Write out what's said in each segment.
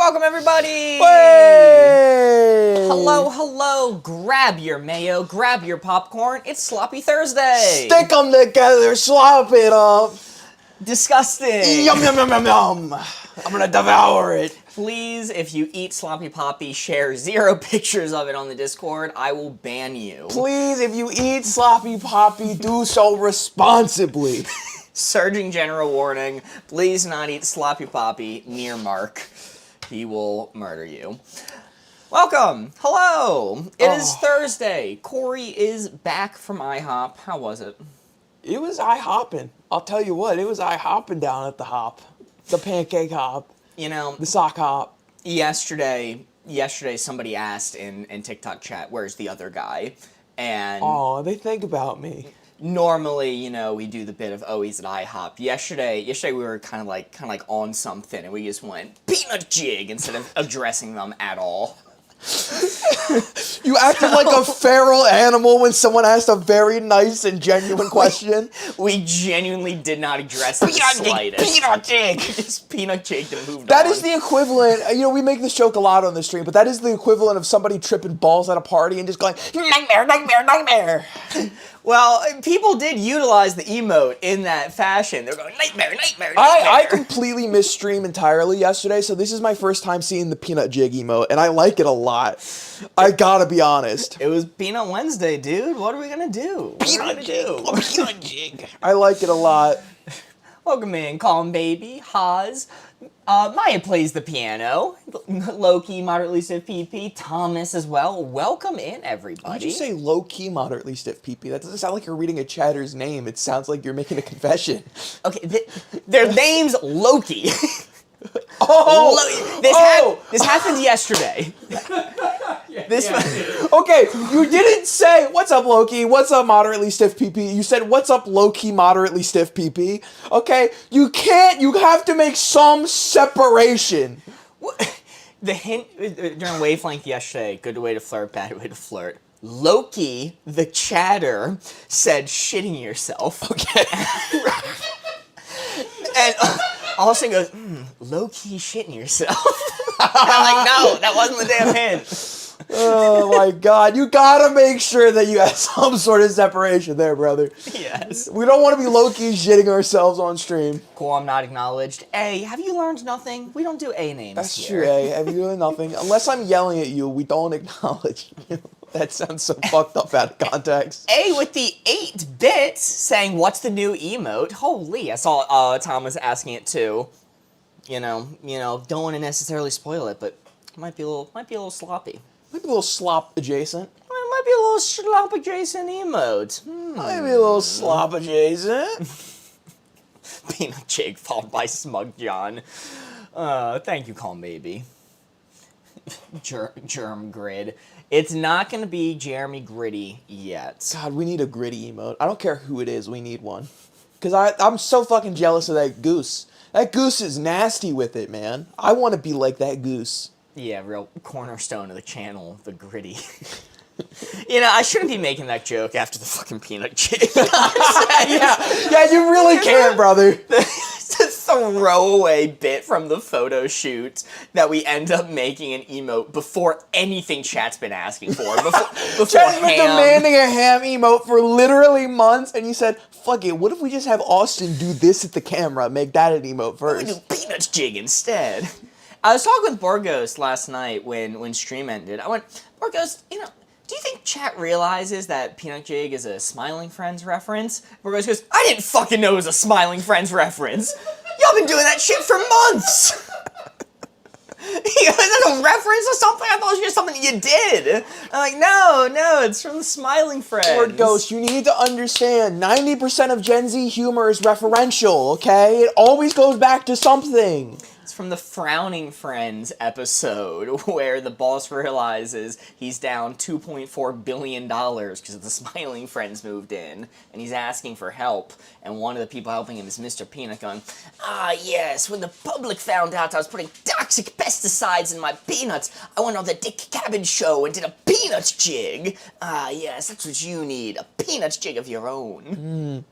Welcome, everybody! Way! Hello, hello. Grab your mayo, grab your popcorn. It's Sloppy Thursday. Stick them together, slop it up. Disgusting. Yum, yum, yum, yum, yum. I'm gonna devour it. Please, if you eat Sloppy Poppy, share 0 pictures of it on the Discord. I will ban you. Please, if you eat Sloppy Poppy, do so responsibly. Surgeon General warning, please not eat Sloppy Poppy near Mark. He will murder you. Welcome. Hello. It is Thursday. Corey is back from IHOP. How was it? It was IHOpping. I'll tell you what, it was IHopping down at the hop. The pancake hop. You know, The sock hop. Yesterday somebody asked in TikTok chat, where's the other guy? And Oh, they think about me. normally, you know, we do the bit of, oh, he's at IHOP. Yesterday we were kind of like on something, and we just went peanut jig instead of addressing them at all. You acted like a feral animal when someone asked a very nice and genuine question. We genuinely did not address the slightest. Peanut jig. Just peanut jigged and moved on. That is the equivalent, you know, we make this joke a lot on the stream, but that is the equivalent of somebody tripping balls at a party and just going, nightmare, nightmare, nightmare. Well, people did utilize the emote in that fashion. They're going, nightmare, nightmare, nightmare. I completely missed stream entirely yesterday, so this is my first time seeing the peanut jig emote, and I like it a lot. I gotta be honest. It was Peanut Wednesday, dude. What are we gonna do? Peanut jig. I like it a lot. Welcome in, Calm Baby, Haas. Maya plays the piano. Loki, moderately stiff PP. Thomas as well. Welcome in, everybody. Why'd you say low-key moderately stiff PP? That doesn't sound like you're reading a chatter's name. It sounds like you're making a confession. Okay, their name's Loki. This happened yesterday. Okay, you didn't say, what's up, Loki? What's up, moderately stiff PP? You said, what's up, low-key, moderately stiff PP? Okay, you have to make some separation. The hint during Wavelength yesterday, good way to flirt, bad way to flirt. Loki, the chatter, said shitting yourself. Okay. And Austin goes, low-key shitting yourself. I'm like, no, that wasn't the damn hint. Oh my god, you gotta make sure that you have some sort of separation there, brother. Yes. We don't want to be low-key shitting ourselves on stream. Cool, I'm not acknowledged. A, have you learned nothing? We don't do A names That's here. true, eh? Have you doing nothing? Unless I'm yelling at you, we don't acknowledge you. That sounds so fucked up out of context. A with the 8 bits saying, what's the new emote? Holy, I saw Thomas asking it too. You know, don't want to necessarily spoil it, but it might be a little sloppy. Might be a little slop adjacent. It might be a little slop adjacent emote. Might be a little slop adjacent. Peanut Jig followed by Smug John. Thank you, Calm Baby. Germ Grid. It's not going to be Jeremy Gritty yet. God, we need a gritty emote. I don't care who it is, we need one. Because I'm so fucking jealous of that goose. That goose is nasty with it, man. I want to be like that goose. Yeah, real cornerstone of the channel, the Gritty. You know, I shouldn't be making that joke after the fucking Peanut Jig. yeah, you really can't, brother. It's a throwaway bit from the photo shoot that we end up making an emote before anything chat's been asking for. Before Chat's been ham. demanding a ham emote for literally months, and you said, fuck it, what if we just have Austin do this at the camera, make that an emote first? We do Peanut Jig instead. I was talking with Borgos last night when stream ended. I went, Borgos, you know, do you think chat realizes that Peanut Jig is a Smiling Friends reference? Borgos goes, I didn't fucking know it was a Smiling Friends reference. Y'all been doing that shit for months. He goes, is that a reference or something? I thought it was just something you did. I'm like, no, it's from the Smiling Friends. Word Ghost, you need to understand, 90% of Gen Z humor is referential, okay? It always goes back to something. It's from the Frowning Friends episode where the boss realizes he's down $2.4 billion because the Smiling Friends moved in, and he's asking for help, and one of the people helping him is Mr. Peanut going, ah yes, when the public found out I was putting toxic pesticides in my peanuts, I went on the Dick Cabbage show and did a peanuts jig. Ah yes, that's what you need, a peanuts jig of your own.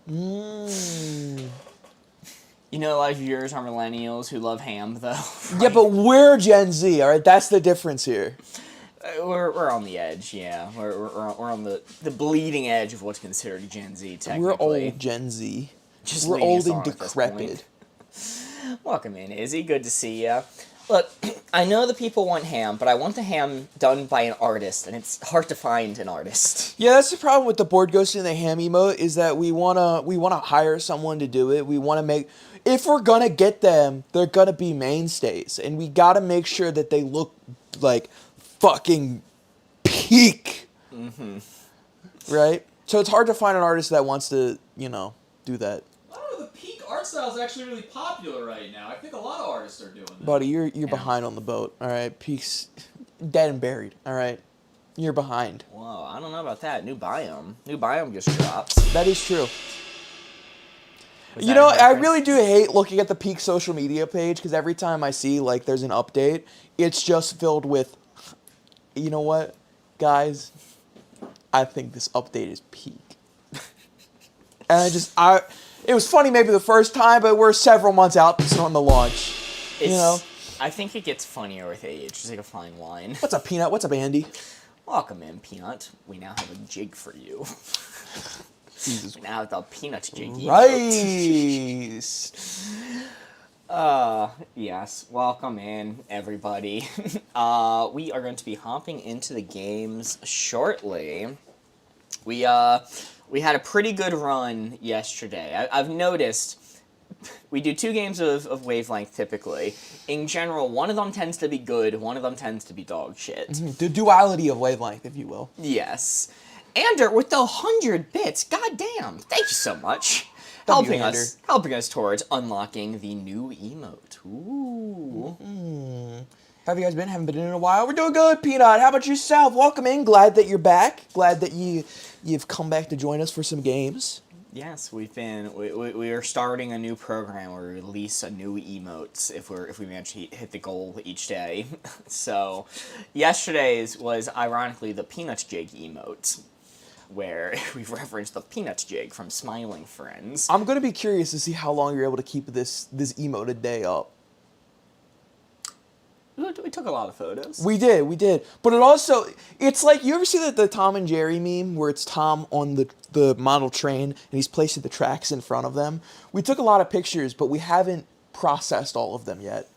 You know, a lot of viewers are millennials who love ham, though. Yeah, but we're Gen Z, all right? That's the difference here. We're on the edge, yeah. We're on the bleeding edge of what's considered Gen Z, technically. We're old Gen Z. Just We're leading old us and on at this decrepit. point. Welcome in, Izzy. Good to see ya. Look, I know the people want ham, but I want the ham done by an artist, and it's hard to find an artist. Yeah, that's the problem with the board ghost and the ham emote is that we wanna hire someone to do it. We wanna make, if we're gonna get them, they're gonna be mainstays, and we gotta make sure that they look like fucking peak. Mm-hmm. Right? So it's hard to find an artist that wants to, do that. I don't know, the peak art style is actually really popular right now. I think a lot of artists are doing that. Buddy, you're behind on the boat, all right? Peak's dead and buried, all right? You're behind. Whoa, I don't know about that. New biome just dropped. That is true. Was You that know, a I reference? really do hate looking at the Peak social media page because every time I see, like, there's an update, it's just filled with, you know what, guys? I think this update is peak. And it was funny maybe the first time, but we're several months out from the launch. I think it gets funnier with age. It's like a fine wine. What's up, Peanut? What's up, Andy? Welcome in, Peanut. We now have a jig for you. Jesus We now have the Peanut jig. Christ. Yes. Welcome in, everybody. We are going to be hopping into the games shortly. We had a pretty good run yesterday. I've noticed we do 2 games of Wavelength typically. In general, one of them tends to be good, one of them tends to be dog shit. The duality of Wavelength, if you will. Yes. Ander with the 100 bits. Goddamn. Thank you so much. W, Helping us towards unlocking the new emote. Ooh. How have you guys been? Haven't been in a while. We're doing good, Peanut. How about yourself? Welcome in. Glad that you're back. Glad that you've come back to join us for some games. Yes, we are starting a new program where we release a new emotes if we manage to hit the goal each day. So, yesterday's was ironically the Peanuts Jig emote, where we referenced the Peanuts Jig from Smiling Friends. I'm gonna be curious to see how long you're able to keep this emote a day up. We took a lot of photos. We did. But it's like, you ever see the Tom and Jerry meme where it's Tom on the model train and he's placing the tracks in front of them? We took a lot of pictures, but we haven't processed all of them yet.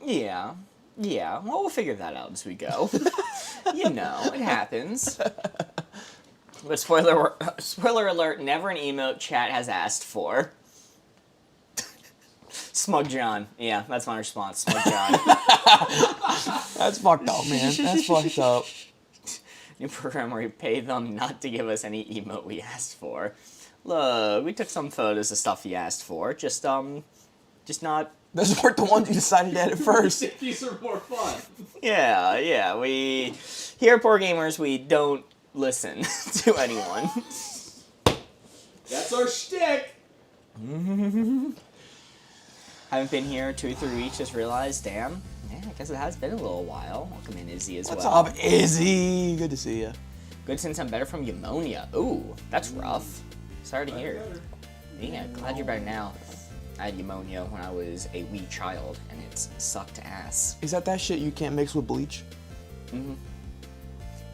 Yeah. Well, we'll figure that out as we go. It happens. But spoiler alert, never an emote chat has asked for. Smug John. Yeah, that's my response. Smug John. That's fucked up, man. That's fucked up. New program where we pay them not to give us any emote we asked for. Look, we took some photos of stuff he asked for. Just not. Those weren't the ones you decided to edit first. These are more fun. Yeah. We here at Boardgamers, we don't listen to anyone. That's our shtick. Haven't been here 2 or 3 weeks, just realized, damn, yeah, I guess it has been a little while. Welcome in, Izzy, as What's well. up, Izzy? Good to see you. Good since I'm better from pneumonia. Ooh, that's rough. Sorry to hear. Yeah, glad you're better now. I had pneumonia when I was a wee child, and it sucked ass. Is that shit you can't mix with bleach? Mm-hmm.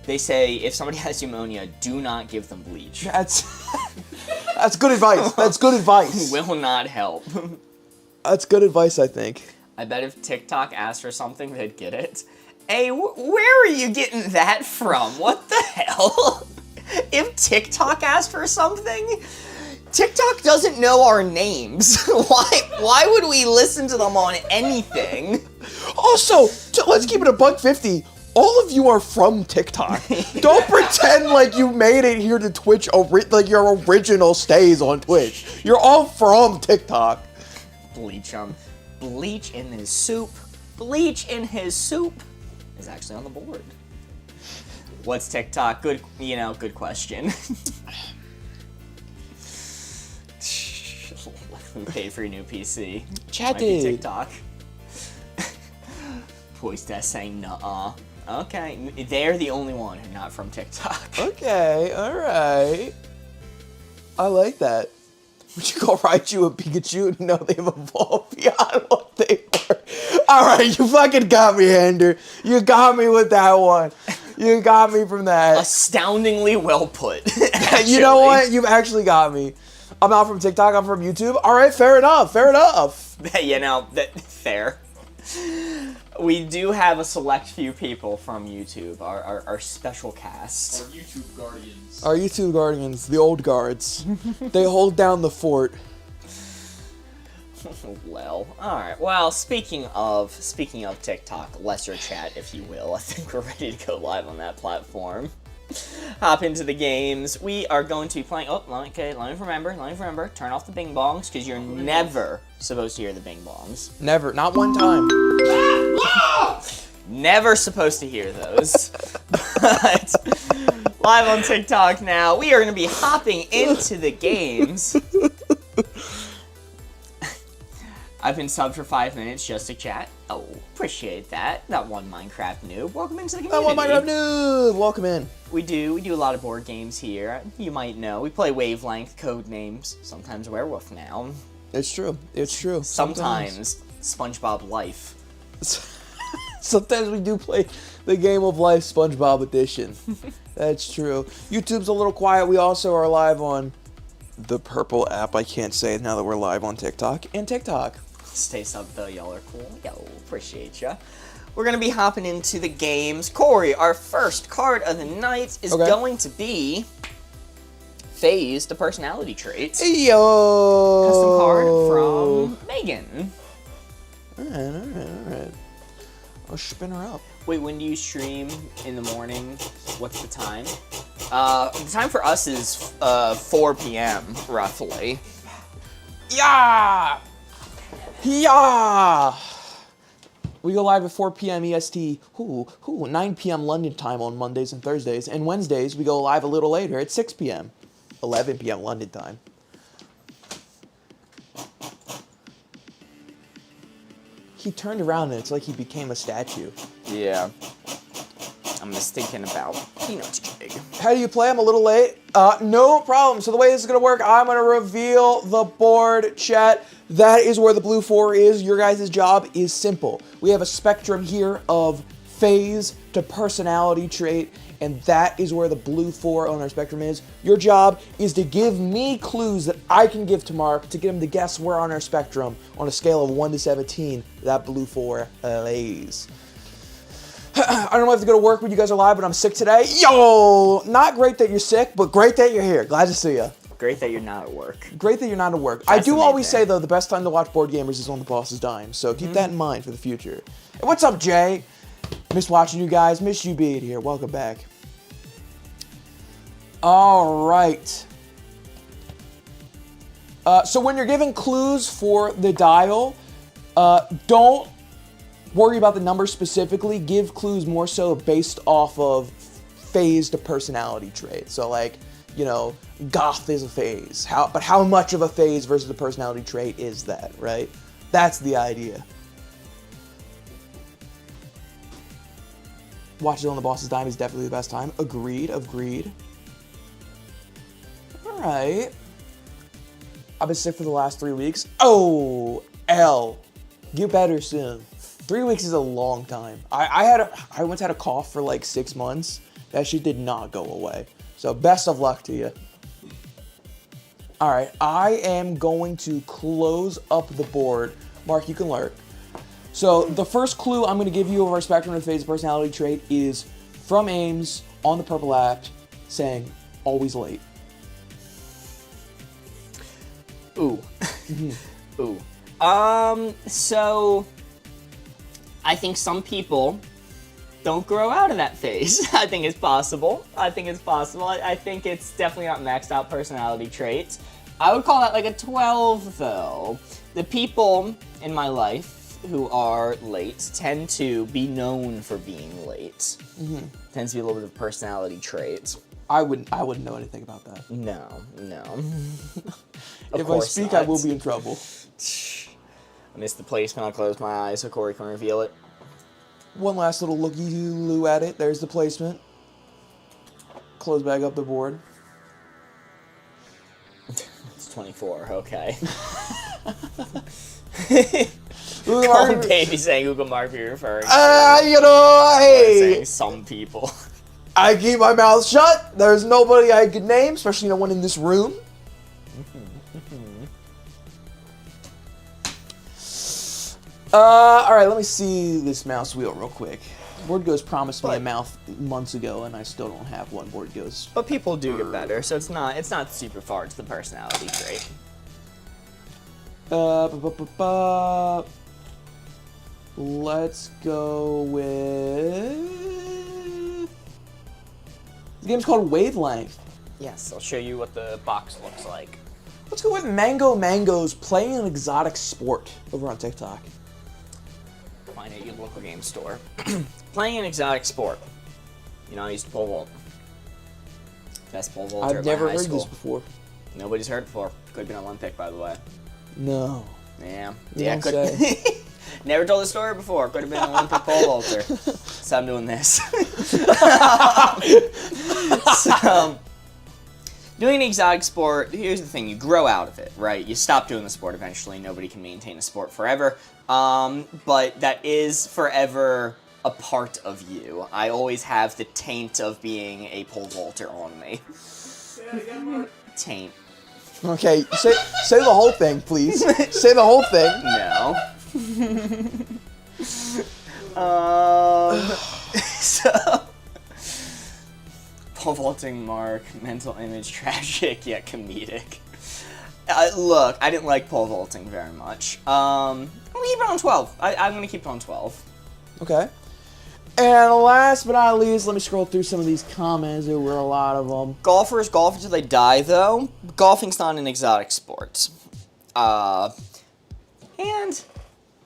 They say if somebody has pneumonia, do not give them bleach. That's good advice. That's good advice. Will not help. That's good advice, I think. I bet if TikTok asked for something, they'd get it. Hey, where are you getting that from? What the hell? If TikTok asked for something, TikTok doesn't know our names. Why would we listen to them on anything? Also, let's keep it a $1.50. All of you are from TikTok. Don't pretend like you made it here to Twitch, like your original stays on Twitch. You're all from TikTok. Bleach in his soup. Bleach in his soup is actually on the board. What's TikTok? Good question. We paid for your new PC. Chat Might be it. TikTok. Voice test saying nuh-uh. Okay, they're the only one who's not from TikTok. Okay, alright. I like that. Would you call Raichu a Pikachu? No, they've evolved beyond what they were. Alright, you fucking got me, Ender. You got me with that one. You got me from that. Astoundingly well put. You know what? You've actually got me. I'm not from TikTok, I'm from YouTube. Alright, fair enough, fair enough. Fair. We do have a select few people from YouTube, our special cast. Our YouTube guardians. Our YouTube guardians, the old guards. They hold down the fort. Well, alright. Well, speaking of TikTok, lesser chat, if you will, I think we're ready to go live on that platform. Hop into the games. We are going to be playing. Oh, okay, let me remember. Turn off the bing bongs, because you're never supposed to hear the bing bongs. Never, not one time. Never supposed to hear those. But live on TikTok now. We are going to be hopping into the games. I've been subbed for 5 minutes just to chat. Oh, appreciate that. That one Minecraft noob. Welcome into the community. That one Minecraft noob. Welcome in. We do a lot of board games here. You might know. We play Wavelength, Codenames, sometimes Werewolf now. It's true. It's true. Sometimes SpongeBob Life. Sometimes we do play the Game of Life SpongeBob edition. That's true. YouTube's a little quiet. We also are live on the Purple app. I can't say it now that we're live on TikTok and TikTok. Stay subbed though, y'all are cool. Yo, appreciate ya. We're gonna be hopping into the games. Corey, our first card of the night is going to be Phase, the personality traits. Yo! Custom card from Megan. Alright. I'll spin her up. Wait, when do you stream in the morning? What's the time? The time for us is 4 p.m. roughly. Yeah! Yeah! We go live at 4 p.m. EST, 9 p.m. London time on Mondays and Thursdays. And Wednesdays, we go live a little later at 6 p.m. 11 p.m. London time. He turned around and it's like he became a statue. Yeah. I'm just thinking about Peanut Jig. How do you play? I'm a little late. No problem. So the way this is going to work, I'm going to reveal the board, chat. That is where the blue 4 is. Your guys' job is simple. We have a spectrum here of phase to personality trait, and that is where the blue 4 on our spectrum is. Your job is to give me clues that I can give to Mark to get him to guess where on our spectrum, on a scale of 1 to 17, that blue 4 lays. I don't know if to go to work when you guys are live, but I'm sick today. Yo! Not great that you're sick, but great that you're here. Glad to see you. Great that you're not at work. Great that you're not at work. That's I do always amazing. say, though, the best time to watch Boardgamers is on the boss's dime, so keep that in mind for the future. And what's up, Jay? Miss watching you guys. Miss you being here. Welcome back. All right. So when you're given clues for the dial, don't worry about the numbers specifically. Give clues more so based off of phase to personality trait. So like, you know, goth is a phase. But how much of a phase versus a personality trait is that, right? That's the idea. Watch it on the boss's dime is definitely the best time. Agreed. All right. I've been sick for the last 3 weeks. Oh, L. Get better soon. 3 weeks is a long time. I once had a cough for like 6 months. That shit did not go away. So best of luck to you. All right, I am going to close up the board. Mark, you can lurk. So the first clue I'm going to give you of our spectrum of phase personality trait is from Ames on the Purple app saying always late. Ooh. Ooh. So I think some people don't grow out of that phase. I think it's possible. I think it's definitely not maxed out personality traits. I would call that like a 12 though. The people in my life who are late tend to be known for being late. Tends to be a little bit of personality trait. I wouldn't know anything about that. No. If I speak, I will be in trouble. I missed the placement. I'll close my eyes so Corey can reveal it. One last little looky-loo at it. There's the placement. Close back up the board. It's 24. Okay. Google Colin Mark. Davey saying who could Mark be referring to? You know, hey, Saying some people. I keep my mouth shut. There's nobody I could name, especially no one in this room. All right, let me see this mouse wheel real quick. Board Ghost promised me a mouth months ago, and I still don't have one. Board Ghost. But people do get better, so it's not super far to the personality trait. Let's go with. The game's called Wavelength. Yes, I'll show you what the box looks like. Let's go with Mango's playing an exotic sport over on TikTok. Find it at your local game store. Playing an exotic sport. You know, I used to pole vault. Best pole vaulter I've at my never high heard school. this before. Nobody's heard it before. Could have been Olympic, by the way. No. Yeah. You Yeah, don't could. say. Never told the story before. Could have been an Olympic pole vaulter. So I'm doing this. So, doing an exotic sport, here's the thing. You grow out of it, right? You stop doing the sport eventually. Nobody can maintain a sport forever. But that is forever a part of you. I always have the taint of being a pole vaulter on me. Say that again, Mark. Taint. Okay, say the whole thing, please. Say the whole thing. No. So, pole vaulting Mark, mental image, tragic yet comedic. Look, I didn't like pole vaulting very much. I'm gonna keep it on 12. I'm gonna keep it on 12. Okay. And last but not least, let me scroll through some of these comments. There were a lot of them. Golfers golf until they die, though. Golfing's not an exotic sport. And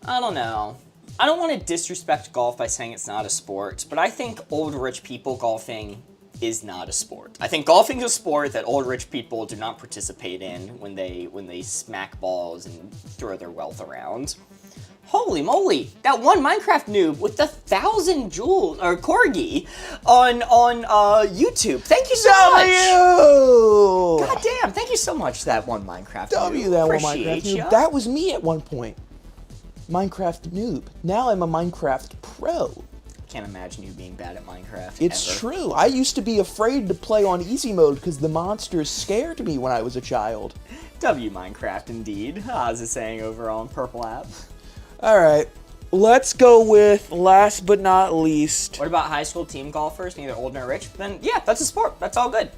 I don't know. I don't want to disrespect golf by saying it's not a sport, but I think old rich people golfing is not a sport. I think golfing is a sport that old rich people do not participate in when they smack balls and throw their wealth around. Holy moly! That one Minecraft noob with the 1,000 jewels or corgi on YouTube. Thank you so much. God damn! Thank you so much, that one Minecraft noob. That one Minecraft Appreciate noob. ya. That was me at one point. Minecraft noob. Now I'm a Minecraft pro. Can't imagine you being bad at Minecraft. It's ever. true. I used to be afraid to play on easy mode because the monsters scared me when I was a child. W Minecraft indeed. As is saying over on Purple App. All right. Let's go with last but not least. What about high school team golfers, neither old nor rich? Then yeah, that's a sport. That's all good.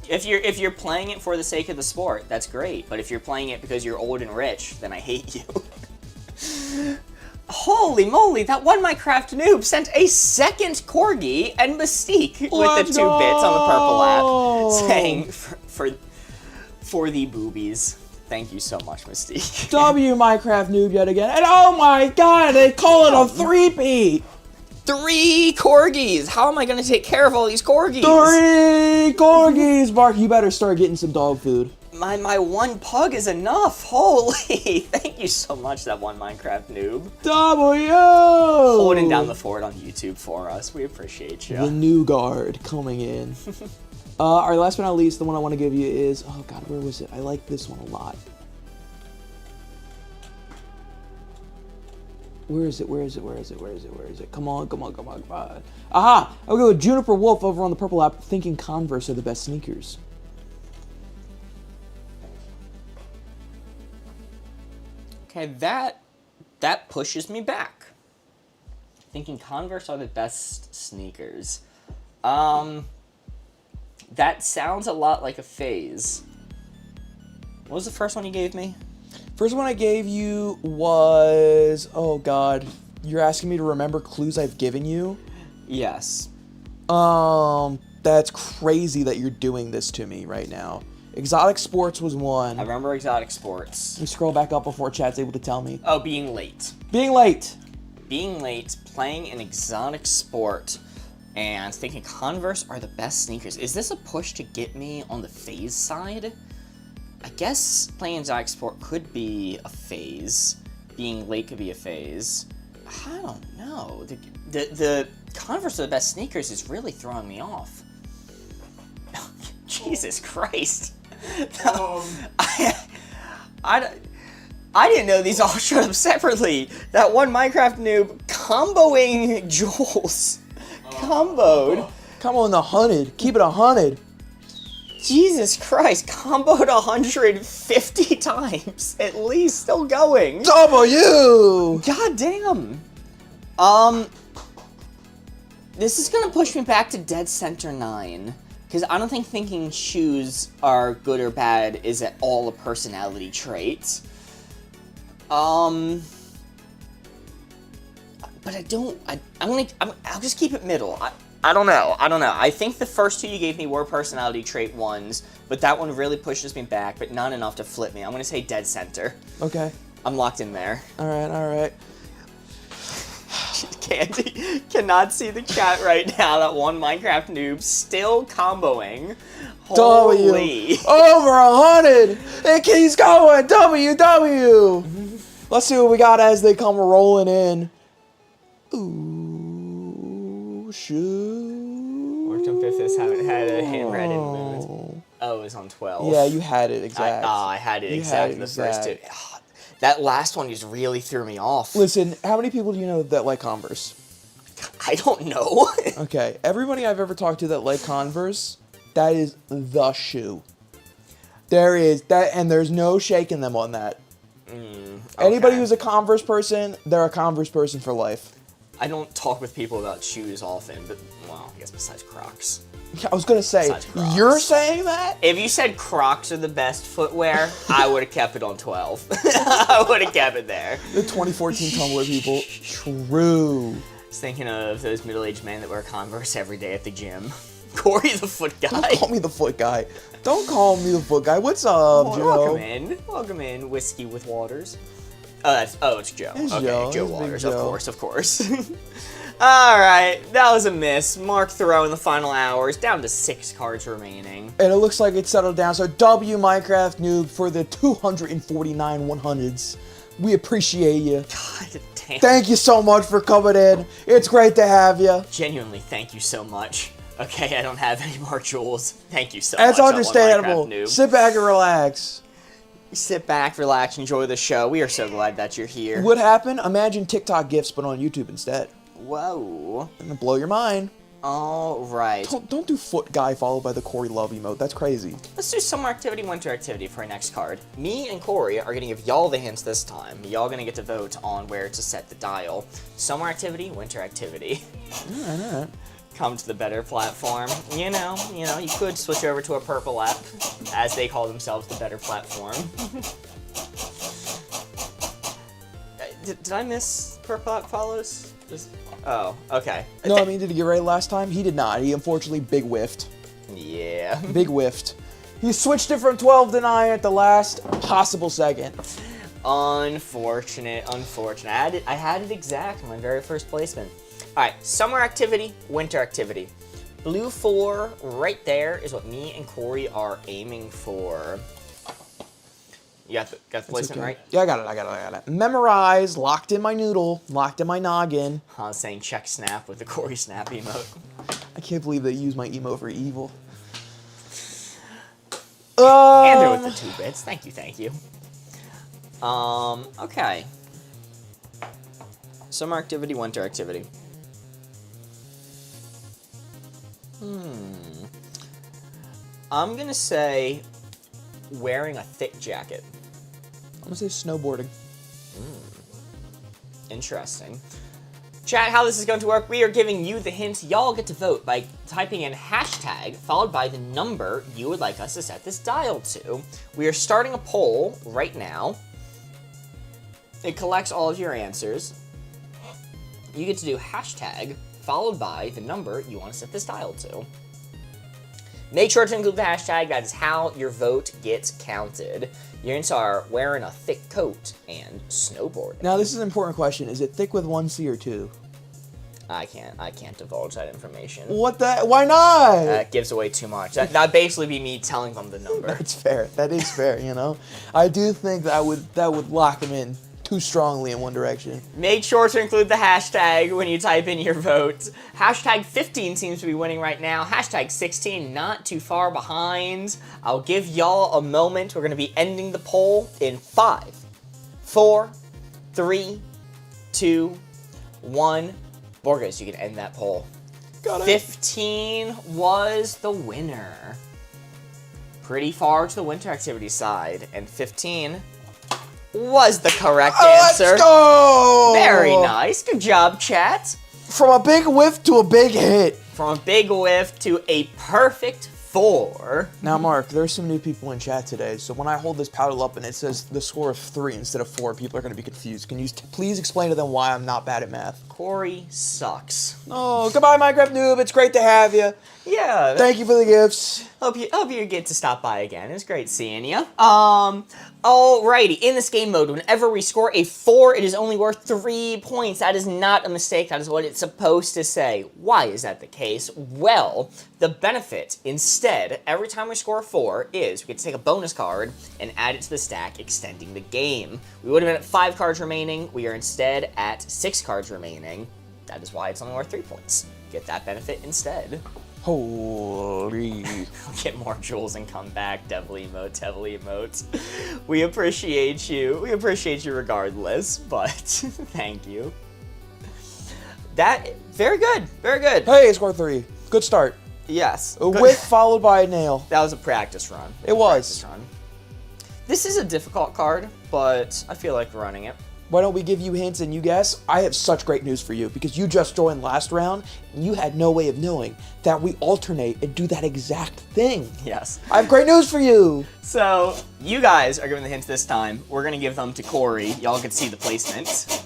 If you're playing it for the sake of the sport, that's great. But if you're playing it because you're old and rich, then I hate you. Holy moly, that one Minecraft noob sent a second corgi and Mystique with the 2 bits on the Purple App saying for the boobies. Thank you so much, Mystique. W Minecraft noob yet again. And oh my god, they call it a 3-peat. 3 corgis! How am I gonna take care of all these corgis? 3 corgis! Mark, you better start getting some dog food. My one pug is enough. Holy! Thank you so much, that one Minecraft noob. W! Holding down the fort on YouTube for us. We appreciate you. The new guard coming in. All right, last but not least, the one I want to give you is... Oh, God, where was it? I like this one a lot. Where is it? Where is it? Where is it? Where is it? Where is it? Come on, come on, come on, come on. Aha! I'll go with Juniper Wolf over on the Purple App, thinking Converse are the best sneakers. Okay, that pushes me back. Thinking Converse are the best sneakers. That sounds a lot like a phase. What was the first one you gave me? First one I gave you was... Oh, God. You're asking me to remember clues I've given you? Yes. That's crazy that you're doing this to me right now. Exotic sports was one. I remember exotic sports. Let me scroll back up before chat's able to tell me. Oh, being late. Being late. Being late, playing an exotic sport, and thinking Converse are the best sneakers. Is this a push to get me on the phase side? I guess playing exotic sport could be a phase. Being late could be a phase. I don't know. The Converse are the best sneakers is really throwing me off. Jesus Christ. I didn't know these all showed up separately. That one Minecraft noob comboing Jules. Comboed. Come on, 100. Keep it 100. Jesus Christ, comboed 150 times. At least, still going. W! God damn. This is gonna push me back to Dead Center 9. Because I don't think thinking shoes are good or bad is at all a personality trait. But I'll just keep it middle. I don't know. I think the first two you gave me were personality trait ones, but that one really pushes me back, but not enough to flip me. I'm gonna say Dead Center. Okay. I'm locked in there. Alright. Candy cannot see the chat right now. That one Minecraft noob still comboing. Holy. Over 100! It keeps going! W! Let's see what we got as they come rolling in. Ooh, shoot. Worked on fifth, haven't had a hint read in a moment. Oh, it was on 12. Yeah, you had it exact. I had it exact in the first two. That last one just really threw me off. Listen, how many people do you know that like Converse? I don't know. Okay, everybody I've ever talked to that like Converse, that is the shoe. There is that, and there's no shaking them on that. Okay. Anybody who's a Converse person, they're a Converse person for life. I don't talk with people about shoes often, but, well, I guess besides Crocs. I was gonna say, you're saying that? If you said Crocs are the best footwear, I would have kept it on 12. I would have kept it there. The 2014 Tumblr people. True. I was thinking of those middle-aged men that wear Converse every day at the gym. Corey the foot guy. Don't call me the foot guy. Don't call me the foot guy. What's up, Joe? Welcome in. Whiskey with Waters. It's Joe. It's okay, Joe Big Waters. Joe. Of course. Alright, that was a miss. Mark Thoreau in the final hours, down to 6 cards remaining. And it looks like it settled down. So W Minecraft Noob for the 249 100s. We appreciate you. God damn. Thank you so much for coming in. It's great to have you. Genuinely, thank you so much. Okay, I don't have any more jewels. Thank you so much. That's understandable. Sit back and relax. Sit back, relax, enjoy the show. We are so glad that you're here. What happened? Imagine TikTok GIFs, but on YouTube instead. Whoa. Gonna blow your mind. All right. Don't do foot guy followed by the Corey Love emote. That's crazy. Let's do summer activity, winter activity for our next card. Me and Corey are gonna give y'all the hints this time. Y'all gonna get to vote on where to set the dial. Summer activity, winter activity. All right. Come to the better platform. You know, you could switch over to a purple app, as they call themselves the better platform. Did I miss purple app follows? Oh, okay. No, I mean, did he get right last time? He did not. He unfortunately big whiffed. Yeah. Big whiffed. He switched it from 12 to 9 at the last possible second. Unfortunate. I had it exact in my very first placement. Alright, summer activity, winter activity. Blue 4 right there is what me and Corey are aiming for. You got the placement right? Yeah, I got it. Memorize, locked in my noodle, locked in my noggin. I was saying check snap with the Corey snap emote. I can't believe they used my emote for evil. And there with the 2 bits. Thank you. Okay. Summer activity, winter activity. I'm gonna say wearing a thick jacket. I'm gonna say snowboarding. Interesting. Chat, how this is going to work, we are giving you the hints. Y'all get to vote by typing in hashtag followed by the number you would like us to set this dial to. We are starting a poll right now. It collects all of your answers. You get to do hashtag followed by the number you want to set this dial to. Make sure to include the hashtag. That is how your vote gets counted. Your hints are wearing a thick coat and snowboarding. Now, this is an important question. Is it thick with 1 C or 2? I can't divulge that information. What the? Why not? That gives away too much. That'd basically be me telling them the number. That's fair. That is fair, you know? I do think that would lock him in too strongly in one direction. Make sure to include the hashtag when you type in your vote. Hashtag 15 seems to be winning right now. Hashtag 16 not too far behind. I'll give y'all a moment. We're going to be ending the poll in 5, 4, 3, 2, 1. Boardgamers, you can end that poll. Got it. 15 was the winner. Pretty far to the winter activity side. And 15 was the correct answer. Let's go! Very nice. Good job, chat. From a big whiff to a big hit. From a big whiff to a perfect 4. Now, Mark, there's some new people in chat today, so when I hold this paddle up and it says the score of 3 instead of 4, people are going to be confused. Can you please explain to them why I'm not bad at math? Corey sucks. Oh, goodbye, Minecraft noob. It's great to have you. Yeah. Thank you for the gifts. Hope you get to stop by again. It was great seeing you. Alrighty. In this game mode, whenever we score a 4, it is only worth 3 points. That is not a mistake. That is what it's supposed to say. Why is that the case? Well, the benefit, instead, every time we score a 4, is we get to take a bonus card and add it to the stack, extending the game. We would have been at 5 cards remaining. We are instead at 6 cards remaining. That is why it's only worth 3 points. Get that benefit instead. Holy. Get more jewels and come back. Devil emote, devil emote. We appreciate you. We appreciate you regardless, but thank you. Very good. Very good. Hey, score 3. Good start. Yes. A whiff followed by a nail. That was a practice run. It was. Practice run. This is a difficult card, but I feel like running it. Why don't we give you hints and you guess? I have such great news for you because you just joined last round and you had no way of knowing that we alternate and do that exact thing. Yes. I have great news for you. So, you guys are giving the hints this time. We're going to give them to Corey. Y'all can see the placement.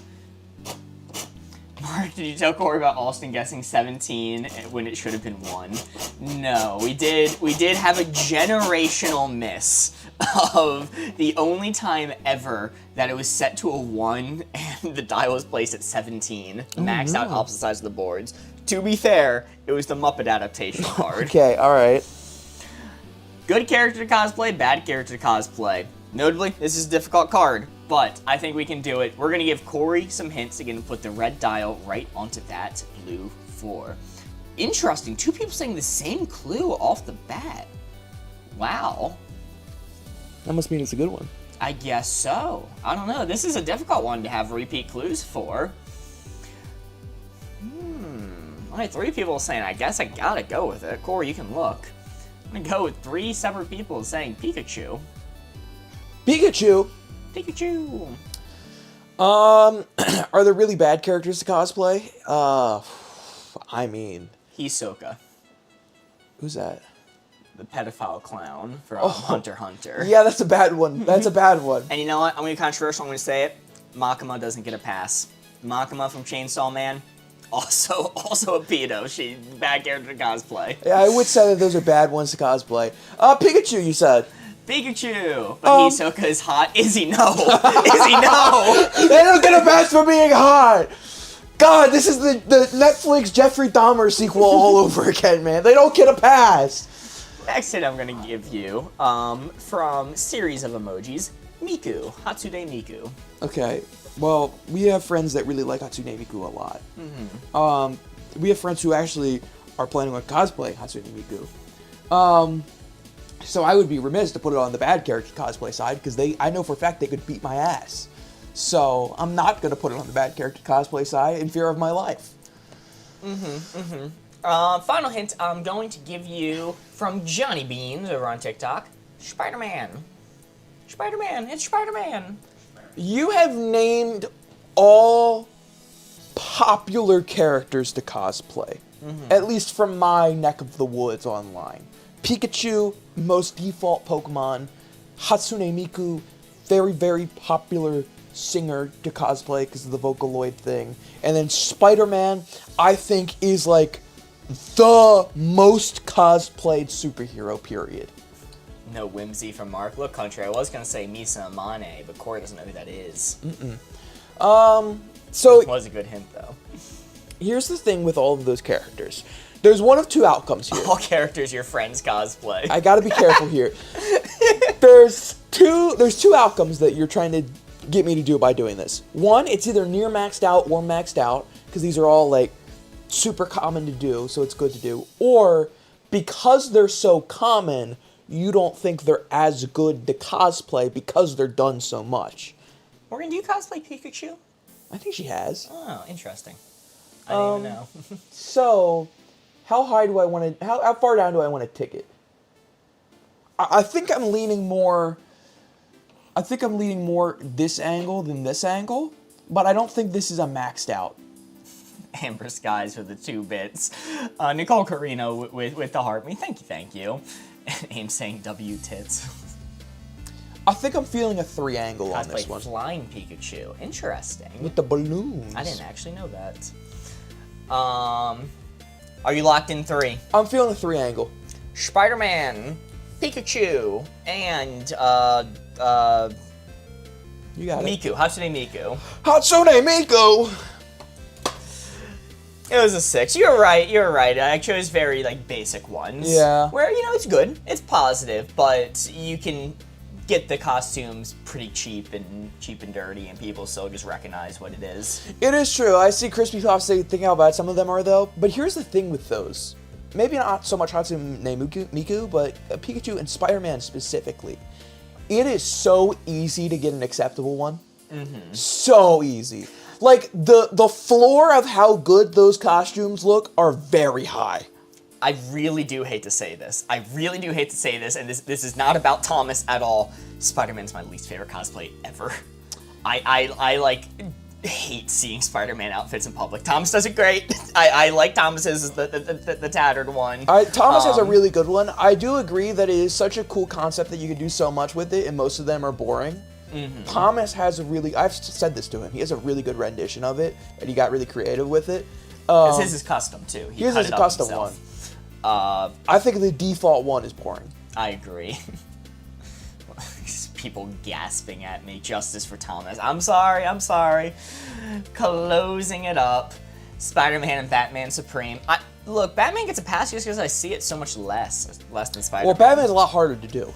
Mark, did you tell Corey about Austin guessing 17 when it should have been 1? No, we did have a generational miss of the only time ever that it was set to a 1 and the die was placed at 17, maxed out opposite sides of the boards. To be fair, it was the Muppet adaptation card. Okay, all right. Good character to cosplay, bad character to cosplay. Notably, this is a difficult card, but I think we can do it. We're going to give Corey some hints again to put the red dial right onto that blue 4. Interesting, 2 people saying the same clue off the bat. Wow. That must mean it's a good one. I guess so. I don't know. This is a difficult one to have repeat clues for. Only 3 people saying, I guess I gotta go with it. Corey, you can look. I'm gonna go with 3 separate people saying Pikachu. Pikachu. Pikachu. Are there really bad characters to cosplay? I mean, Hisoka, who's that? the pedophile clown from Hunter x Hunter. Yeah, that's a bad one. That's a bad one. And you know what? I'm gonna be controversial. I'm gonna say it. Makima doesn't get a pass. Makima from Chainsaw Man, also a pedo. She bad character to cosplay. Yeah, I would say that those are bad ones to cosplay. Pikachu, you said. Pikachu! But Hisoka is hot. Is he no? Is he no? They don't get a pass for being hot! God, this is the Netflix Jeffrey Dahmer sequel all over again, man. They don't get a pass! Next hit I'm gonna give you, from series of emojis, Miku. Hatsune Miku. Okay, well, we have friends that really like Hatsune Miku a lot. We have friends who actually are planning on cosplay Hatsune Miku. So I would be remiss to put it on the bad character cosplay side, because I know for a fact they could beat my ass. So I'm not going to put it on the bad character cosplay side in fear of my life. Final hint I'm going to give you from Johnny Beans over on TikTok. Spider-Man. Spider-Man. It's Spider-Man. You have named all popular characters to cosplay, at least from my neck of the woods online. Pikachu, most default Pokemon. Hatsune Miku, very, very popular singer to cosplay because of the Vocaloid thing. And then Spider-Man, I think, is like the most cosplayed superhero, period. No whimsy from Mark. Look, country, I was going to say Misa Amane, but Corey doesn't know who that is. So It was a good hint, though. here's the thing with all of those characters. There's one of 2 outcomes here. All characters your friends cosplay. I gotta be careful here. There's two outcomes that you're trying to get me to do it by doing this. One, it's either near maxed out or maxed out, because these are all like super common to do, so it's good to do. Or because they're so common, you don't think they're as good to cosplay because they're done so much. Morgan, do you cosplay Pikachu? I think she has. Oh, interesting. I didn't even know. So, how high do I want to? How far down do I want to tick it? I think I'm leaning more. I think I'm leaning more this angle than this angle, but I don't think this is a maxed out. Amber Skies with the 2 bits. Nicole Carino with the heart. Thank you. Aim saying W tits. I think I'm feeling a 3 angle on this Cosplay one. Flying Pikachu. Interesting. With the balloons. I didn't actually know that. Are you locked in 3? I'm feeling a 3 angle. Spider-Man, Pikachu, and You got it. Miku. Hatsune Miku. Hatsune Miku! It was a 6. You're right. I chose very basic ones. Yeah. Where it's good, it's positive, but you can get the costumes pretty cheap and dirty, and people still just recognize what it is. It is true. I see Crispy Puff think how bad some of them are, though. But here's the thing with those. Maybe not so much Hatsune Miku, but Pikachu and Spider-Man specifically. It is so easy to get an acceptable one. Mm-hmm. So easy. Like, the floor of how good those costumes look are very high. I really do hate to say this. And this is not about Thomas at all. Spider-Man's my least favorite cosplay ever. I hate seeing Spider-Man outfits in public. Thomas does it great. I like Thomas's the tattered one. Thomas has a really good one. I do agree that it is such a cool concept that you can do so much with it, and most of them are boring. Mm-hmm. Thomas has I've said this to him, he has a really good rendition of it, and he got really creative with it. His is custom, too. His is a custom one. I think the default one is boring. I agree. People gasping at me. Justice for Thomas. I'm sorry. Closing it up. Spider-Man and Batman Supreme. Look, Batman gets a pass just because I see it so much less than Spider-Man. Well, Batman's a lot harder to do.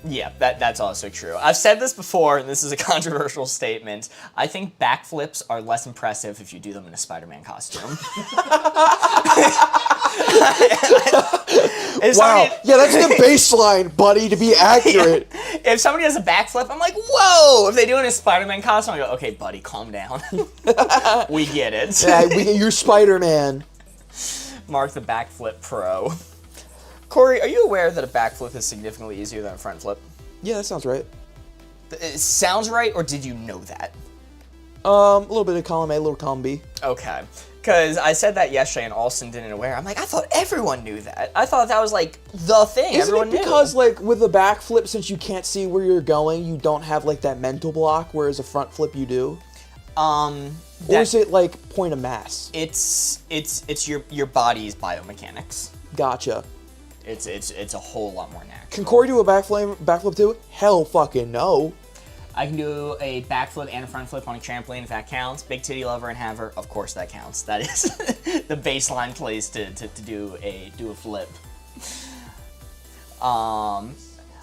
Yeah, that's also true. I've said this before, and this is a controversial statement. I think backflips are less impressive if you do them in a Spider-Man costume. Wow. Yeah, that's the baseline, buddy, to be accurate. If somebody does a backflip, I'm like, whoa! If they do it in a Spider-Man costume, I go, okay, buddy, calm down. We get it. Yeah, you're Spider-Man. Mark the backflip pro. Corey, are you aware that a backflip is significantly easier than a front flip? Yeah, that sounds right. It sounds right, or did you know that? A little bit of column A, a little column B. Okay. Because I said that yesterday and Alston didn't aware. I'm like, I thought everyone knew that. I thought that was the thing. Isn't everyone it because with a backflip, since you can't see where you're going, you don't have that mental block, whereas a front flip you do? Or is it point of mass? It's your body's biomechanics. Gotcha. It's a whole lot more natural. Can Corey do a backflip too? Hell fucking no. I can do a backflip and a front flip on a trampoline if that counts. Big titty lover and haver, of course that counts. That is the baseline place to do a flip.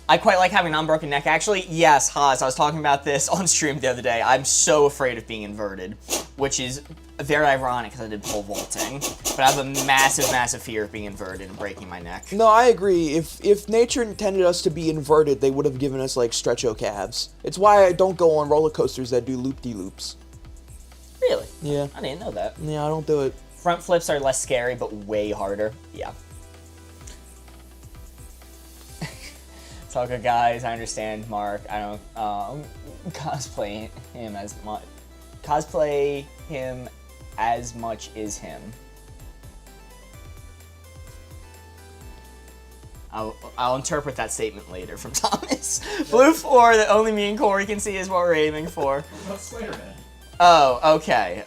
I quite like having an unbroken neck. Actually, yes, Haas, I was talking about this on stream the other day. I'm so afraid of being inverted, which is very ironic because I did pole vaulting. But I have a massive, massive fear of being inverted and breaking my neck. No, I agree. If nature intended us to be inverted, they would have given us stretcho calves. It's why I don't go on roller coasters that do loop-de-loops. Really? Yeah. I didn't know that. Yeah, I don't do it. Front flips are less scary, but way harder. Yeah. It's all good, guys. I understand, Mark. I don't cosplay him as much. Cosplay him as much is him. I'll interpret that statement later from Thomas. Blue 4 that only me and Corey can see is what we're aiming for. What about Spider-Man? Oh, okay.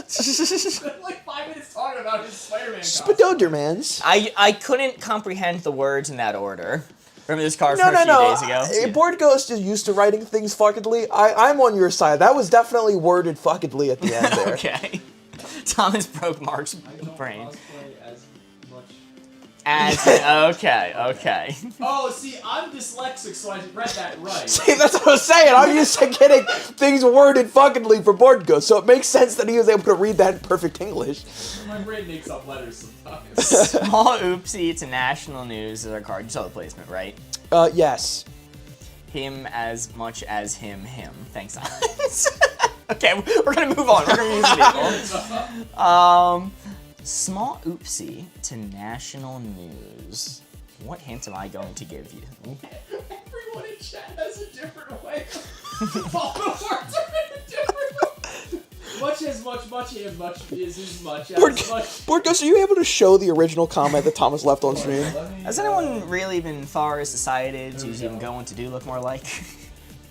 Spent 5 minutes talking about his Spider-Man costume. Spadodermans. I couldn't comprehend the words in that order. Remember this card from a few days ago? Board Ghost is used to writing things fuckedly. I'm on your side. That was definitely worded fuckedly at the end there. Okay. Thomas broke Mark's brain. Cosplay as much Okay. Oh, see, I'm dyslexic, so I read that right. See, that's what I was saying. I'm used to getting things worded fuckingly for Board Ghost, so it makes sense that he was able to read that in perfect English. My brain makes up letters sometimes. Small oopsie to national news is our card. You saw the placement, right? Yes. Him as much as him. Thanks, Alex. Okay, we're gonna move on. We're gonna use people. Small oopsie to national news. What hint am I going to give you? Everyone in chat has a different way. All the words are in a different way. Much as much as much is as much as much. Board Ghost, are you able to show the original comment that Thomas left on stream? Has anyone really been far as decided to even go into do look more like?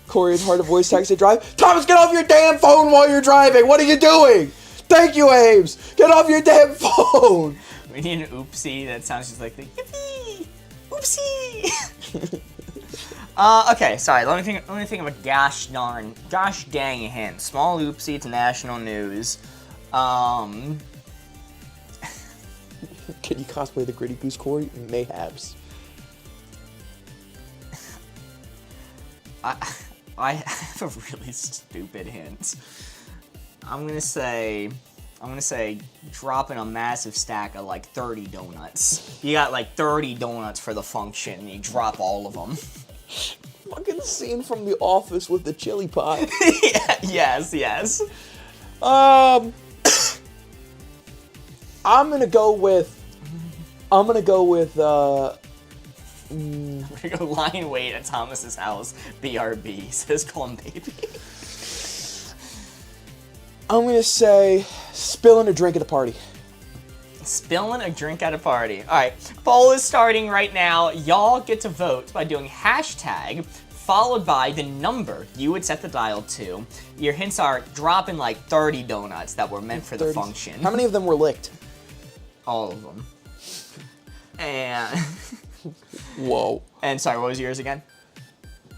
Corey, it's hard to voice text to drive. Thomas, get off your damn phone while you're driving. What are you doing? Thank you, Ames. Get off your damn phone. We need an oopsie that sounds just like the yippee, oopsie. Okay, sorry. Let me think of a gosh dang hint. Small oopsie to national news. Can you cosplay the Gritty Goose, Corey? Mayhaps. I have a really stupid hint. I'm gonna say dropping a massive stack of like 30 donuts. You got like 30 donuts for the function, and you drop all of them. Fucking scene from The Office with the chili pot. Yeah, yes. I'm gonna go with. We're gonna go line wait at Thomas's house. BRB says call him baby. I'm gonna say spilling a drink at a party. Spilling a drink at a party. All right, poll is starting right now. Y'all get to vote by doing hashtag followed by the number you would set the dial to. Your hints are dropping like 30 donuts that were meant for the function. How many of them were licked? All of them. And Whoa. and sorry, what was yours again?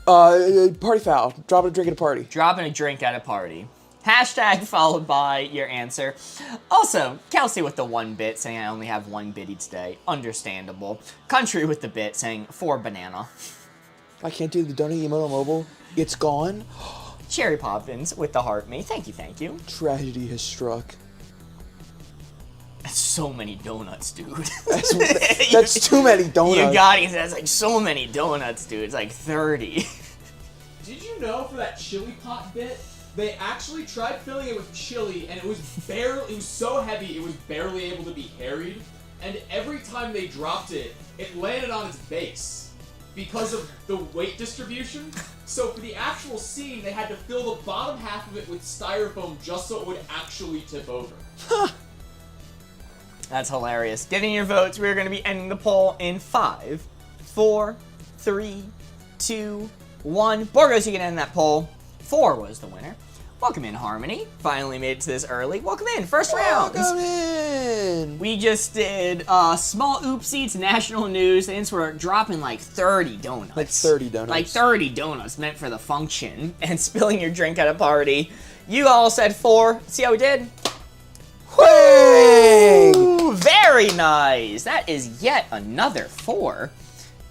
Party foul. Dropping a drink at a party. Dropping a drink at a party. Hashtag followed by your answer. Also, Kelsey with the 1 bit saying I only have 1 biddy today. Understandable. Country with the bit saying 4 banana. I can't do the donut emote on mobile. It's gone. Cherry Poppins with the heart me. Thank you. Tragedy has struck. That's so many donuts, dude. That's too many donuts. You got it. That's like so many donuts, dude. It's like 30. Did you know for that chili pot bit, they actually tried filling it with chili, and it was so heavy it was barely able to be carried. And every time they dropped it, it landed on its base because of the weight distribution. So for the actual scene, they had to fill the bottom half of it with styrofoam just so it would actually tip over. That's hilarious. Getting your votes. We're going to be ending the poll in 5, 4, 3, 2, 1. Borgos, you can end that poll. 4 was the winner. Welcome in, Harmony. Finally made it to this early. Welcome in. First round. Welcome in. We just did small oopsie to national news. And we're dropping like 30 donuts. Like 30 donuts. Like 30 donuts meant for the function. And spilling your drink at a party. You all said 4. See how we did? Woo! Very nice. That is yet another 4.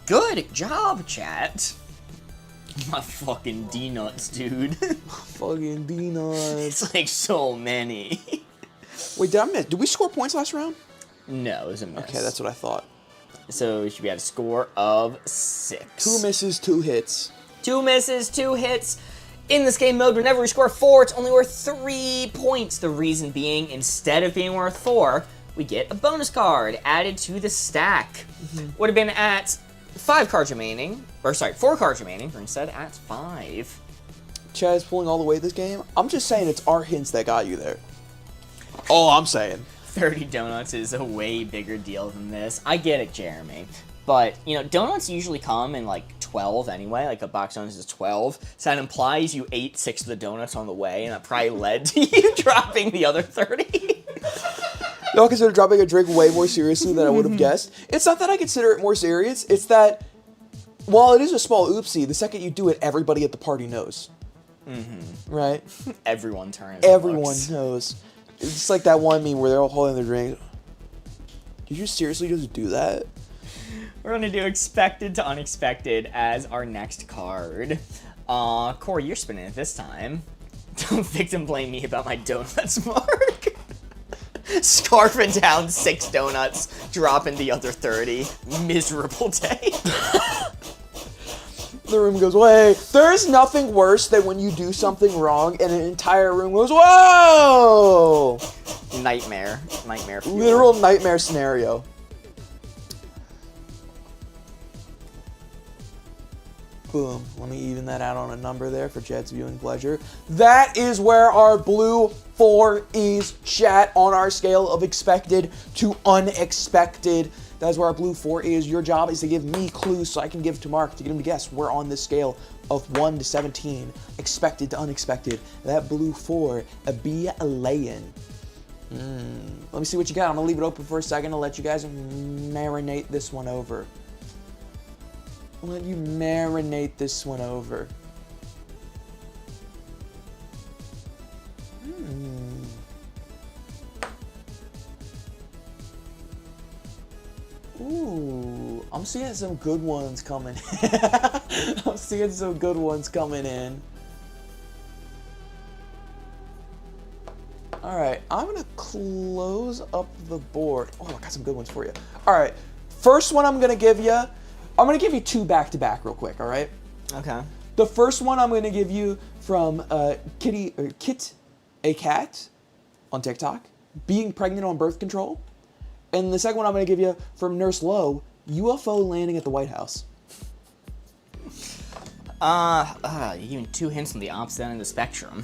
Good job, chat. My fucking D-nuts, dude. Fucking D-nuts. It's like so many. Wait, did I miss? Did we score points last round? No, it was a miss. Okay, that's what I thought. So we should be at a score of 6. 2 misses, 2 hits. 2 misses, 2 hits. In this game mode, whenever we score 4, it's only worth 3 points. The reason being, instead of being worth 4, we get a bonus card added to the stack. Would have been at 5 cards remaining, or sorry, 4 cards remaining, or instead at 5. Chad is pulling all the way this game. I'm just saying it's our hints that got you there. All I'm saying. 30 donuts is a way bigger deal than this. I get it, Jeremy. But, you know, donuts usually come in like 12 anyway. Like a box of donuts is 12. So that implies you ate 6 of the donuts on the way, and that probably led to you dropping the other 30. No, I consider dropping a drink way more seriously than I would have guessed. It's not that I consider it more serious. It's that, while it is a small oopsie, the second you do it, everybody at the party knows. Right? Everyone turns. Everyone knows. It's like that one meme where they're all holding their drink. Did you seriously just do that? We're gonna do expected to unexpected as our next card. Corey, you're spinning it this time. Don't victim blame me about my donuts, Mark. Scarfing down 6 donuts, dropping the other 30. Miserable day. The room goes, wait. There's nothing worse than when you do something wrong and an entire room goes, whoa! Nightmare. Nightmare fuel. Literal nightmare scenario. Boom. Let me even that out on a number there for chat's viewing pleasure. That is where our blue 4 is, chat, on our scale of expected to unexpected. That's where our blue 4 is. Your job is to give me clues so I can give to Mark to get him to guess where on this scale of 1 to 17, expected to unexpected, that blue 4 be laying. Let me see what you got. I'm gonna leave it open for a second to let you guys marinate this one over. I'll let you marinate this one over. Ooh, I'm seeing some good ones coming. I'm seeing some good ones coming in. All right, I'm gonna close up the board. Oh, I got some good ones for you. All right, first one I'm gonna give you. I'm gonna give you 2 back-to-back real quick. All right. Okay. The first one I'm gonna give you from Kit, a cat, on TikTok, being pregnant on birth control, and the second one I'm gonna give you from Nurse Lowe, UFO landing at the White House. You gave me 2 hints on the opposite end of the spectrum.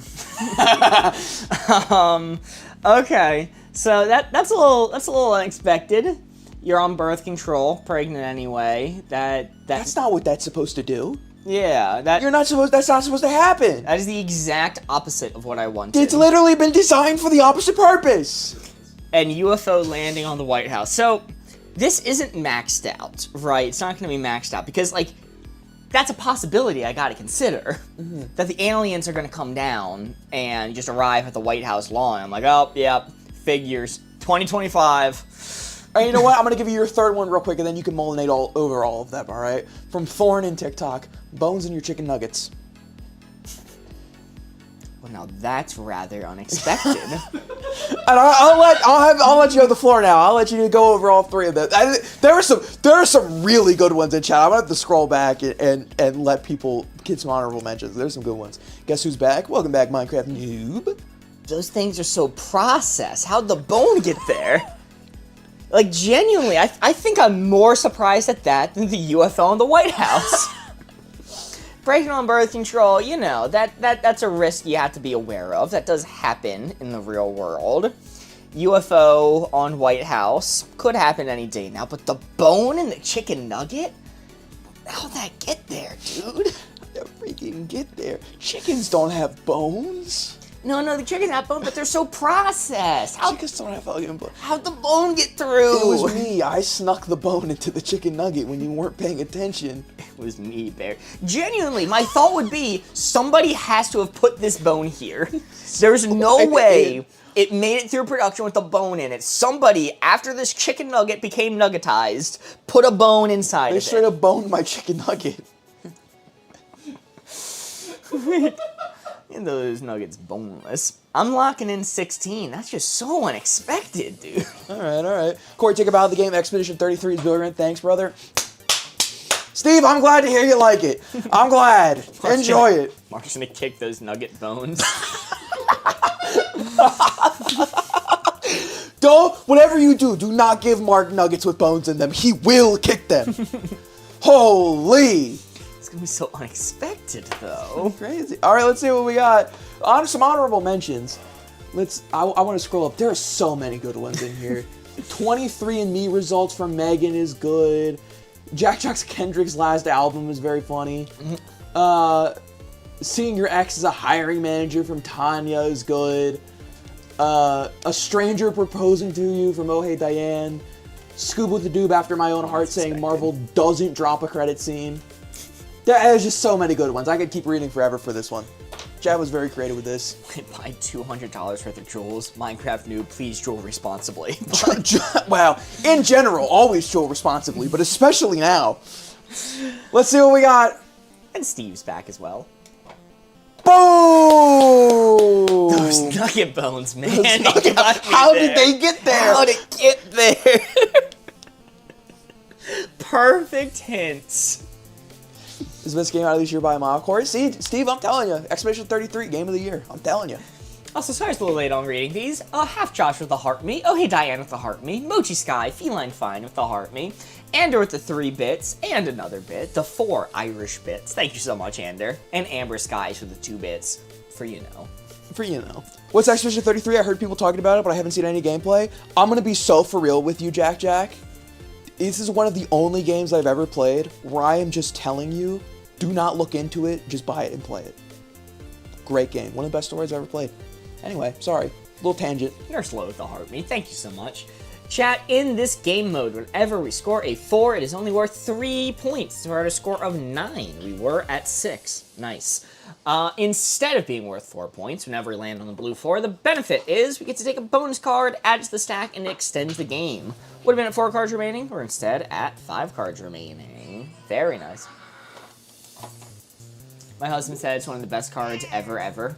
Okay, so that's a little unexpected. You're on birth control, pregnant anyway. That's not what that's supposed to do. Yeah, that's That's not supposed to happen. That is the exact opposite of what I wanted. It's literally been designed for the opposite purpose. And UFO landing on the White House. So this isn't maxed out, right? It's not going to be maxed out because, like, that's a possibility I got to consider. That the aliens are going to come down and just arrive at the White House lawn. I'm like, oh, yeah, figures. 2025. All right, you know what? I'm going to give you your third one real quick, and then you can molinate over all of them, all right? From Thorn in TikTok, bones in your chicken nuggets. Well, now that's rather unexpected. And I'll let you have the floor now. I'll let you go over all 3 of them. There are some really good ones in chat. I'm gonna have to scroll back and let people get some honorable mentions. There's some good ones. Guess who's back? Welcome back, Minecraft noob. Those things are so processed. How'd the bone get there? Like, genuinely, I think I'm more surprised at that than the UFO in the White House. Breaking on birth control, you know, that's a risk you have to be aware of. That does happen in the real world. UFO on White House could happen any day now, but the bone in the chicken nugget? How'd that get there, dude? How'd that freaking get there? Chickens don't have bones. No, the chickens have bone, but they're so processed. Chickens don't have fucking bones. How'd the bone get through? It was me. I snuck the bone into the chicken nugget when you weren't paying attention. It was me, Bear. Genuinely, my thought would be somebody has to have put this bone here. There's no way it made it through production with a bone in it. Somebody, after this chicken nugget became nuggetized, put a bone inside of it. They straight up boned my chicken nugget. Those nuggets boneless. I'm locking in 16. That's just so unexpected, dude. All right. Corey, take a bow of the game. Expedition 33 is brilliant. Thanks, brother. Steve, I'm glad to hear you like it. I'm glad. Enjoy it. Mark's gonna kick those nugget bones. Whatever you do not give Mark nuggets with bones in them. He will kick them. Holy. It's gonna be so unexpected, though. Crazy. All right, let's see what we got. On some honorable mentions. I want to scroll up. There are so many good ones in here. 23andMe results from Megan is good. Jack Kendrick's last album is very funny. Seeing your ex as a hiring manager from Tanya is good. A stranger proposing to you from Oh Hey Diane. Scoob with the Doob after my own heart saying Marvel doesn't drop a credit scene. There's just so many good ones. I could keep reading forever for this one. Chad was very creative with this. Buy $200 worth of jewels. Minecraft noob, please jewel responsibly. Well, in general, always jewel responsibly, but especially now. Let's see what we got. And Steve's back as well. Boom! Those nugget bones, man. How did they get there? How did it get there? Perfect hints. This is the best game out of this year by a mile. Corey, see, Steve, I'm telling you. Expedition 33, game of the year. I'm telling you. Also, sorry it's a little late on reading these. Half Josh with the heart me. Oh, hey, Diane with the heart me. Mochi Sky, Feline Fine with the heart me. Ander with the 3 bits, and another bit. The 4 Irish bits. Thank you so much, Ander. And Amber Skies with the 2 bits. For you know. For you know. What's Expedition 33? I heard people talking about it, but I haven't seen any gameplay. I'm going to be so for real with you, Jack. This is one of the only games I've ever played where I am just telling you, do not look into it, just buy it and play it. Great game. One of the best stories I've ever played. Anyway, sorry. Little tangent. You're slow with the heart me. Thank you so much. Chat, in this game mode, whenever we score a 4, it is only worth 3 points. We're at a score of 9. We were at 6. Nice. Instead of being worth 4 points, whenever we land on the blue floor, the benefit is we get to take a bonus card, add it to the stack, and it extends the game. Would have been at 4 cards remaining. We're instead at 5 cards remaining. Very nice. My husband said it's one of the best cards ever.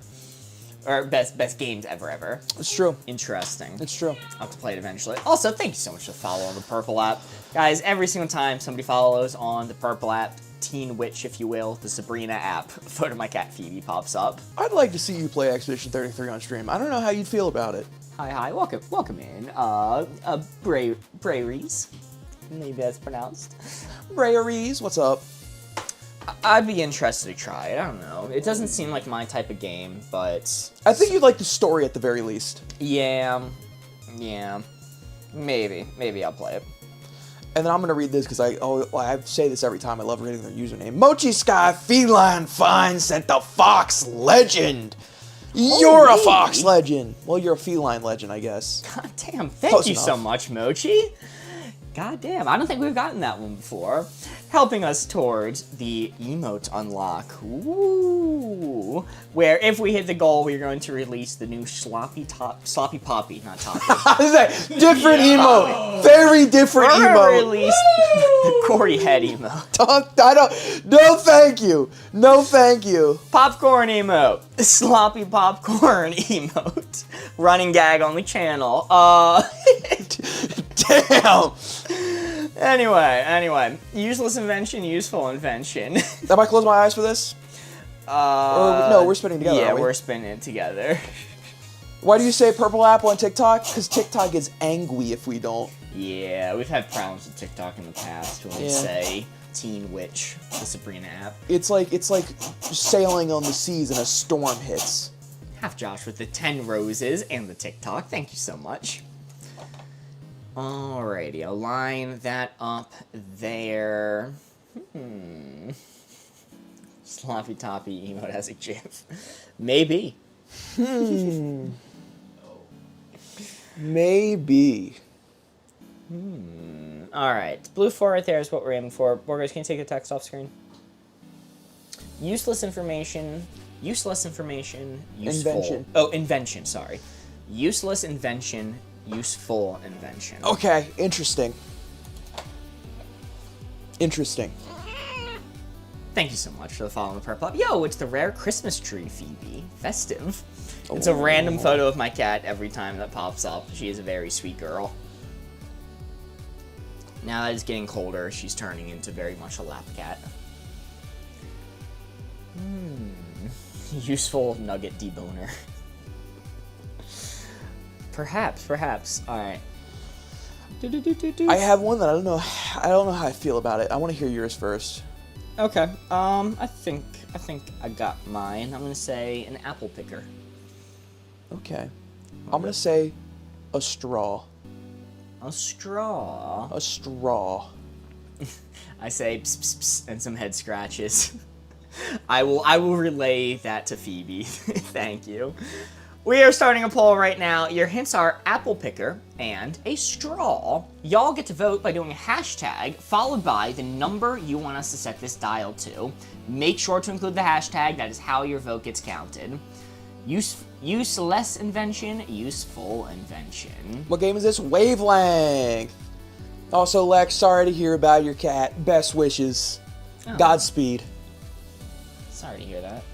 Or best games ever. It's true. Interesting. It's true. I'll have to play it eventually. Also, thank you so much for the follow on the Purple app. Guys, every single time somebody follows on the Purple app, Teen Witch, if you will, the Sabrina app, a photo of my cat Phoebe pops up. I'd like to see you play Expedition 33 on stream. I don't know how you'd feel about it. Hi, welcome in. Braries. Maybe that's pronounced. Brayeries, what's up? I'd be interested to try it. I don't know. It doesn't seem like my type of game, but I think you'd like the story at the very least. yeah. Maybe I'll play it. And then I'm going to read this because I say this every time. I love reading their username. Mochi Sky Feline Fine sent the Fox Legend. You're a Fox Legend. Well, you're a feline legend, I guess. God damn, thank Close you enough. so much, Mochi. God damn, I don't think we've gotten that one before. Helping us towards the emote unlock. Ooh. Where if we hit the goal, we're going to release the new Sloppy Poppy, not Toppy. Different emote. Very different We're gonna emote. release the Corey head emote. No, thank you. No, thank you. Popcorn emote. The Sloppy Popcorn emote. Running gag on the channel. Damn. Anyway. Useless invention, useful invention. Am I close my eyes for this? No, we're spinning together. Yeah, aren't we? we're spinning it together. Why do you say purple apple on TikTok? Because TikTok is angry if we don't. Yeah, we've had problems with TikTok in the past when we say Teen Witch, the Sabrina app. It's like sailing on the seas and a storm hits. Half Josh with the 10 roses and the TikTok. Thank you so much. Alrighty, I'll line that up there. Sloppy Toppy emote has a GIF. Maybe. Maybe. Alright, blue 4 right there is what we're aiming for. Boardgamers, can you take the text off screen? Useless information, useful. Invention. Oh, invention, sorry. Useless invention, useful invention. Okay, interesting. Interesting. Thank you so much for the follow on the purple. Yo, it's the rare Christmas tree, Phoebe. Festive. It's a random photo of my cat every time that pops up. She is a very sweet girl. Now that it's getting colder, she's turning into very much a lap cat. Useful nugget deboner. Perhaps. Alright. I have one that I don't know how I feel about it. I want to hear yours first. Okay. I think I got mine. I'm gonna say an apple picker. Okay. I'm gonna say a straw. A straw. A straw. I say pss, pss, pss, and some head scratches. I will relay that to Phoebe. Thank you. We are starting a poll right now. Your hints are apple picker and a straw. Y'all get to vote by doing a hashtag followed by the number you want us to set this dial to. Make sure to include the hashtag. That is how your vote gets counted. Useless invention, useful invention. What game is this? Wavelength. Also, Lex, sorry to hear about your cat. Best wishes. Oh. Godspeed. Sorry to hear that.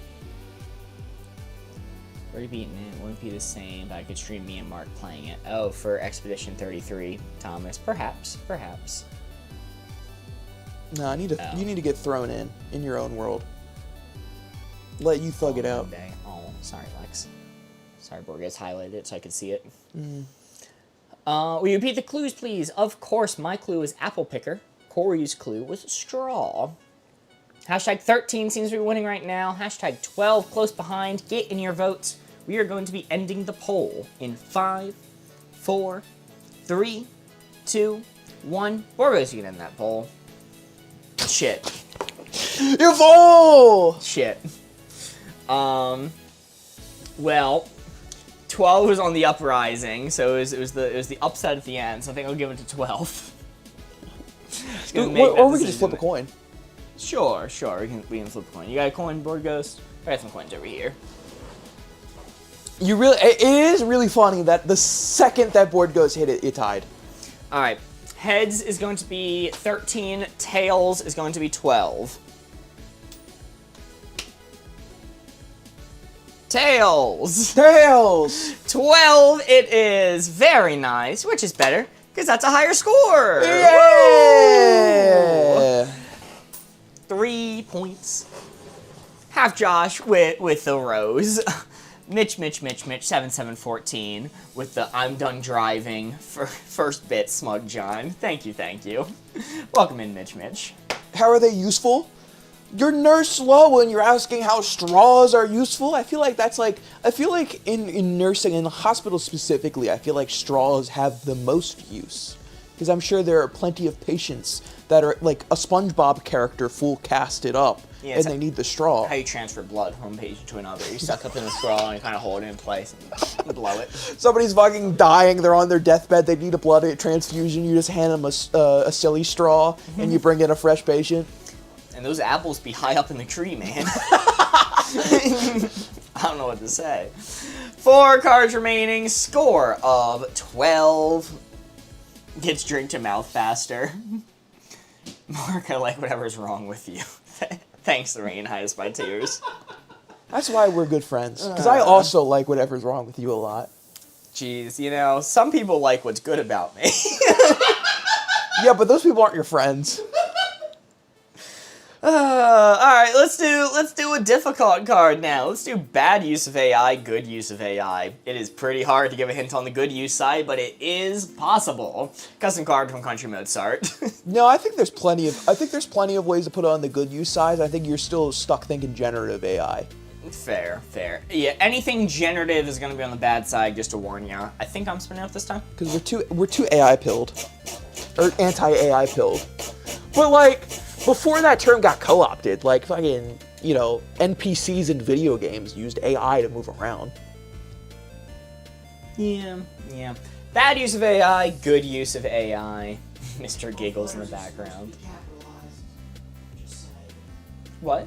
Already beaten it. Won't be the same, but I could stream me and Mark playing it. Oh, for Expedition 33, Thomas. Perhaps. No, you need to get thrown in your own world. Let you thug it out. Day. Oh, sorry, Lex. Sorry, Boardgamers highlighted it so I could see it. Will you repeat the clues, please? Of course, my clue is apple picker. Corey's clue was straw. Hashtag 13 seems to be winning right now. Hashtag 12 close behind. Get in your votes. We are going to be ending the poll in 5, 4, 3, 2, 1. Boardgamers, you can end that poll. Shit. You fool! Shit. Well, 12 was on the uprising, so it was the upset at the end. So I think I'll give it to 12. Or we can just flip a coin. Sure. We can flip a coin. You got a coin, Board Ghost? I got some coins over here. It is really funny that the second that board goes hit it, it tied. All right. Heads is going to be 13. Tails is going to be 12. Tails! 12 it is. Very nice. Which is better, because that's a higher score. Yeah! 3 points. Half Josh with the rose. Mitch, 7714 with the I'm done driving for first bit, Smug John. Thank you. Welcome in, Mitch. How are they useful? You're nurse slow when you're asking how straws are useful. I feel like in nursing, in the hospital specifically, I feel like straws have the most use. Because I'm sure there are plenty of patients that are like a SpongeBob character full casted up, and they need the straw. How you transfer blood from one patient to another. You suck up in the straw and you kind of hold it in place and blow it. Somebody's fucking dying, they're on their deathbed, they need a blood transfusion, you just hand them a silly straw, and you bring in a fresh patient. And those apples be high up in the tree, man. I don't know what to say. 4 cards remaining, score of 12. Gets drink to mouth faster. Mark, I like whatever's wrong with you. Thanks, the rain hides my tears. That's why we're good friends. Because I also like whatever's wrong with you a lot. Jeez, some people like what's good about me. Yeah, but those people aren't your friends. Alright, let's do a difficult card now. Let's do bad use of AI, good use of AI. It is pretty hard to give a hint on the good use side, but it is possible. Custom card from Country Mozart. No, I think there's plenty of ways to put it on the good use side. I think you're still stuck thinking generative AI. Fair. Yeah, anything generative is gonna be on the bad side, just to warn ya. I think I'm spinning out this time. Because we're too AI pilled. Or anti-AI pilled. But like, before that term got co-opted, like fucking, NPCs in video games used AI to move around. Yeah. Bad use of AI, good use of AI. Mr. Giggles in the background. What?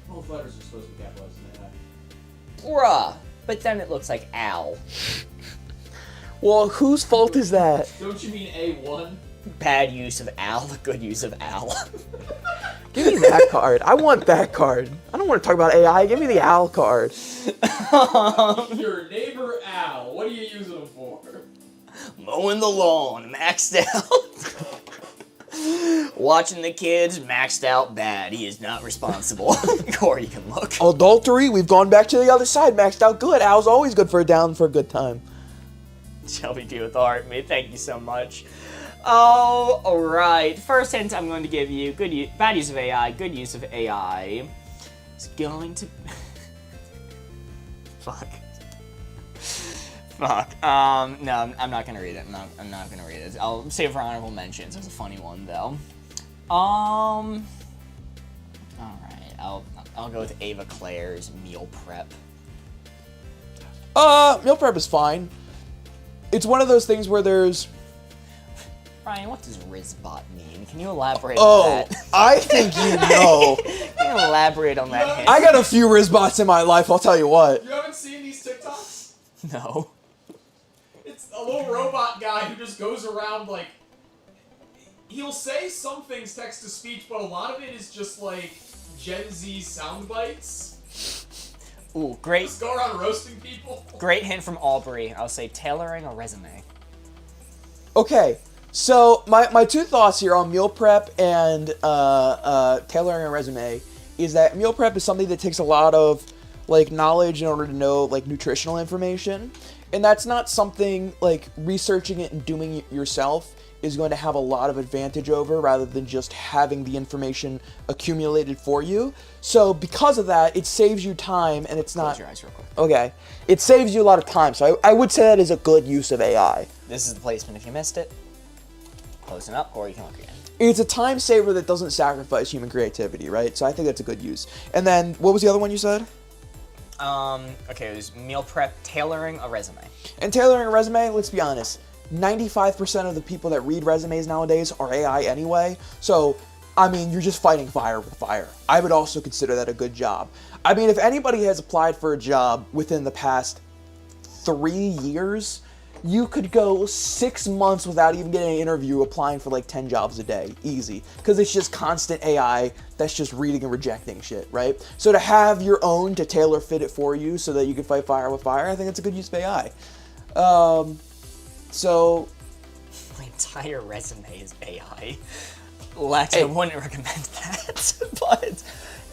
Both letters are supposed to be capitalized in AI. Bruh. But then it looks like owl. Well, whose fault is that? Don't you mean A1? Bad use of owl, good use of owl. Give me that card. I want that card. I don't want to talk about AI. Give me the owl card. Your neighbor Al. What are you using him for? Mowing the lawn, maxed out. Watching the kids, maxed out bad. He is not responsible. Corey, you can look. Adultery, we've gone back to the other side. Maxed out good. Owl's always good for a good time. Shelby P with the heart, mate. Thank you so much. Oh, alright. First hint I'm going to give you, bad use of AI, good use of AI. It's going to... Fuck. No, I'm not gonna read it. I'm not gonna read it. I'll save for honorable mentions. It's a funny one, though. Alright. I'll go with Ava Claire's meal prep. Meal prep is fine. It's one of those things where there's... Ryan, what does Rizbot mean? Can you elaborate Oh, on that? I think you know. Can you elaborate on that hint? I got a few Rizbots in my life, I'll tell you what. You haven't seen these TikToks? No. It's a little robot guy who just goes around, like... He'll say some things text-to-speech, but a lot of it is just, like, Gen Z sound bites. Ooh, great. Just go around roasting people. Great hint from Aubrey. I'll say tailoring a resume. Okay, so my two thoughts here on meal prep and tailoring a resume is that meal prep is something that takes a lot of like knowledge in order to know like nutritional information, and that's not something like researching it and doing it yourself is going to have a lot of advantage over rather than just having the information accumulated for you. So because of that, it saves you time and it's not... Close your eyes real quick. Okay. It saves you a lot of time, so I would say that is a good use of AI. This is the placement if you missed it. Closing up, or you can look again. It's a time saver that doesn't sacrifice human creativity, right? So I think that's a good use. And then, what was the other one you said? Okay, it was meal prep, tailoring a resume. And tailoring a resume, let's be honest, 95% of the people that read resumes nowadays are AI anyway. So, I mean, you're just fighting fire with fire. I would also consider that a good job. I mean, if anybody has applied for a job within the past 3 years, you could go 6 months without even getting an interview applying for like 10 jobs a day. Easy. Because it's just constant AI that's just reading and rejecting shit, right? So to have your own to tailor fit it for you so that you can fight fire with fire, I think that's a good use of AI. So... My entire resume is AI. Lex, I wouldn't recommend that. But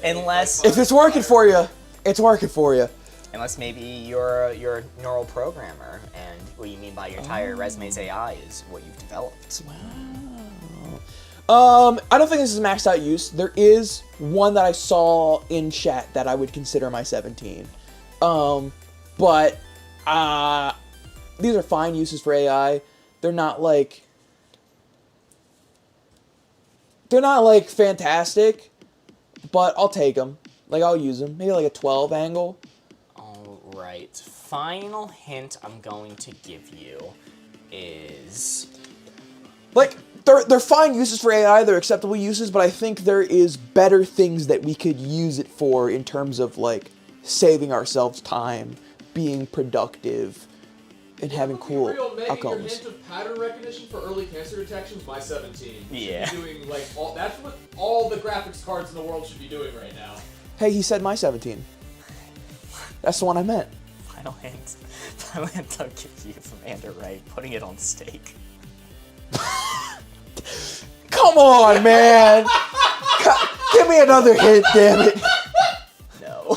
unless... If it's working for you, it's working for you. Unless maybe you're a neural programmer, and what you mean by your entire resume's AI is what you've developed. Wow. I don't think this is maxed out use. There is one that I saw in chat that I would consider my 17. But these are fine uses for AI. They're not like fantastic, but I'll take them. Like I'll use them. Maybe like a 12 angle. Right. Final hint I'm going to give you is... Like, they're fine uses for AI, they're acceptable uses, but I think there is better things that we could use it for in terms of, like, saving ourselves time, being productive, and having cool outcomes. Your hint of pattern recognition for early cancer detection is my 17. Yeah. Should be doing, like, that's what all the graphics cards in the world should be doing right now. Hey, he said my 17. That's the one I meant. Final hint. Final hint I'll give you from Ander Wright, putting it on steak. Come on, man! Give me another hint, damn it! No.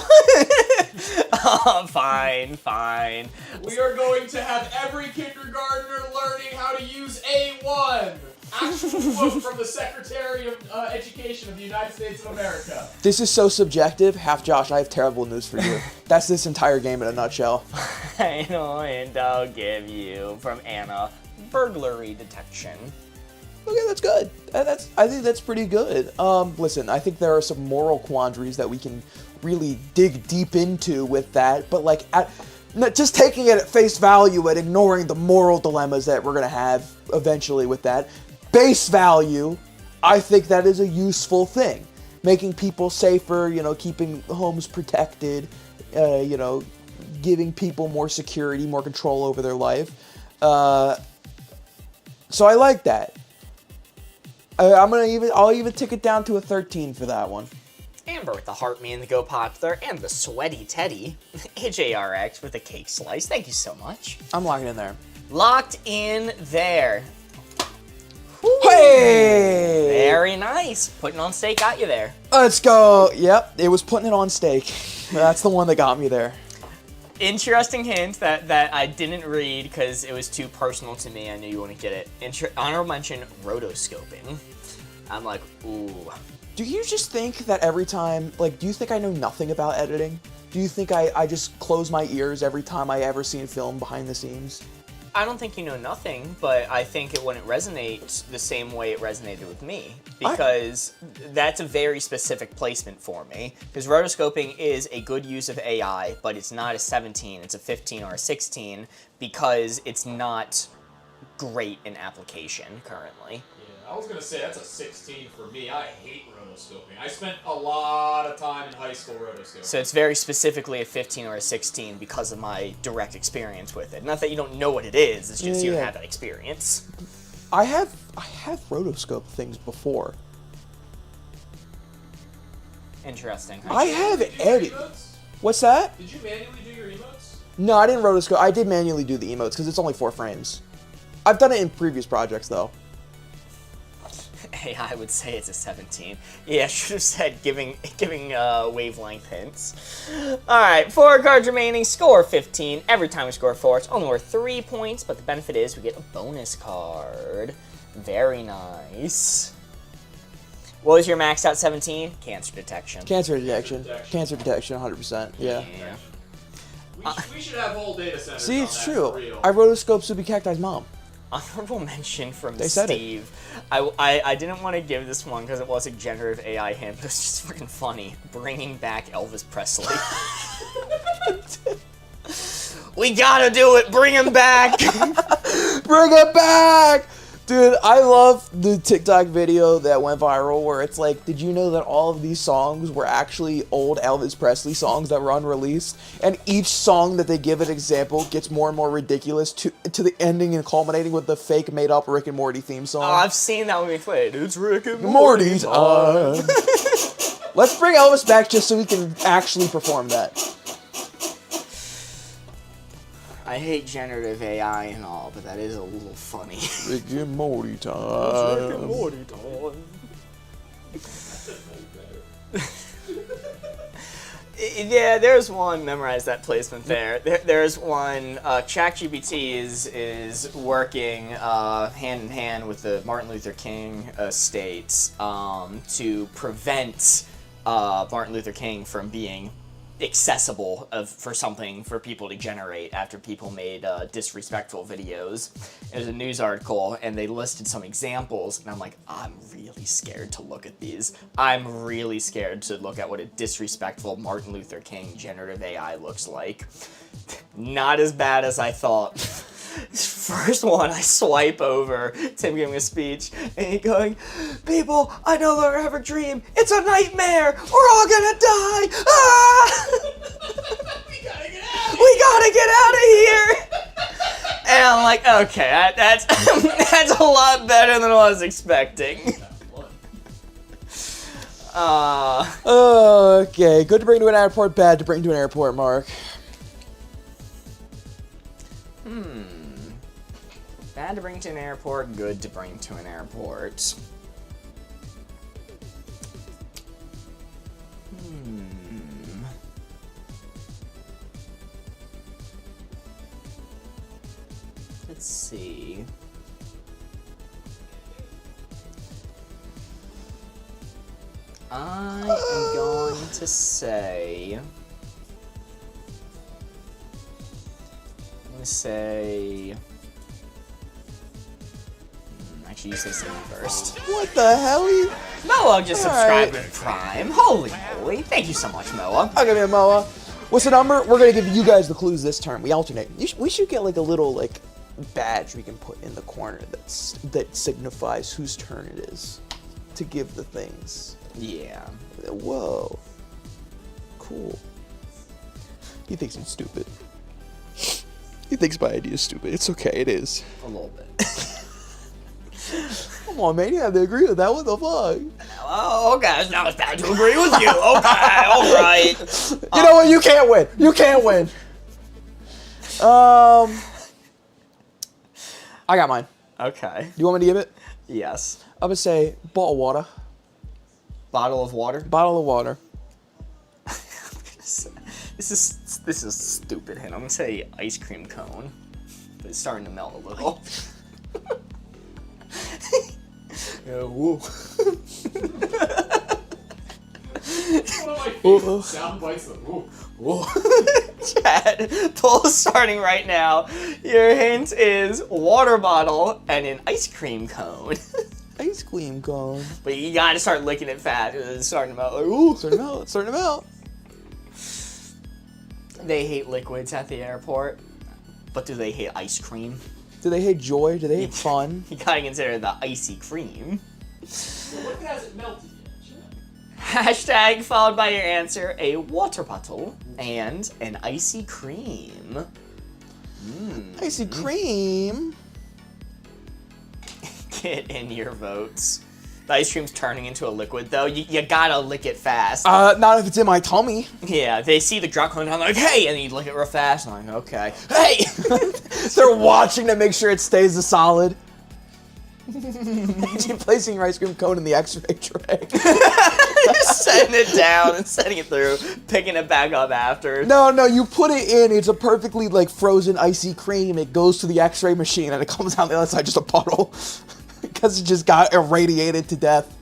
Fine. We are going to have every kindergartner learning how to use A1! Actual quote from the Secretary of Education of the United States of America. This is so subjective. Half Josh, I have terrible news for you. That's this entire game in a nutshell. Final hint I'll give you from Anna, burglary detection. Okay, that's good. I think that's pretty good. Listen, I think there are some moral quandaries that we can really dig deep into with that, but like, just taking it at face value and ignoring the moral dilemmas that we're gonna have eventually with that, base value, I think that is a useful thing. Making people safer, keeping homes protected, giving people more security, more control over their life. So I like that. I'll even tick it down to a 13 for that one. Amber with the heart me and the go popular, and the sweaty Teddy. AJRX with the cake slice. Thank you so much. I'm locking in there. Locked in there. Hey! Very nice. Putting on steak got you there. Let's go. Yep, it was putting it on steak. That's the one that got me there. Interesting hint that I didn't read because it was too personal to me. I knew you wouldn't get it. Honorable mention, rotoscoping. I'm like, ooh. Do you just think that every time, do you think I know nothing about editing? Do you think I just close my ears every time I ever see a film behind the scenes? I don't think you know nothing, but I think it wouldn't resonate the same way it resonated with me, because that's a very specific placement for me. Because rotoscoping is a good use of AI, but it's not a 17, it's a 15 or a 16, because it's not great in application currently. Yeah, I was gonna say that's a 16 for me. I hate rotoscoping. I spent a lot of time in high school rotoscoping. So it's very specifically a 15 or a 16 because of my direct experience with it. Not that you don't know what it is, it's just you don't have that experience. I have rotoscope things before. Interesting. I have Did you do edit. emotes? What's that? Did you manually do your emotes? No, I didn't rotoscope. I did manually do the emotes because it's only 4 frames. I've done it in previous projects though. AI would say it's a 17. Yeah, I should have said giving wavelength hints. Alright, 4 cards remaining, score 15. Every time we score 4, it's only worth 3 points, but the benefit is we get a bonus card. Very nice. What was your maxed out 17? Cancer detection. Cancer detection. Cancer detection, 100%. Yeah. We should have whole data centers. See, on it's that true. For real. I rotoscoped Subi Cacti's mom. Honorable mention from They said it. Steve. I didn't want to give this one because it was a generative AI hint, but it's just freaking funny. Bringing back Elvis Presley. We gotta do it. Bring him back. Bring it back! Dude, I love the TikTok video that went viral where it's like, did you know that all of these songs were actually old Elvis Presley songs that were unreleased? And each song that they give an example gets more and more ridiculous to the ending and culminating with the fake made-up Rick and Morty theme song. Oh, I've seen that when we played. It's Rick and Morty's on. Let's bring Elvis back just so we can actually perform that. I hate generative AI and all, but that is a little funny. Rick and Morty time. Rick and Morty time. Yeah, there's one. Memorize that placement there. There's one. ChatGPT is working hand in hand with the Martin Luther King estates to prevent Martin Luther King from being accessible for something for people to generate after people made disrespectful videos. There's a news article and they listed some examples and I'm like, I'm really scared to look at these. I'm really scared to look at what a disrespectful Martin Luther King generative AI looks like. Not as bad as I thought. First one, I swipe over Tim giving a speech, and he going, "People, I no longer have a dream. It's a nightmare. We're all gonna die. Ah! We gotta get out of here." And I'm like, okay, that's that's a lot better than I was expecting. Okay, good to bring to an airport, bad to bring to an airport, Mark. Bad to bring to an airport, good to bring to an airport. Let's see. I am going to say... I'm going to say... Actually, you say something first. What the hell? Moa just subscribed Alright. with Prime. Holy moly. Thank you so much, Moa. I'll give you a Moa. What's the number? We're gonna give you guys the clues this turn. We alternate. We should get like a little like badge we can put in the corner that signifies whose turn it is to give the things. Yeah. Whoa. Cool. He thinks he's stupid. He thinks my idea is stupid. It's okay. It is. A little bit. Come on, man. You have to agree with that. What the fuck? Oh, okay. Now it's bad to agree with you. Okay, alright. You know what? You can't win. You can't win. I got mine. Okay. You want me to give it? Yes. I would say bottle of water. Bottle of water? Bottle of water. This is stupid hint. I'm gonna say ice cream cone. But it's starting to melt a little. Yeah, woo. One of my my favorite sound bites. Whoa. Chad, poll's starting right now. Your hint is water bottle and an ice cream cone. Ice cream cone. But you gotta start licking it fast. It's starting to melt. Like, ooh. Starting to melt. They hate liquids at the airport. But do they hate ice cream? Do they hate joy? Do they hate fun? You gotta consider the icy cream. Well, what hasn't melted yet? Hashtag followed by your answer, a water bottle and an icy cream. Icy cream. Get in your votes. The ice cream's turning into a liquid, though. You gotta lick it fast. Not if it's in my tummy. Yeah, they see the drop coming down, like, hey! And you lick it real fast, and I'm like, okay. Hey! They're watching to make sure it stays a solid. Imagine placing your ice cream cone in the X-ray tray. Just setting it down and setting it through, picking it back up after. No, you put it in. It's a perfectly, like, frozen icy cream. It goes to the X-ray machine, and it comes out the other side just a puddle. Because it just got irradiated to death.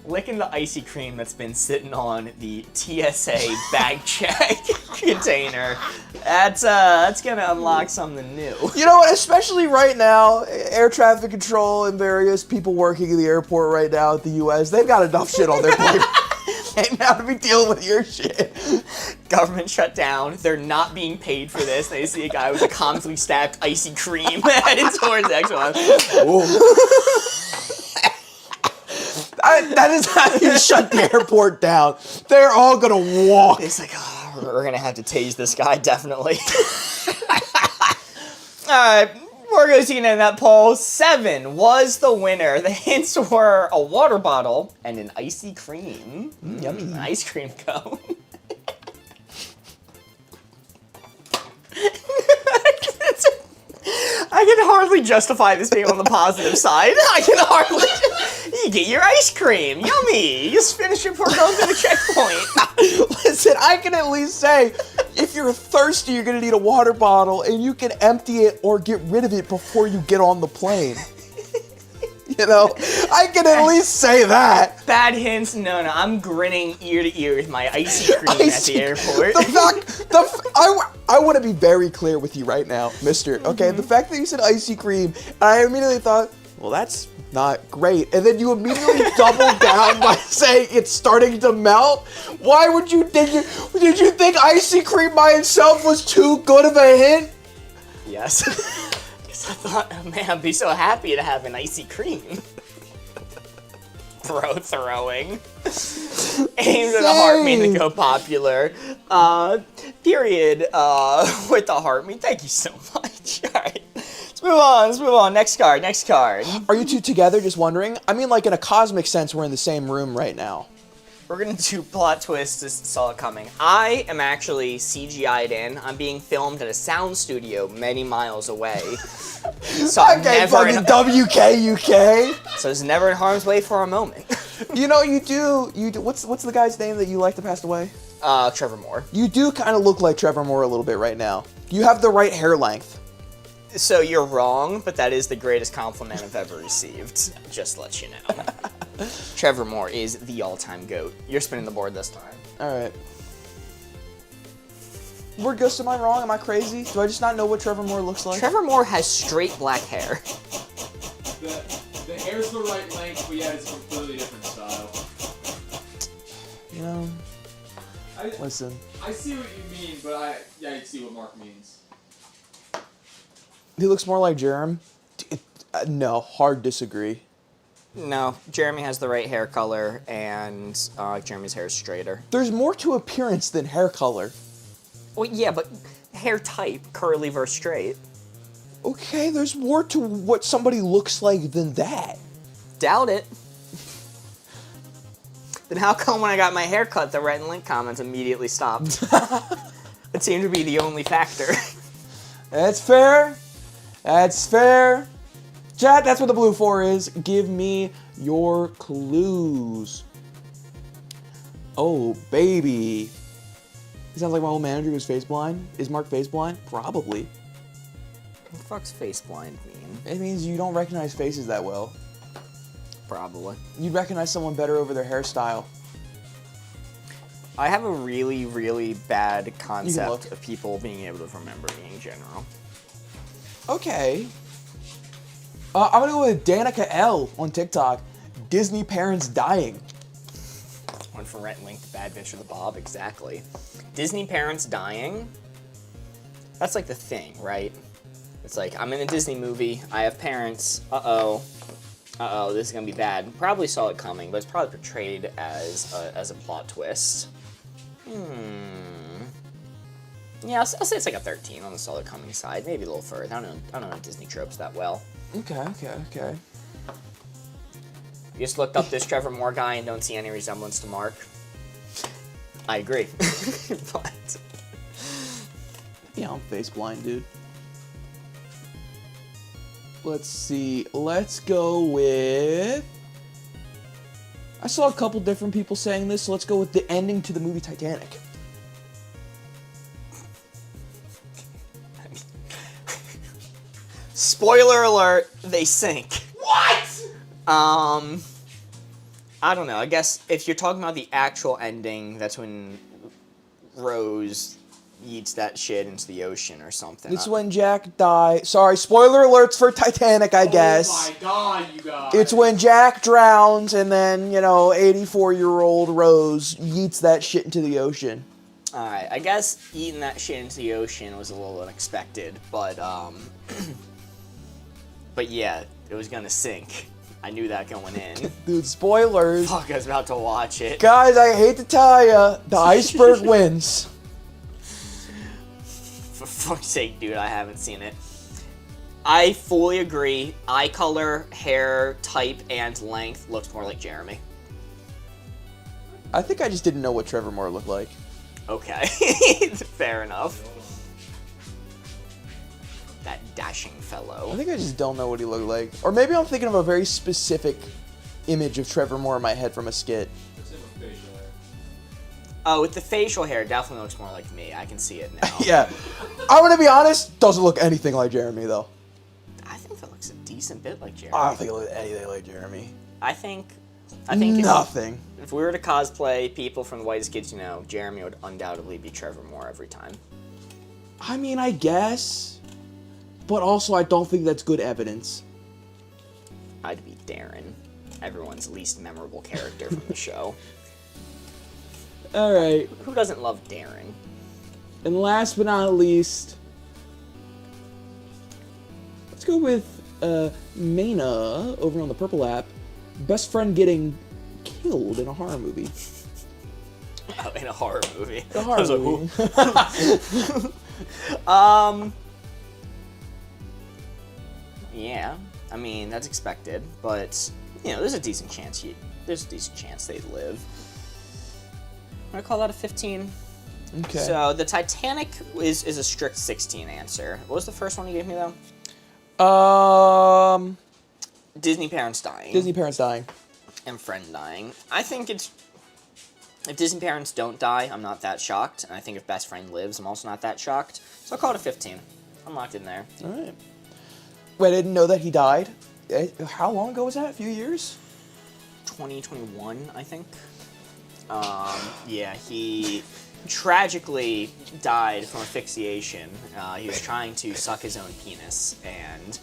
Licking the icy cream that's been sitting on the TSA bag check container. That's gonna unlock something new. You know what? Especially right now, air traffic control and various people working in the airport right now at the U.S., they've got enough shit on their plate. Ain't now to be dealing with your shit. Government shut down. They're not being paid for this. They see a guy with a comically stacked icy cream headed towards the next one. That is how you shut the airport down. They're all gonna walk. It's like, oh, we're gonna have to tase this guy, definitely. Alright, we're going to see in that poll. 7 was the winner. The hints were a water bottle and an icy cream. Yummy. An ice cream cone. I can hardly justify this being on the positive side. I can hardly. You get your ice cream. Yummy. You just finish it before going to the checkpoint. Listen, I can at least say, if you're thirsty, you're gonna need a water bottle, and you can empty it or get rid of it before you get on the plane. You know, I can at least say that. Bad hints? No. I'm grinning ear to ear with my icy cream at the airport. I want to be very clear with you right now, mister. Okay, the fact that you said icy cream, I immediately thought, well, that's not great. And then you immediately doubled down by saying it's starting to melt. Why would you think? Did you think icy cream by itself was too good of a hint? Yes. Because I thought, oh, man, I'd be so happy to have an icy cream. Bro throwing. Aimed at a heart mean to go popular. Period. With the heart mean. Thank you so much. Alright. Let's move on. Next card. Are you two together, just wondering? I mean, like, in a cosmic sense, we're in the same room right now. We're gonna do plot twists. Just saw it coming. I am actually CGI'd in. I'm being filmed at a sound studio many miles away. So I'm never in WKUK. So it's never in harm's way for a moment. You know, you do. What's the guy's name that you like that passed away? Trevor Moore. You do kind of look like Trevor Moore a little bit right now. You have the right hair length. So you're wrong, but that is the greatest compliment I've ever received. Just to let you know. Trevor Moore is the all-time GOAT. You're spinning the board this time. All right. Word Ghost, am I wrong? Am I crazy? Do I just not know what Trevor Moore looks like? Trevor Moore has straight black hair. The hair's the right length, but yeah, it's a completely different style. You know, listen. I see what you mean, but I see what Mark means. He looks more like Jerem. No, hard disagree. No, Jeremy has the right hair color, and Jeremy's hair is straighter. There's more to appearance than hair color. Well, yeah, but hair type, curly versus straight. Okay, there's more to what somebody looks like than that. Doubt it. Then how come when I got my hair cut, the red and link comments immediately stopped? It seemed to be the only factor. That's fair. That's fair. Chat, that's what the blue 4 is. Give me your clues. Oh, baby. He sounds like my old manager who's face blind. Is Mark face blind? Probably. What the fuck's face blind mean? It means you don't recognize faces that well. Probably. You'd recognize someone better over their hairstyle. I have a really, really bad look. concept of people being able to remember me in general. Okay. I'm gonna go with Danica L on TikTok. Disney parents dying. One for Rent Link, the Bad Bitch or the Bob, exactly. Disney parents dying. That's like the thing, right? It's like, I'm in a Disney movie, I have parents, uh-oh, this is gonna be bad. Probably saw it coming, but it's probably portrayed as a plot twist. Yeah, I'll say it's like a 13 on the saw it coming side, maybe a little further. I don't know Disney tropes that well. Okay. You just looked up this Trevor Moore guy and don't see any resemblance to Mark. I agree. But yeah, I'm face blind, dude. Let's see. Let's go with... I saw a couple different people saying this, so let's go with the ending to the movie Titanic. spoiler alert, they sink. What? I don't know. I guess if you're talking about the actual ending, that's when Rose yeets that shit into the ocean or something. It's when Jack died. Sorry, spoiler alerts for Titanic, I guess. Oh my god, you guys. It's when Jack drowns and then, 84-year-old Rose yeets that shit into the ocean. Alright, I guess eating that shit into the ocean was a little unexpected, but, but yeah, it was gonna sink. I knew that going in. Dude, spoilers. Fuck, I was about to watch it. Guys, I hate to tell ya, the iceberg wins. For fuck's sake, dude, I haven't seen it. I fully agree. Eye color, hair type, and length looks more like Jeremy. I think I just didn't know what Trevor Moore looked like. Okay, fair enough. That dashing fellow. I think I just don't know what he looked like. Or maybe I'm thinking of a very specific image of Trevor Moore in my head from a skit. Oh, with the facial hair, definitely looks more like me. I can see it now. Yeah. I'm gonna be honest, doesn't look anything like Jeremy, though. I think that looks a decent bit like Jeremy. I don't think it looks anything like Jeremy. I think Nothing. If we were to cosplay people from the Whitest Kids You Know, Jeremy would undoubtedly be Trevor Moore every time. I mean, I guess. But also, I don't think that's good evidence. I'd be Darren, everyone's least memorable character from the show. Alright. Who doesn't love Darren? And last but not least, let's go with Maina over on the Purple app. Best friend getting killed in a horror movie. Oh, in a horror movie. A horror movie. Yeah, I mean, that's expected, but, there's a decent chance they'd live. I'm gonna call that a 15. Okay. So, the Titanic is a strict 16 answer. What was the first one you gave me, though? Disney parents dying. Disney parents dying. And friend dying. I think if Disney parents don't die, I'm not that shocked. And I think if best friend lives, I'm also not that shocked. So I'll call it a 15. I'm locked in there. All right. Wait, I didn't know that he died. How long ago was that? A few years? 2021, I think. Yeah, he tragically died from asphyxiation. He was trying to suck his own penis and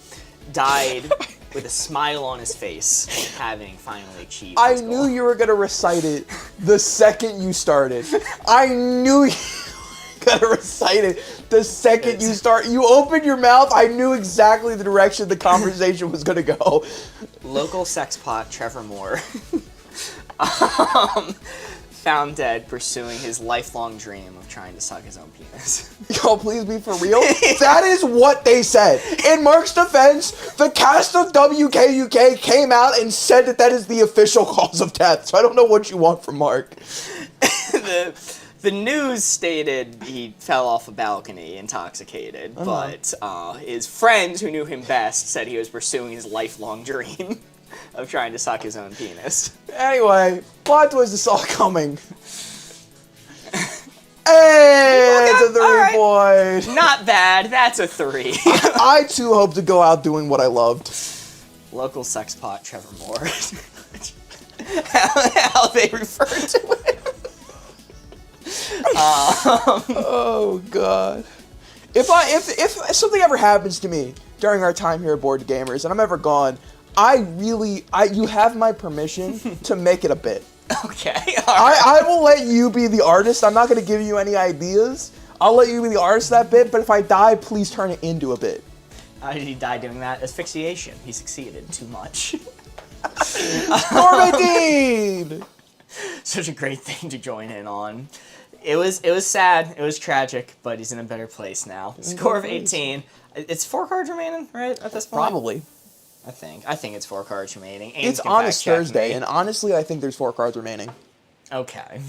died with a smile on his face, having finally achieved I his knew goal. you were going to recite it the second you started. I knew you were going to recite it the second you start. You opened your mouth, I knew exactly the direction the conversation was going to go. Local sex pot Trevor Moore found dead pursuing his lifelong dream of trying to suck his own penis. Yo, please be for real. That is what they said. In Mark's defense, the cast of WKUK came out and said that is the official cause of death. So I don't know what you want from Mark. The news stated he fell off a balcony intoxicated, but his friends who knew him best said he was pursuing his lifelong dream of trying to suck his own penis. Anyway, plot twist is all coming. Hey, it's a 3 right. point. Not bad, that's a 3. I too hope to go out doing what I loved. Local sex pot Trevor Moore. How they refer to it. Oh God. If something ever happens to me during our time here at Board Gamers and I'm ever gone, you have my permission to make it a bit. Okay. All right. I will let you be the artist. I'm not going to give you any ideas. I'll let you be the artist of that bit, but if I die, please turn it into a bit. How did he die doing that? Asphyxiation. He succeeded too much. Score 18! Such a great thing to join in on. It was sad. It was tragic, but he's in a better place now. Score of 18. It's 4 cards remaining, right, at this point? Probably. I think it's 4 cards remaining. It's on a Thursday, and honestly, I think there's 4 cards remaining. Okay.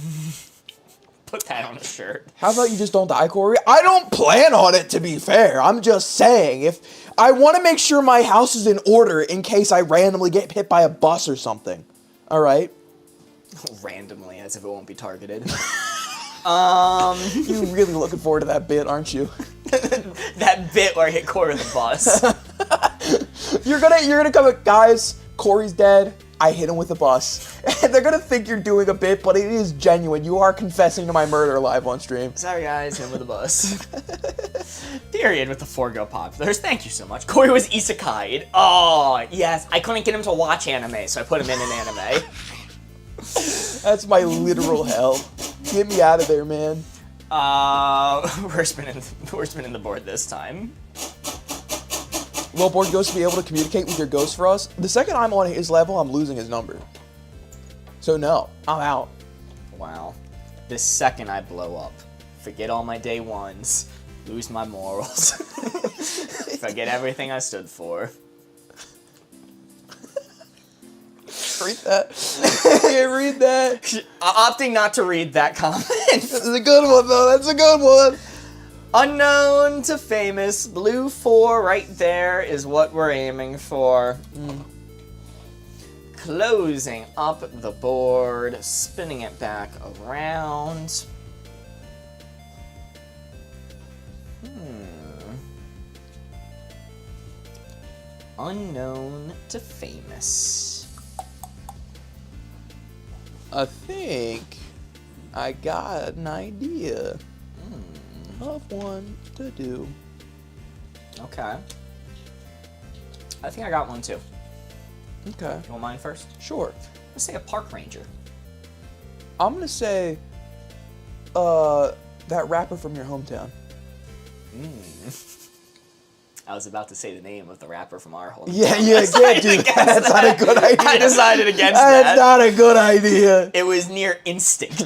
Put that on a shirt. How about you just don't die, Corey? I don't plan on it, to be fair. I'm just saying, if I want to make sure my house is in order in case I randomly get hit by a bus or something. All right? Randomly, as if it won't be targeted. You're really looking forward to that bit, aren't you? That bit where I hit Corey with the bus. You're gonna come up, guys, Corey's dead. I hit him with a bus. And they're gonna think you're doing a bit, but it is genuine. You are confessing to my murder live on stream. Sorry guys, hit him with a bus. Period with the Forgo populars. Thank you so much. Corey was isekai'd. Oh, yes. I couldn't get him to watch anime, so I put him in an anime. That's my literal hell. Get me out of there, man. We're spinning the board this time. Will Board Ghost be able to communicate with your ghost for us? The second I'm on his level, I'm losing his number. So no, I'm out. Wow. The second I blow up, forget all my day ones, lose my morals, forget everything I stood for. Read that. Can't read that. Opting not to read that comment. That's a good one, though. That's a good one. Unknown to famous. Blue 4 right there is what we're aiming for. Closing up the board, spinning it back around. Unknown to famous. I think I got an idea of one to do. Okay. I think I got one too. Okay. You want mine first? Sure. Let's say a park ranger. I'm gonna say, that rapper from your hometown. I was about to say the name of the rapper from our whole. Yeah, dude. That's not a good idea. I decided against that. That's not a good idea. It was near instinct.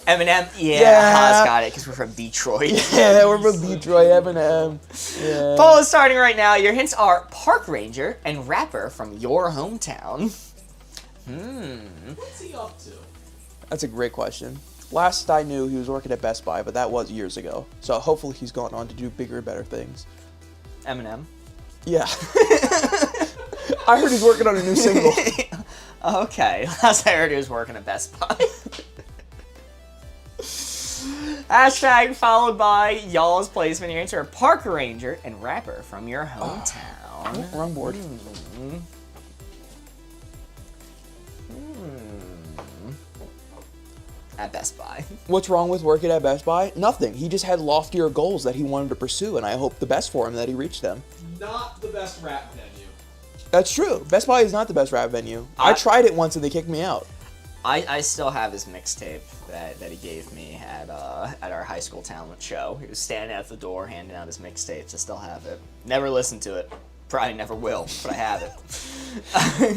Eminem, Haas got it because we're from Detroit. Yeah, we're from Detroit, Eminem. Yeah. Poll is starting right now. Your hints are park ranger and rapper from your hometown. What's he up to? That's a great question. Last I knew, he was working at Best Buy, but that was years ago. So hopefully he's gone on to do bigger and better things. Eminem. Yeah. I heard he's working on a new single. Okay. Last I heard he was working at Best Buy. Hashtag followed by y'all's placement. Your answer are park ranger and rapper from your hometown. Wrong board. At Best Buy. What's wrong with working at Best Buy? Nothing. He just had loftier goals that he wanted to pursue, and I hope the best for him that he reached them. Not the best rap venue. That's true. Best Buy is not the best rap venue. I tried it once and they kicked me out. I still have his mixtape that he gave me at our high school talent show. He was standing at the door handing out his mixtapes. I still have it. Never listened to it. Probably never will, but I have it.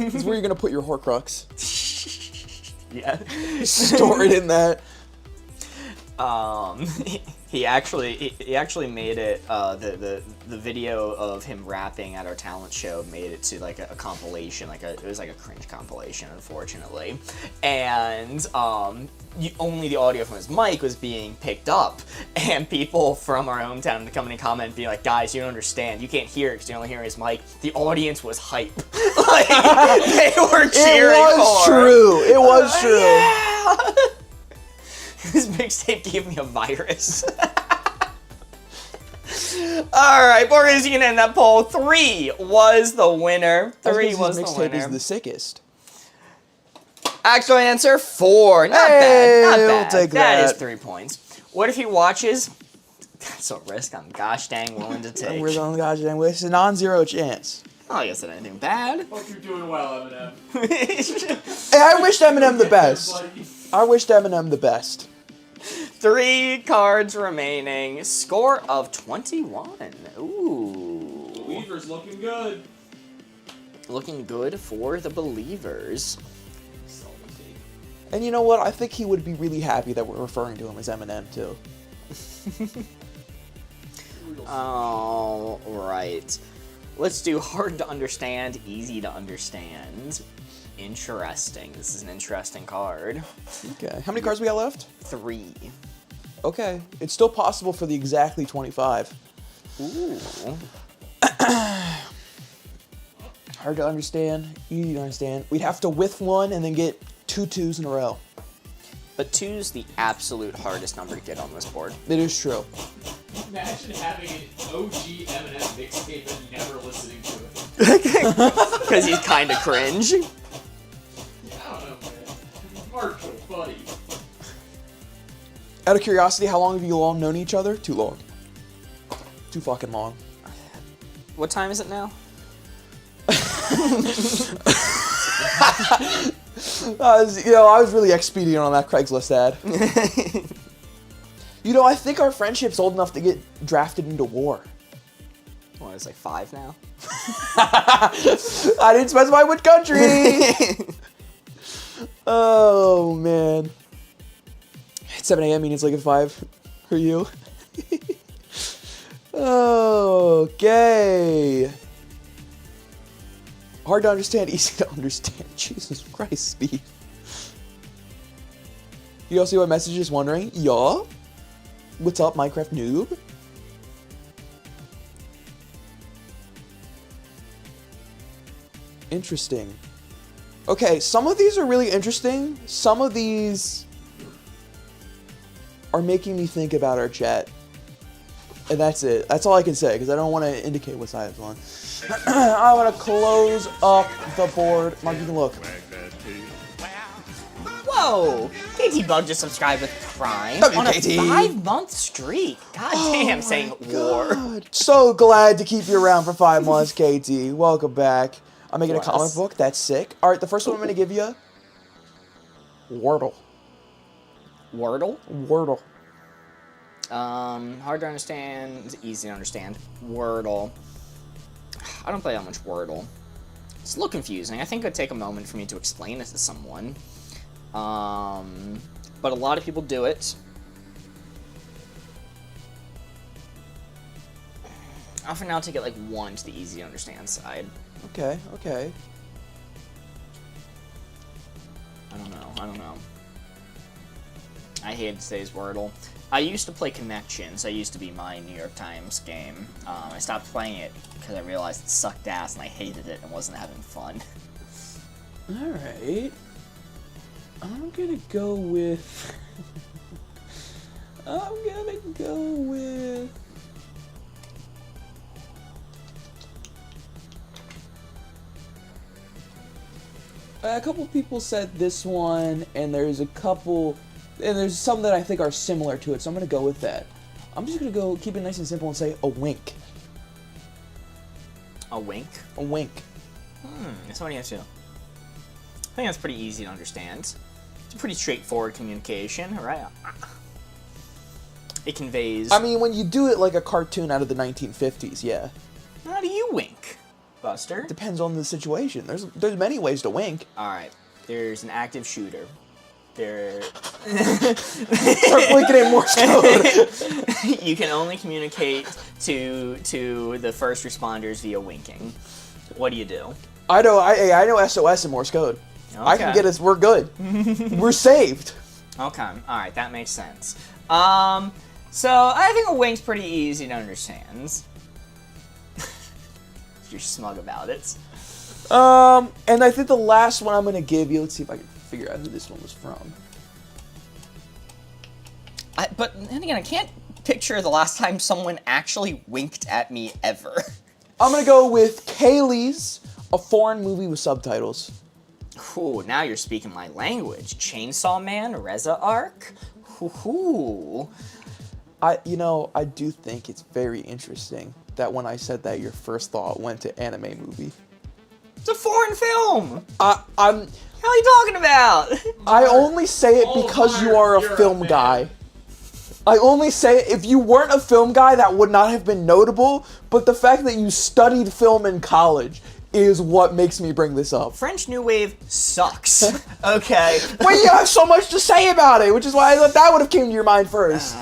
This is where you're going to put your Horcrux. Yeah. Store it in that. He actually made it, the video of him rapping at our talent show made it to like a compilation, it was like a cringe compilation, unfortunately. And only the audio from his mic was being picked up, and people from our hometown come in and comment and be like, guys, you don't understand, you can't hear it because you only hear his mic. The audience was hype. Like, they were cheering for him. It was true. Yeah! This mixtape gave me a virus. Alright, Boardgamers, you can end that poll. 3 was the winner. 3 was the winner. Mixtape is the sickest. Actual answer 4. Not Hey, bad. Not we'll bad. take That is that. 3 points. What if he watches? That's a risk I'm gosh dang willing to take. We're on the gosh dang way. It's a non-zero chance. Oh, I guess it anything bad. Hope you're doing well, Eminem. Hey, I wished Eminem the best. Buddy. I wished Eminem the best. 3 cards remaining. Score of 21. Ooh. Weaver's looking good. Looking good for the Believers. Salty. And you know what? I think he would be really happy that we're referring to him as Eminem too. All right. Let's do hard to understand, easy to understand. Interesting. This is an interesting card. Okay. How many cards we got left? 3. Okay. It's still possible for the exactly 25. Ooh. Hard to understand, easy to understand. We'd have to whiff one and then get 2 2s in a row. But 2's the absolute hardest number to get on this board. It is true. Imagine having an OG Eminem mixtape and never listening to it. Because he's kind of cringe. I don't know, man. Hardcore buddy. Out of curiosity, how long have you all known each other? Too long. Too fucking long. What time is it now? I was really expedient on that Craigslist ad. I think our friendship's old enough to get drafted into war. What, it's like 5 now? I didn't specify which country. Oh man. It's 7 a.m. means like a 5 for you. Okay. Hard to understand, easy to understand. Jesus Christ, Speed. You all see what message is wondering? Yeah? What's up, Minecraft noob? Interesting. Okay, some of these are really interesting. Some of these are making me think about our chat. And that's it. That's all I can say, because I don't want to indicate what side it's on. I want to close up the board. Mark, you can look. Whoa! KT Bug just subscribed with Prime W, on a KT. 5-month streak. God damn, saying war. God. So glad to keep you around for 5 months, KT. Welcome back. I'm making a Bless. comic book. That's sick. All right, the first one I'm going to give you. Wordle. Wordle? Wordle. Hard to understand, it's easy to understand. Wordle. I don't play that much Wordle. It's a little confusing. I think it would take a moment for me to explain it to someone. But a lot of people do it. I'll for now take it like 1 to the easy to understand side. Okay, okay. I don't know. I hated today's Wordle. I used to play Connections. I used to be my New York Times game. I stopped playing it because I realized it sucked ass and I hated it and wasn't having fun. Alright. I'm gonna go with... A couple people said this one, and there's some that I think are similar to it, so I'm gonna go with that. I'm just gonna keep it nice and simple and say a wink. A wink? A wink. That's what you have to. I think that's pretty easy to understand. It's a pretty straightforward communication, right? It conveys... I mean, when you do it like a cartoon out of the 1950s, yeah. How do you wink, Buster? Depends on the situation. There's many ways to wink. Alright, there's an active shooter. There... Start blinking in Morse code. You can only communicate to the first responders via winking. What do you do? I know SOS in Morse code. I can Okay. get us. We're good. We're saved. Okay, alright, that makes sense. So I think a wink's pretty easy to understand. You're smug about it. And I think the last one I'm gonna give you. Let's see if I can figure out who this one was from. But then again, I can't picture the last time someone actually winked at me ever. I'm gonna go with Kaylee's, a foreign movie with subtitles. Ooh, now you're speaking my language. Chainsaw Man, Reza Arc. Ooh. I do think it's very interesting that when I said that, your first thought went to anime movie. It's a foreign film. I'm. How are you talking about? I only say it because you are a film guy. I only say it, if you weren't a film guy, that would not have been notable, but the fact that you studied film in college is what makes me bring this up. French New Wave sucks. Okay. Well, you have so much to say about it, which is why I thought that would have came to your mind first.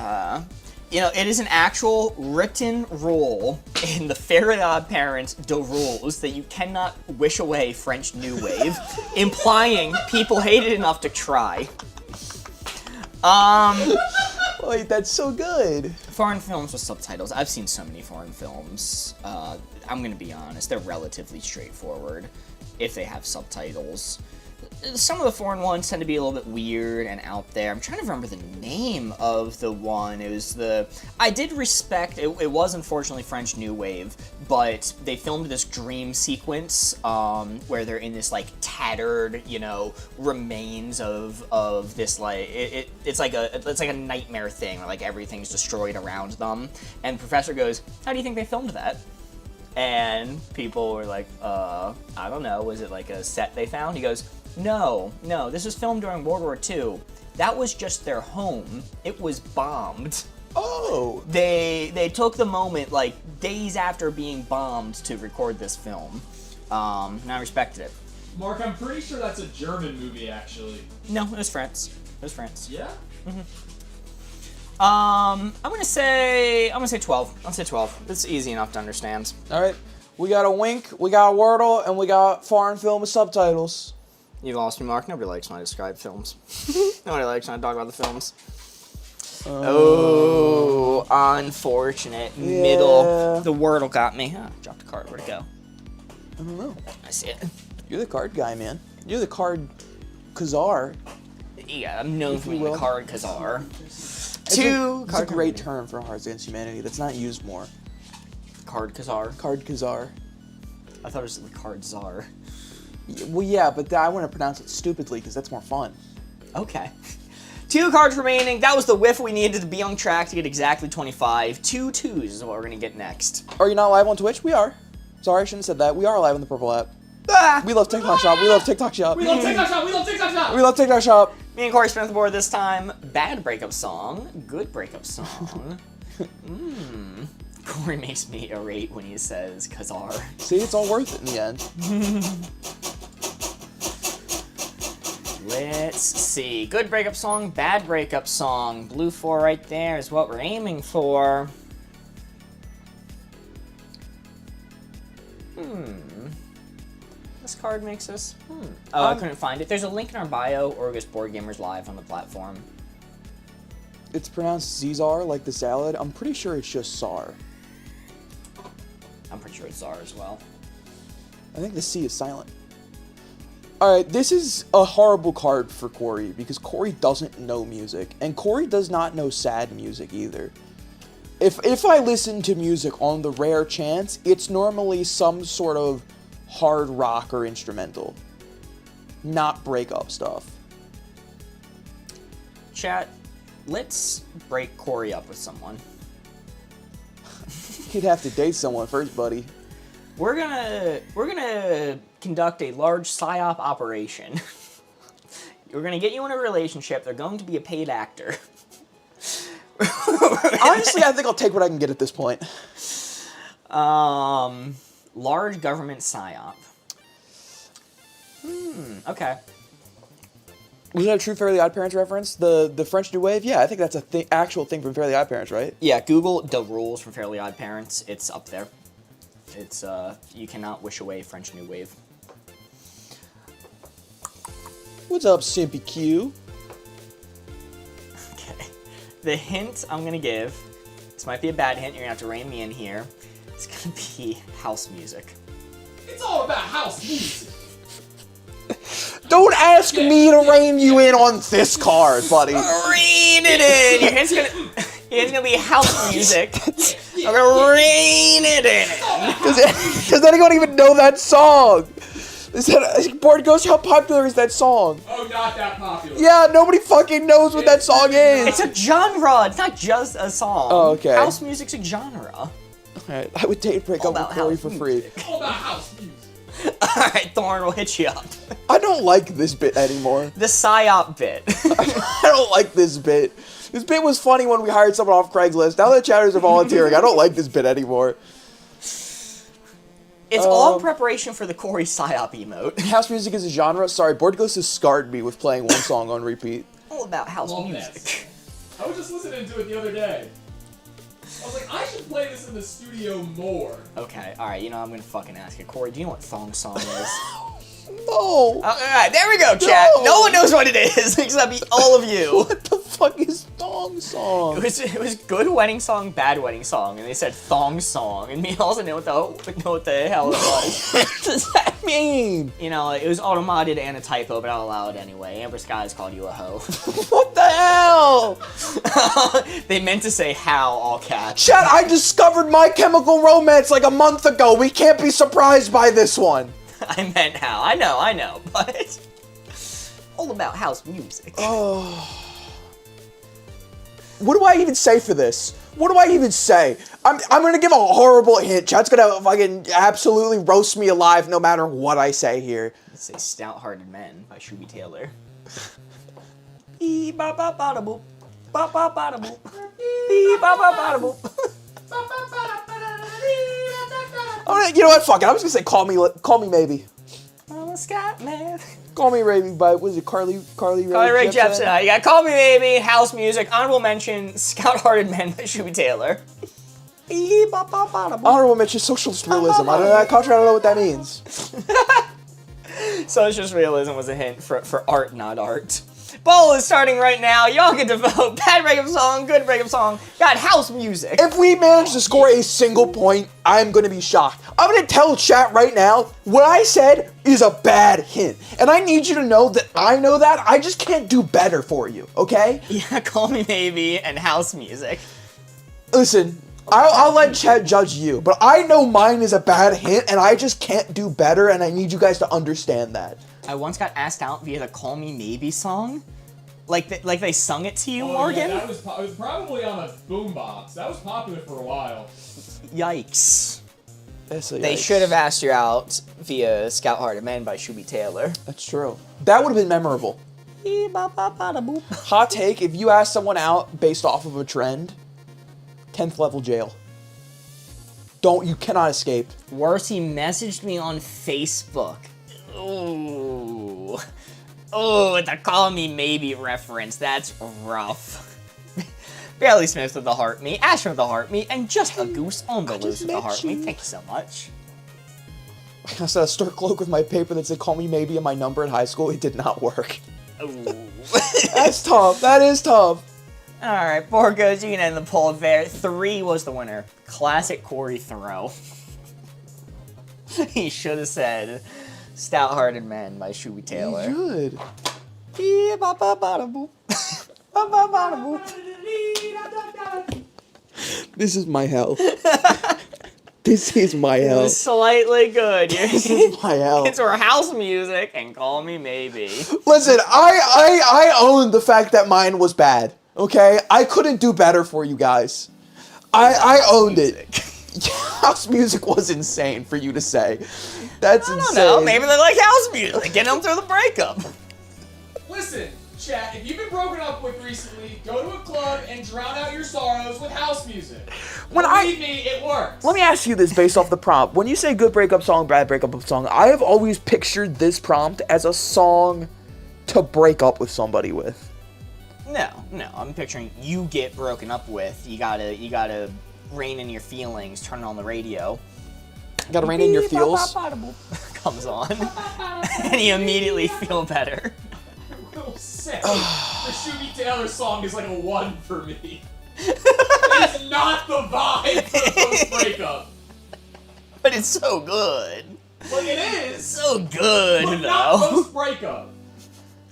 It is an actual written rule in the Fairly Odd Parents de rules that you cannot wish away French New Wave, implying people hate it enough to try. Wait, that's so good. Foreign films with subtitles. I've seen so many foreign films. I'm gonna be honest, they're relatively straightforward if they have subtitles. Some of the foreign ones tend to be a little bit weird and out there. I'm trying to remember the name of the one. It was I did respect, it was unfortunately French New Wave, but they filmed this dream sequence where they're in this like tattered, remains of this like, it's like a nightmare thing where like everything's destroyed around them. And the professor goes, how do you think they filmed that? And people were like, I don't know, was it like a set they found? He goes, no, this was filmed during World War II. That was just their home. It was bombed. Oh. They took the moment, like, days after being bombed to record this film. And I respected it. Mark, I'm pretty sure that's a German movie, actually. No, it was France. Yeah? Mm-hmm. I'm gonna say 12. I'll say 12. It's easy enough to understand. All right. We got a Wink, we got a Wordle, and we got foreign film with subtitles. You lost me, Mark. Nobody likes when I describe films. Nobody likes when I talk about the films. Oh, unfortunate. Yeah. Middle. The Wordle got me. Dropped a card. Where'd it go? I don't know. I see it. You're the card guy, man. You're the card Kazar. Yeah, I'm known for being the card Kazar. It's a great term for Hearts Against Humanity that's not used more. Card Kazar? Card Kazar. I thought it was the card Czar. Well, yeah, but I want to pronounce it stupidly because that's more fun. Okay. 2 cards remaining. That was the whiff we needed to be on track to get exactly 25. 2 2s is what we're going to get next. Are you not live on Twitch? We are. Sorry, I shouldn't have said that. We are live on the Purple app. We love TikTok Shop. We love TikTok Shop. We love TikTok Shop. We love TikTok Shop. We love TikTok Shop. Me and Corey spent the board this time. Bad breakup song. Good breakup song. Corey makes me irate when he says Kazar. See, it's all worth it in the end. Let's see. Good breakup song, bad breakup song. Blue 4 right there is what we're aiming for. This card makes us... Oh, I couldn't find it. There's a link in our bio, or just Boardgamers Live on the platform. It's pronounced Zizar, like the salad. I'm pretty sure it's just Sar. I'm pretty sure it's Czar as well. I think the C is silent. Alright, this is a horrible card for Corey, because Corey doesn't know music. And Corey does not know sad music either. If I listen to music on the rare chance, it's normally some sort of hard rock or instrumental. Not breakup stuff. Chat, let's break Corey up with someone. You'd have to date someone first, buddy. We're gonna conduct a large psyop operation. We're gonna get you in a relationship. They're going to be a paid actor. Honestly, I think I'll take what I can get at this point. Large government psyop. Okay. Was that a true Fairly Odd Parents reference? The French New Wave? Yeah, I think that's a actual thing from Fairly Odd Parents, right? Yeah, Google the rules from Fairly Odd Parents. It's up there. It's, you cannot wish away French New Wave. What's up, Simpy Q? Okay. The hint I'm gonna give, this might be a bad hint, you're gonna have to rein me in here. It's gonna be house music. It's all about house music. Don't ask me to rein you in on this card, buddy. Rein it in! Your hint's gonna be house music. I'm gonna rein it in. Does anyone even know that song? Board Ghost, how popular is that song? Oh, not that popular. Yeah, nobody fucking knows what that song is. It's a genre. It's not just a song. Oh, okay. House music's a genre. Alright, I would date break up with Corey for free. All about house music. Alright, Thorn will hit you up. I don't like this bit anymore. The psyop bit. I don't like this bit. This bit was funny when we hired someone off Craigslist. Now that chatters are volunteering, I don't like this bit anymore. It's all in preparation for the Corey psyop emote. House music is a genre. Sorry, Board Ghost has scarred me with playing one song on repeat. All about house Love music. this. I was just listening to it the other day. I was like, I should play this in the studio more. Okay, alright, you know, I'm gonna fucking ask you. Corey, do you know what thong song is? No. Alright, there we go, chat. No. No one knows what it is except all of you. What the fuck is thong song? It was good wedding song, bad wedding song, and they said thong song, and me also know what the hell it was. What does that mean? You know, it was automated and a typo, but I'll allow it anyway. Amber Skies called you a hoe. What the hell? They meant to say how, all caps. Chat, I discovered My Chemical Romance like a month ago. We can't be surprised by this one. I meant how. I know, but all about house music. Oh. What do I even say for this? What do I even say? I'm gonna give a horrible hint. Chat's gonna fucking absolutely roast me alive no matter what I say here. Let's say Stout-Hearted Men by Shuby Taylor. Bee-ba-ba-ba-da-boop. Ba-ba-ba-da-boop. Bee-ba-ba-ba-da-boop. You know what? Fuck it. I was gonna say call me maybe. I'm a scat man. Call me maybe by was it Carly Ray Jepsen. You got Call Me Maybe, House Music, honorable mention, Stout-Hearted Men by Shuby Taylor. Bee-ba-ba-ba-da-boop. Honorable mention socialist realism. I don't know what that means. Socialist realism was a hint for art, not art. Poll is starting right now. Y'all get to vote. Bad breakup song, good breakup song. Got house music. If we manage to score a single point, I'm gonna be shocked. I'm gonna tell chat right now, what I said is a bad hint. And I need you to know that I know that. I just can't do better for you, okay? Yeah, Call Me Maybe and house music. Listen, I'll let chat judge you, but I know mine is a bad hint, and I just can't do better, and I need you guys to understand that. I once got asked out via the Call Me Maybe song. Like they sung it to you, Oh, Morgan? yeah, it was probably on a boombox. That was popular for a while. Yikes. They Yikes. should have asked you out via Stout-Hearted Men by Shuby Taylor. That's true. That would have been memorable. Bee-ba-ba-ba-da-boop. Hot take, if you ask someone out based off of a trend, 10th level jail. You cannot escape. Worse, he messaged me on Facebook. Ooh. Oh, the Call Me Maybe reference. That's rough. Bailey Smith with the heart me, Ashton with the heart me, and just a goose on the loose with the heart me. Thank you so much. I said a stork cloak with my paper that said call me maybe and my number in high school. It did not work. Ooh. That's tough. That is tough. Alright, 4 goes, you can end the poll there. 3 was the winner. Classic Corey throw. He should have said Stout-Hearted Men by Shuby Taylor. Good. Bee-ba-ba-ba-da-boop. Ba-ba-ba-da-boop. This is my hell. This is my It hell. was slightly good. This is my hell. It's for house music and Call Me Maybe. Listen, I own the fact that mine was bad. Okay, I couldn't do better for you guys. I owned it. House music was insane for you to say. That's I insane. don't know. Maybe they like house music. Get them through the breakup. Listen, chat, if you've been broken up with recently, go to a club and drown out your sorrows with house music. Believe me, it works. Let me ask you this based off the prompt. When you say good breakup song, bad breakup song, I have always pictured this prompt as a song to break up with somebody with. No. I'm picturing you get broken up with. You gotta rein in your feelings. Turn on the radio. Gotta rein in your feels. Comes on, and you immediately feel better. I will say, the Shuby Taylor song is like a 1 for me. It's not the vibe for post-breakup. But it's so good. But it is. So good, But not though. post-breakup.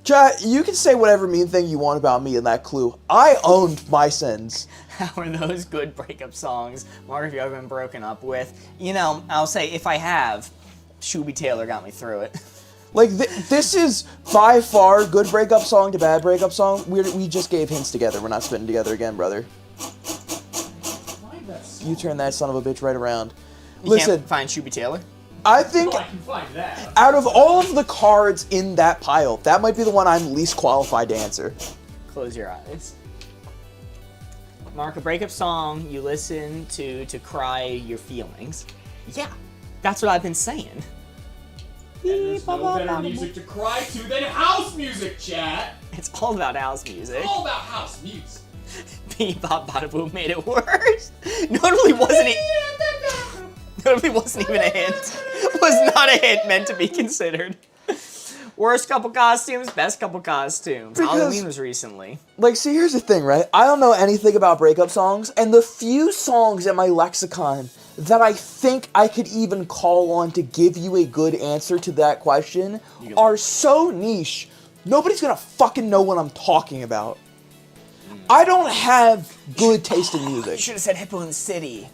Chat, you can say whatever mean thing you want about me in that clue. I owned my sins. How are those good breakup songs? Mark, if you've ever been broken up with? You know, I'll say if I have, Shuby Taylor got me through it. Like, this is by far good breakup song to bad breakup song. We just gave hints together. We're not spitting together again, brother. You turn that son of a bitch right around. You Listen, can't find Shuby Taylor? I think I can find that. out of all of the cards in that pile, that might be the one I'm least qualified to answer. Close your eyes. Mark, a breakup song you listen to cry your feelings. Yeah, that's what I've been saying. And there's no better music to cry to than house music, chat. It's all about house music. It's all about house music. Bebop Bada Boom made it worse. Notably wasn't even a hint. Was not a hint meant to be considered. Worst couple costumes, best couple costumes. Because- Halloween was recently. Like, see, here's the thing, right? I don't know anything about breakup songs, and the few songs in my lexicon that I think I could even call on to give you a good answer to that question are so niche, nobody's gonna fucking know what I'm talking about. I don't have good taste in You music. should have said Hippo in the City.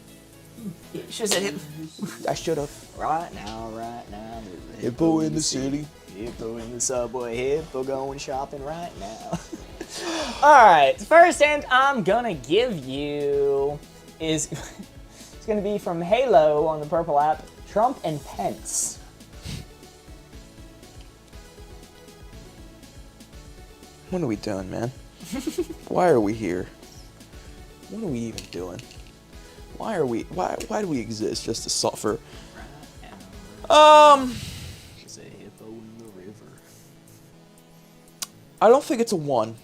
You should have said Hippo. I should have. Right now. Hippo in the city. Hippo in the subway, hippo going shopping right now. Alright, first hint I'm gonna give you is it's gonna be from Halo on the purple app, Trump and Pence. What are we doing, man? Why are we here? What are we even doing? Why do we exist just to suffer? There's a hippo in the river. I don't think it's a 1.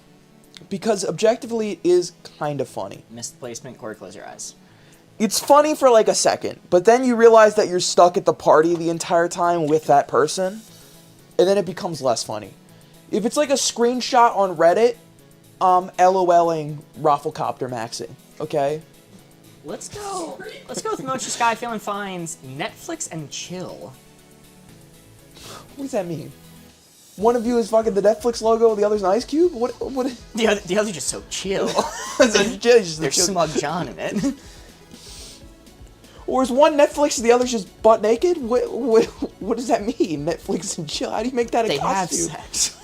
Because objectively it is kind of funny. Missed placement, Corey, close your eyes. It's funny for like a second, but then you realize that you're stuck at the party the entire time with that person, and then it becomes less funny. If it's like a screenshot on Reddit, LOLing Rafflecopter maxing, okay? Let's go with Mochi Sky Feeling Fine's Netflix and Chill. What does that mean? One of you is fucking the Netflix logo, the other's an ice cube? What? The other's just so chill. There's There's Smug John in it. Or is one Netflix and the other's just butt naked? What does that mean? Netflix and chill? How do you make that a They have costume? sex.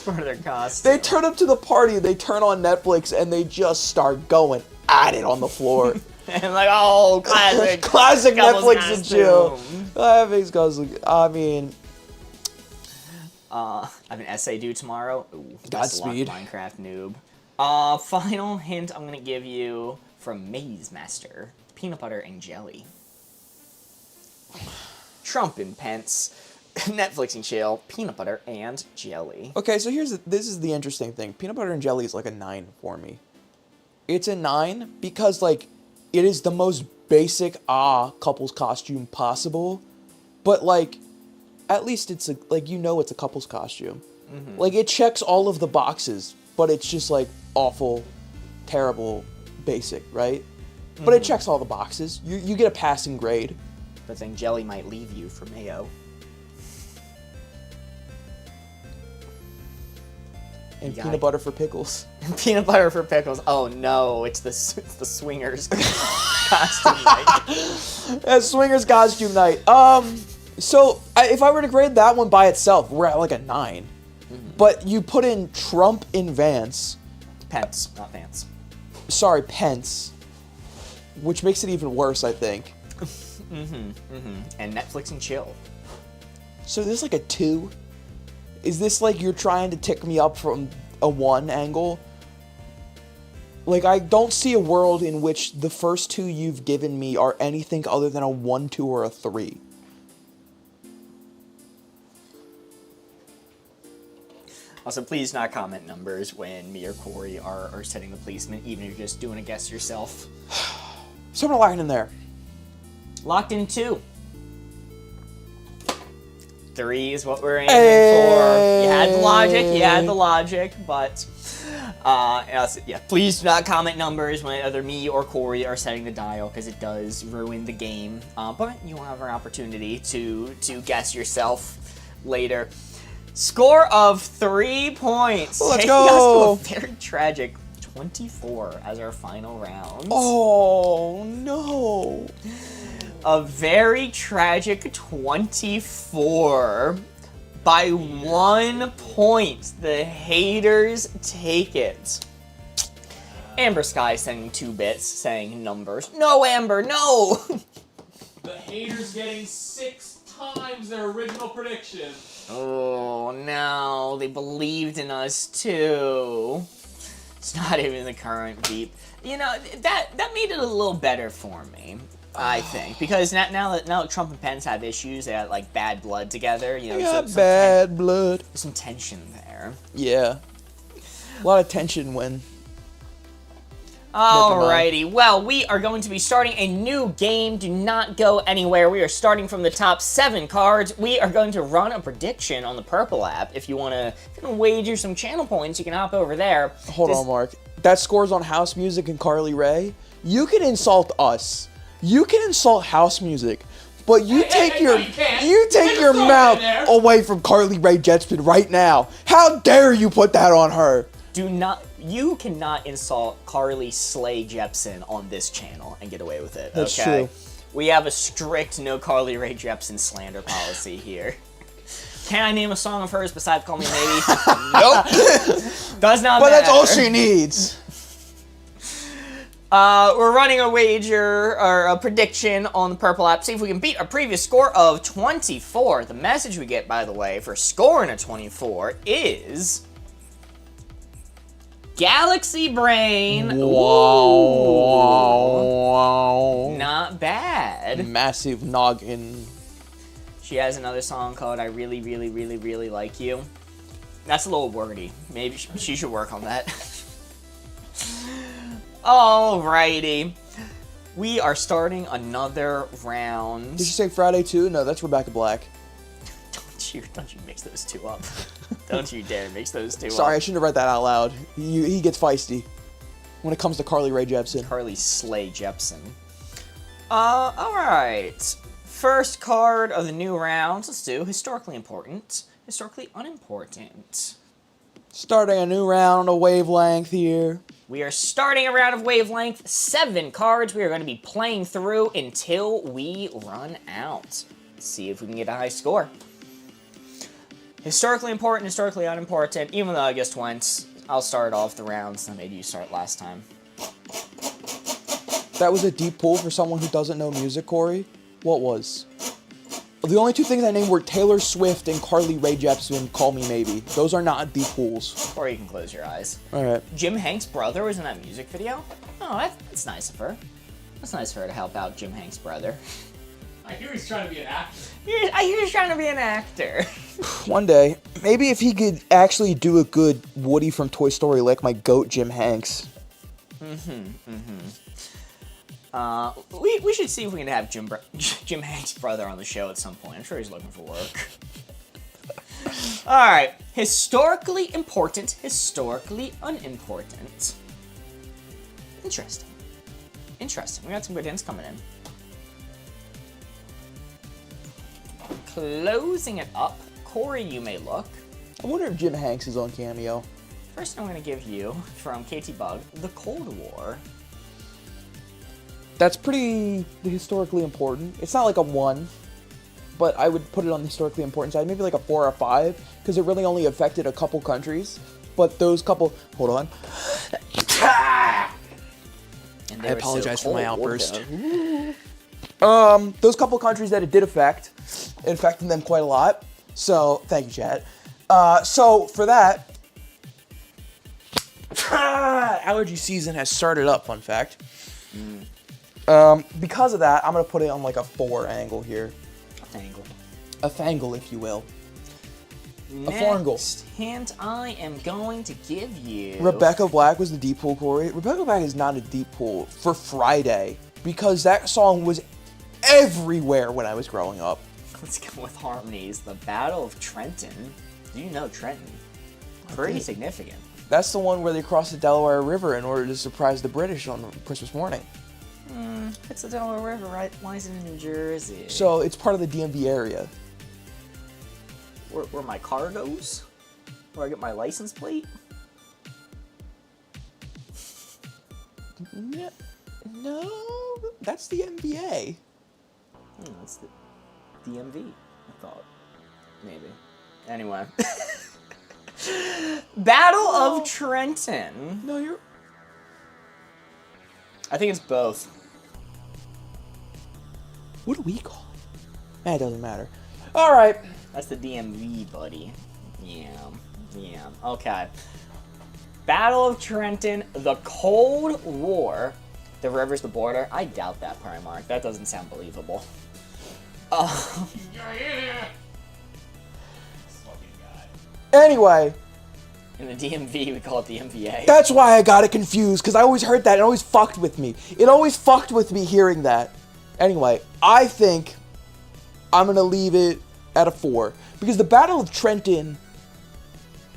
Part of their costume. They turn up to the party, they turn on Netflix, and they just start going at it on the floor. And like, oh, classic. Classic couples Netflix and chill. costume. That makes classic. I mean, I have an essay due tomorrow. Ooh, Godspeed. best of luck, Minecraft noob. Final hint I'm gonna give you from Maze Master: peanut butter and jelly. Trump and Pence, Netflix and chill, peanut butter and jelly. okay, so this is the interesting thing. Peanut butter and jelly is like a 9 for me. It's a 9 because like it is the most basic couples costume possible, but like at least it's like it's a couples costume. Mm-hmm. Like it checks all of the boxes, but it's just like awful, terrible, basic, right? Mm-hmm. But it checks all the boxes. You get a passing grade. But then jelly might leave you for mayo. And You got peanut it. butter for pickles. Peanut butter for pickles. Oh no, it's the swingers costume night. That's swingers costume night. So if I were to grade that one by itself, we're at like a 9. Mm-hmm. But you put in Trump in Vance. Pence, not Vance. Sorry, Pence. Which makes it even worse, I think. And Netflix and chill. So this is like a 2? Is this like you're trying to tick me up from a 1 angle? Like, I don't see a world in which the first 2 you've given me are anything other than a 1, 2, or a 3. Also, please not comment numbers when me or Corey are setting the placement, even if you're just doing a guess yourself. So I'm gonna lock it in there. Locked in 2. 3 is what we're aiming for. You had the logic, but yeah, please do not comment numbers when either me or Corey are setting the dial, because it does ruin the game. But you will have an opportunity to guess yourself later. Score of 3 points. Let's taking go. us to a very tragic 24 as our final round. Oh no! A very tragic 24. By 1 point, the haters take it. Amber Sky sending 2 bits, saying numbers. No, Amber, no! The haters getting 6 times their original prediction. Oh, no, they believed in us, too. It's not even the current beep. You know, that made it a little better for me, I think. Because now that Trump and Pence have issues, they got, like, bad blood together. You know, I got bad blood. There's some tension there. Yeah. A lot of tension when... Alrighty, well, we are going to be starting a new game. Do not go anywhere. We are starting from the top 7 cards. We are going to run a prediction on the Purple app. If you want to wager some channel points, you can hop over there. Hold on, Mark. That scores on house music and Carly Rae. You can insult us. You can insult house music. But you take your mouth away from Carly Rae Jepsen right now. How dare you put that on her? You cannot insult Carly Slay Jepsen on this channel and get away with it. That's okay? true. We have a strict no Carly Rae Jepsen slander policy here. Can I name a song of hers besides Call Me Maybe? Nope. Does not matter. But that's all she needs. We're running a wager, or a prediction on the Purple app. See if we can beat our previous score of 24. The message we get, by the way, for scoring a 24 is... Galaxy Brain. Wow. Not bad. Massive noggin. She has another song called I Really, Really, Really, Really Like You. That's a little wordy. Maybe she should work on that. Alrighty. We are starting another round. Did you say Friday too? No, that's Rebecca Black. Don't you mix those two up. Don't you dare mix those two up. Sorry, I shouldn't have read that out loud. He gets feisty when it comes to Carly Rae Jepsen. Carly Slay Jepsen. Alright. First card of the new round. Let's do historically important, historically unimportant. Starting a new round of wavelength here. We are starting a round of wavelength. 7 cards we are going to be playing through until we run out. Let's see if we can get a high score. Historically important, historically unimportant. Even though I guessed once, I'll start off the rounds that made you start last time. That was a deep pull for someone who doesn't know music, Corey. What was? The only 2 things I named were Taylor Swift and Carly Rae Jepsen, Call Me Maybe. Those are not deep pulls. Or you can close your eyes. Alright. Jim Hanks' brother was in that music video? Oh, that's nice of her. That's nice of her to help out Jim Hanks' brother. I hear he's trying to be an actor. I hear he's trying to be an actor. One day. Maybe if he could actually do a good Woody from Toy Story like my goat, Jim Hanks. We should see if we can have Jim Hanks' brother on the show at some point. I'm sure he's looking for work. Alright. Historically important, historically unimportant. Interesting. Interesting. We got some good hints coming in. Closing it up. Corey, you may look. I wonder if Jim Hanks is on Cameo. First, I'm going to give you, from KT Bug, The Cold War. That's pretty historically important. It's not like a 1, but I would put it on the historically important side. Maybe like a 4 or 5, because it really only affected a couple countries. But those couple... Hold on. And I apologize for my outburst. Though. Those couple countries that it did affect, it affected them quite a lot. So, thank you, Chad. So, for that... allergy season has started up, fun fact. Because of that, I'm going to put it on like a 4 angle here. A fangle, if you will. A fangle. Next hint I am going to give you. Rebecca Black was the deep pool, Corey. Rebecca Black is not a deep pool for Friday, because that song was everywhere when I was growing up. Let's go with harmonies. The Battle of Trenton. Do you know Trenton? Pretty significant. That's the one where they crossed the Delaware River in order to surprise the British on Christmas morning. It's the Delaware River, right? Why is it in New Jersey? So it's part of the DMV area. Where my car goes? Where I get my license plate? No, that's the NBA. That's the DMV, I thought. Maybe. Anyway. Battle of Trenton. No, you're... I think it's both. What do we call it? It doesn't matter. All right. That's the DMV, buddy. Yeah. Okay. Battle of Trenton, the Cold War. The river's the border. I doubt that, Primark. That doesn't sound believable. Anyway. In the DMV, we call it the MVA. That's why I got it confused, because I always heard that. It always fucked with me. It always fucked with me hearing that. Anyway, I think I'm going to leave it at a 4. Because the Battle of Trenton,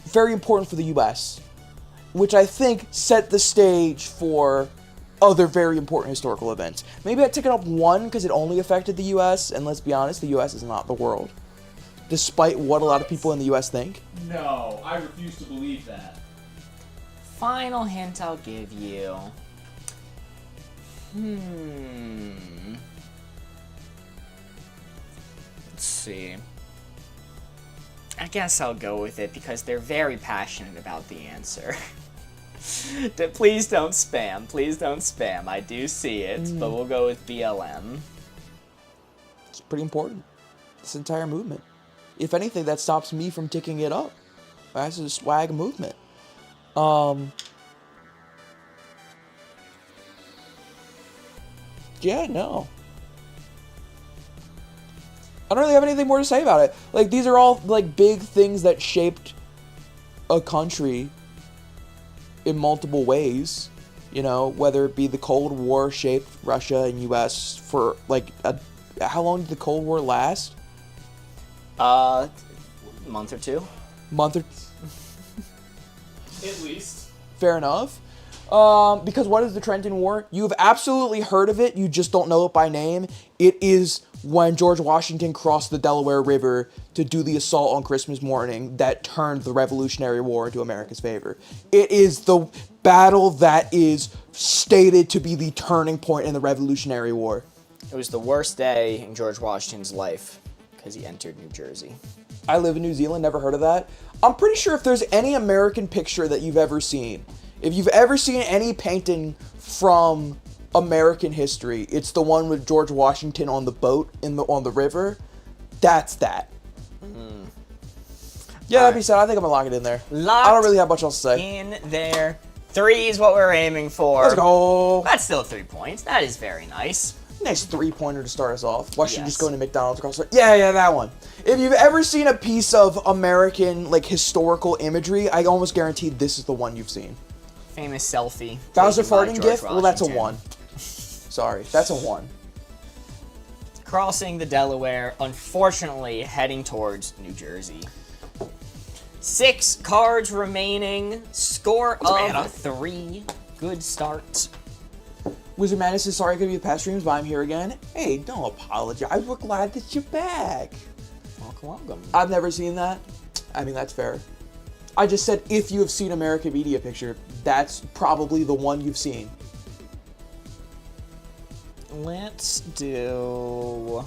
very important for the U.S., which I think set the stage for other very important historical events. Maybe I took it up 1 because it only affected the U.S., and let's be honest, the U.S. is not the world. Despite what a lot of people in the U.S. think. No, I refuse to believe that. Final hint I'll give you. Let's see. I guess I'll go with it because they're very passionate about the answer. Please don't spam. Please don't spam. I do see it, but we'll go with BLM. It's pretty important. This entire movement. If anything, that stops me from ticking it up. That's a swag movement. Yeah, no. I don't really have anything more to say about it. Like, these are all, like, big things that shaped a country in multiple ways. You know, whether it be the Cold War shaped Russia and U.S. for, like, how long did the Cold War last? Month or two. Month or... At least. Fair enough. Because what is the Trenton War? You've absolutely heard of it, you just don't know it by name. It is when George Washington crossed the Delaware River to do the assault on Christmas morning that turned the Revolutionary War into America's favor. It is the battle that is stated to be the turning point in the Revolutionary War. It was the worst day in George Washington's life because he entered New Jersey. I live in New Zealand, never heard of that. I'm pretty sure if there's any American picture that you've ever seen, if you've ever seen any painting from American history, it's the one with George Washington on the boat on the river. That's that. Yeah, that being said, I think I'm gonna lock it in there. Locked I don't really have much else to say. in there. 3 is what we're aiming for. Let's go. That's still 3 points. That is very nice. Nice 3-pointer to start us off. Why should you Yes. just go into McDonald's across the... Yeah, that one. If you've ever seen a piece of American, like, historical imagery, I almost guarantee this is the one you've seen. Famous selfie. Bowser taken by farting George gif? Well, that's a Washington. 1. Sorry, that's a 1. Crossing the Delaware, unfortunately heading towards New Jersey. 6 cards remaining. Score Savannah. of 3. Good start. Wizard Madness is sorry I couldn't be the past streams, but I'm here again. Hey, don't apologize. We're glad that you're back. Welcome. I've never seen that. I mean, that's fair. I just said if you have seen American Media Picture, that's probably the one you've seen. Let's do...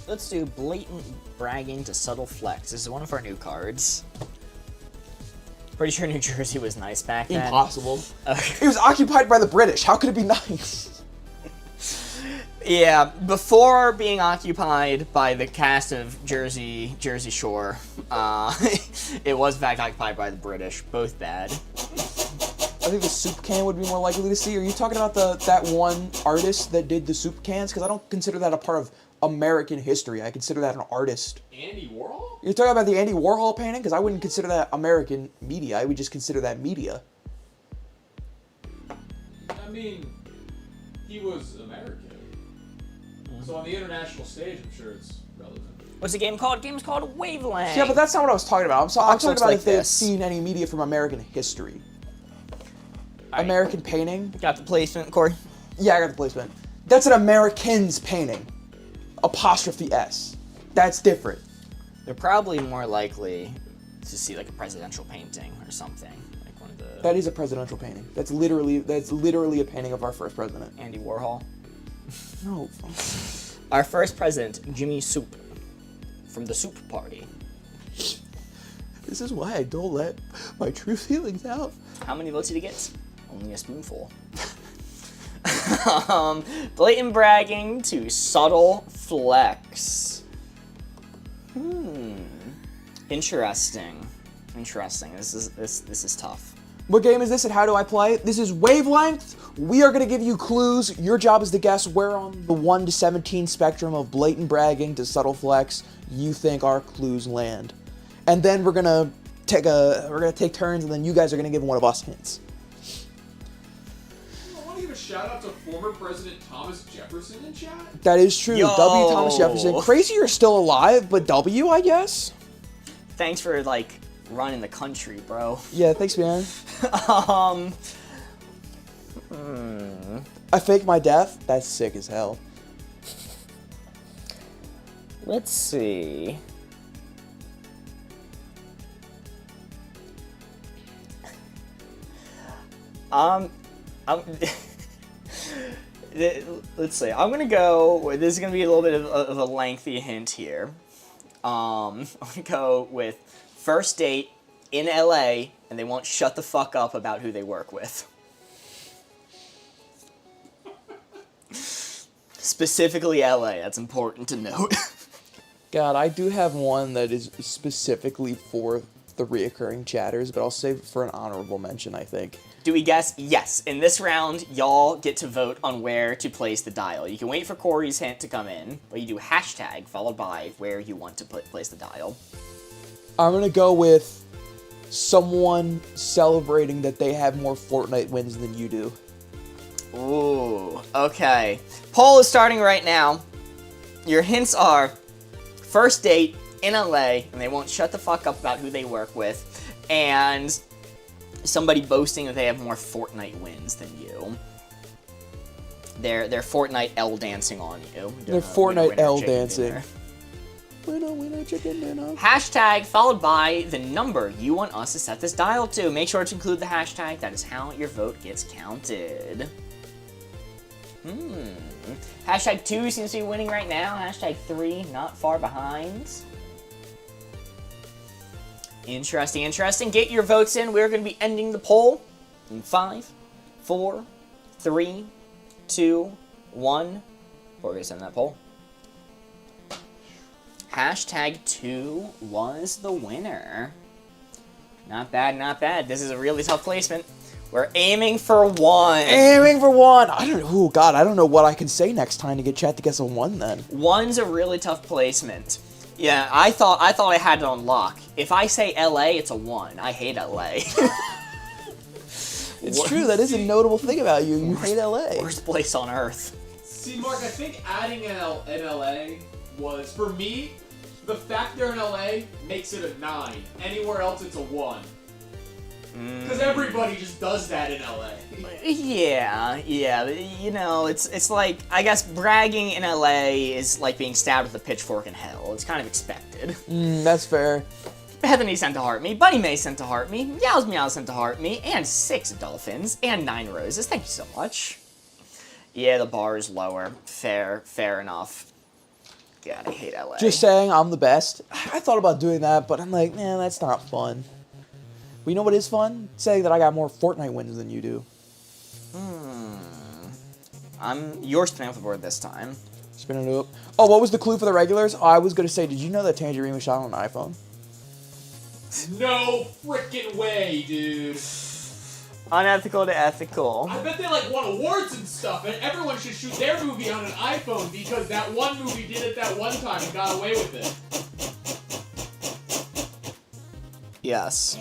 Let's do Blatant Bragging to Subtle Flex. This is one of our new cards. Pretty sure New Jersey was nice back then. Impossible. Okay. It was occupied by the British. How could it be nice? Yeah, before being occupied by the cast of Jersey Shore, it was in fact occupied by the British. Both bad. I think the soup can would be more likely to see. Are you talking about that one artist that did the soup cans? Because I don't consider that a part of American history. I consider that an artist. Andy Warhol? You're talking about the Andy Warhol painting? Because I wouldn't consider that American media. I would just consider that media. I mean, he was American. So on the international stage, I'm sure it's relevant. What's the game called? The game's called Wavelength. Yeah, but that's not what I was talking about. I'm talking looks about like if they have this. seen any media from American history. American painting? Got the placement, Corey? Yeah, I got the placement. That's an American's painting. Apostrophe S. That's different. They're probably more likely to see like a presidential painting or something. Like one of the... That is a presidential painting. That's literally a painting of our first president. Andy Warhol. No. Our first president, Jimmy Soup, from the Soup Party. This is why I don't let my true feelings out. How many votes did he get? Only a spoonful. Blatant bragging to subtle flex. Interesting. This is tough. What game is this and how do I play it? This is Wavelength. We are going to give you clues. Your job is to guess where on the 1 to 17 spectrum of blatant bragging to subtle flex you think our clues land. And then we're going to take turns and then you guys are going to give one of us hints. I want to give a shout out to former President Thomas Jefferson in chat. That is true. Yo. W. Thomas Jefferson. Crazy you're still alive, but W, I guess? Thanks for, like, running the country, bro. Yeah, thanks, man. I faked my death? That's sick as hell. Let's see. Let's see. I'm gonna go. This is gonna be a little bit of a lengthy hint here. I'm gonna go with first date in LA, and they won't shut the fuck up about who they work with. Specifically LA. That's important to note. God, I do have one that is specifically for the reoccurring chatters, but I'll save it for an honorable mention, I think. Do we guess? Yes. In this round, y'all get to vote on where to place the dial. You can wait for Corey's hint to come in, but you do hashtag followed by where you want to place the dial. I'm going to go with someone celebrating that they have more Fortnite wins than you do. Ooh, okay. Poll is starting right now. Your hints are first date in LA, and they won't shut the fuck up about who they work with, and somebody boasting that they have more Fortnite wins than you. They're Fortnite L dancing on you. They're Fortnite L chicken dancing. dinner. Winner, chicken dinner. Hashtag followed by the number you want us to set this dial to. Make sure to include the hashtag. That is how your vote gets counted. Hashtag 2 seems to be winning right now. Hashtag 3 not far behind. Interesting. Get your votes in. We're going to be ending the poll in 5, 4, 3, 2, 1. Before we send that poll. Hashtag 2 was the winner. Not bad. This is a really tough placement. We're aiming for 1. Aiming for 1. I don't know. Oh, God, I don't know what I can say next time to get chat to guess a 1 then. 1's a really tough placement. Yeah, I thought I had it on lock. If I say LA, it's a 1. I hate LA. It's true. That is a notable thing about you. You hate LA. Worst place on earth. See, Mark, I think adding an LA was, for me, the fact they're in LA makes it a 9. Anywhere else, it's a 1. Because everybody just does that in LA. Yeah. You know, it's like, I guess bragging in LA is like being stabbed with a pitchfork in hell. It's kind of expected. That's fair. Bethany sent to heart me, Bunny May sent to heart me, Meows Meow sent to heart me, and 6 dolphins, and 9 roses. Thank you so much. Yeah, the bar is lower. Fair enough. God, I hate LA. Just saying I'm the best. I thought about doing that, but I'm like, man, that's not fun. Well, you know what is fun? Saying that I got more Fortnite wins than you do. You're spinning off the board this time. Spinning it up. Oh, what was the clue for the regulars? Oh, I was going to say, did you know that Tangerine was shot on an iPhone? No frickin' way, dude. Unethical to ethical. I bet they like won awards and stuff, and everyone should shoot their movie on an iPhone because that one movie did it that one time and got away with it. Yes.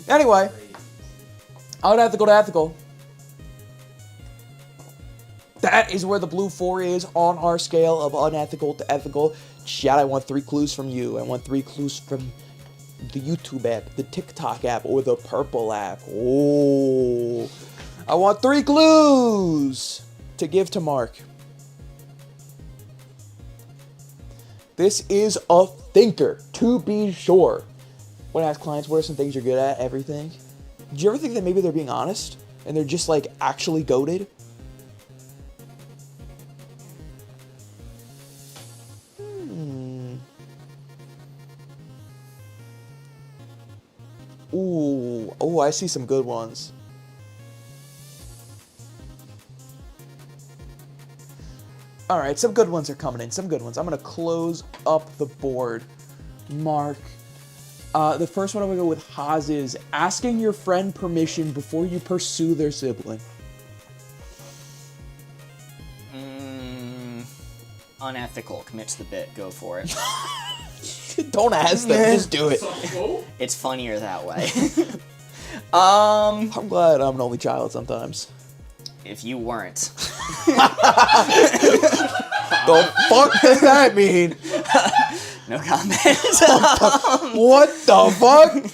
Anyway, unethical to ethical. That is where the blue 4 is on our scale of unethical to ethical. Chat, I want 3 clues from you. I want 3 clues from the YouTube app, the TikTok app, or the Purple app. Oh, I want 3 clues to give to Mark. This is a thinker, to be sure. When I ask clients, what are some things you're good at? Everything. Do you ever think that maybe they're being honest? And they're just, like, actually goated? Ooh, I see some good ones. All right, some good ones are coming in. Some good ones. I'm gonna close up the board. Mark. The first one I'm gonna go with Haas is asking your friend permission before you pursue their sibling. Unethical. Commit to the bit. Go for it. Don't ask them. Just do it. So, It's funnier that way. I'm glad I'm an only child sometimes. If you weren't. The fuck does that mean? No comment. What the fuck?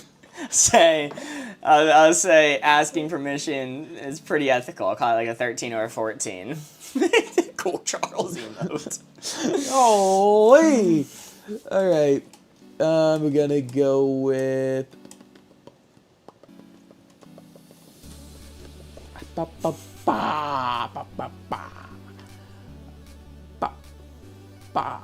I'll say asking permission is pretty ethical. I'll call it like a 13 or a 14. Cool Charles emote. Holy. All right. I'm gonna go with. Ba, ba, ba, ba, ba, ba. Ba, ba.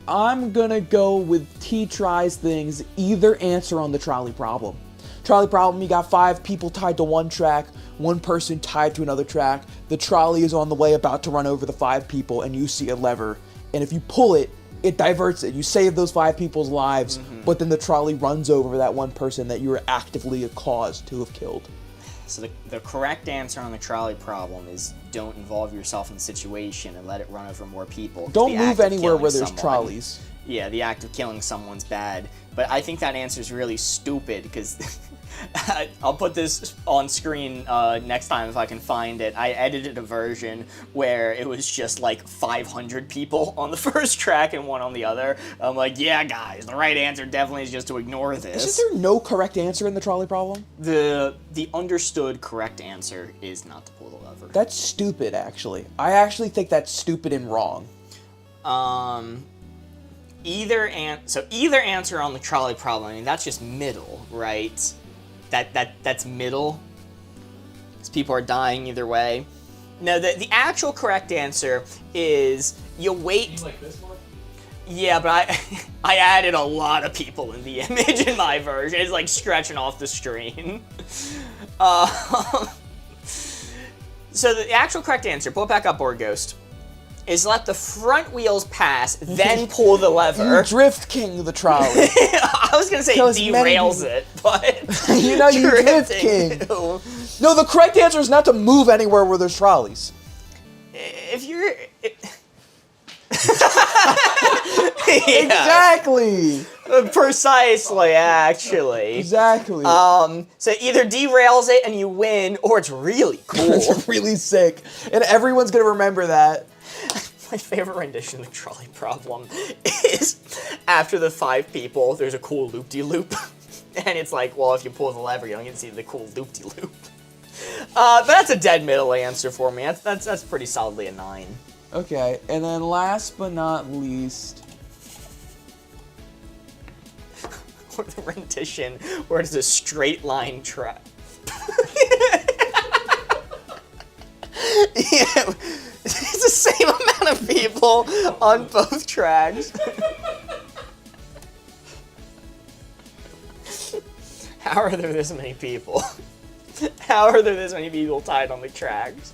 I'm gonna go with T tries things. Either answer on the trolley problem. Trolley problem, you got 5 people tied to one track, 1 person tied to another track. The trolley is on the way about to run over the 5 people, and you see a lever. And if you pull it, it diverts it. You save those 5 people's lives, but then the trolley runs over that 1 person that you were actively a cause to have killed. So the correct answer on the trolley problem is don't involve yourself in the situation and let it run over more people. Don't The move act of anywhere where killing there's someone- trolleys. Yeah, the act of killing someone's bad. But I think that answer is really stupid because I'll put this on screen next time if I can find it. I edited a version where it was just like 500 people on the first track and 1 on the other. I'm like, yeah, guys, the right answer definitely is just to ignore this. Isn't there no correct answer in the trolley problem? The understood correct answer is not to pull the lever. That's stupid, actually. I actually think that's stupid and wrong. Either answer on the trolley problem. I mean, that's just middle, right? That's middle. Because people are dying either way. No, the actual correct answer is you wait. you like this one? Yeah, but I added a lot of people in the image in my version. It's like stretching off the screen. So the actual correct answer, pull it back up, Board Ghost, is let the front wheels pass, then pull the lever. You drift king the trolley. I was gonna say Kill as many derails it, but You know, you drift king. No, the correct answer is not to move anywhere where there's trolleys. If you're Exactly. Precisely, actually. Exactly. So either derails it and you win, or it's really cool. It's really sick. And everyone's going to remember that. My favorite rendition of the trolley problem is after the 5 people, there's a cool loop-de-loop. And it's like, well, if you pull the lever, you don't get to see the cool loop-de-loop. But that's a dead middle answer for me. That's pretty solidly a 9. Okay, and then last but not least... Or the rendition where it's a straight line track. Yeah, it's the same amount of people on both tracks. How are there this many people? How are there this many people tied on the tracks?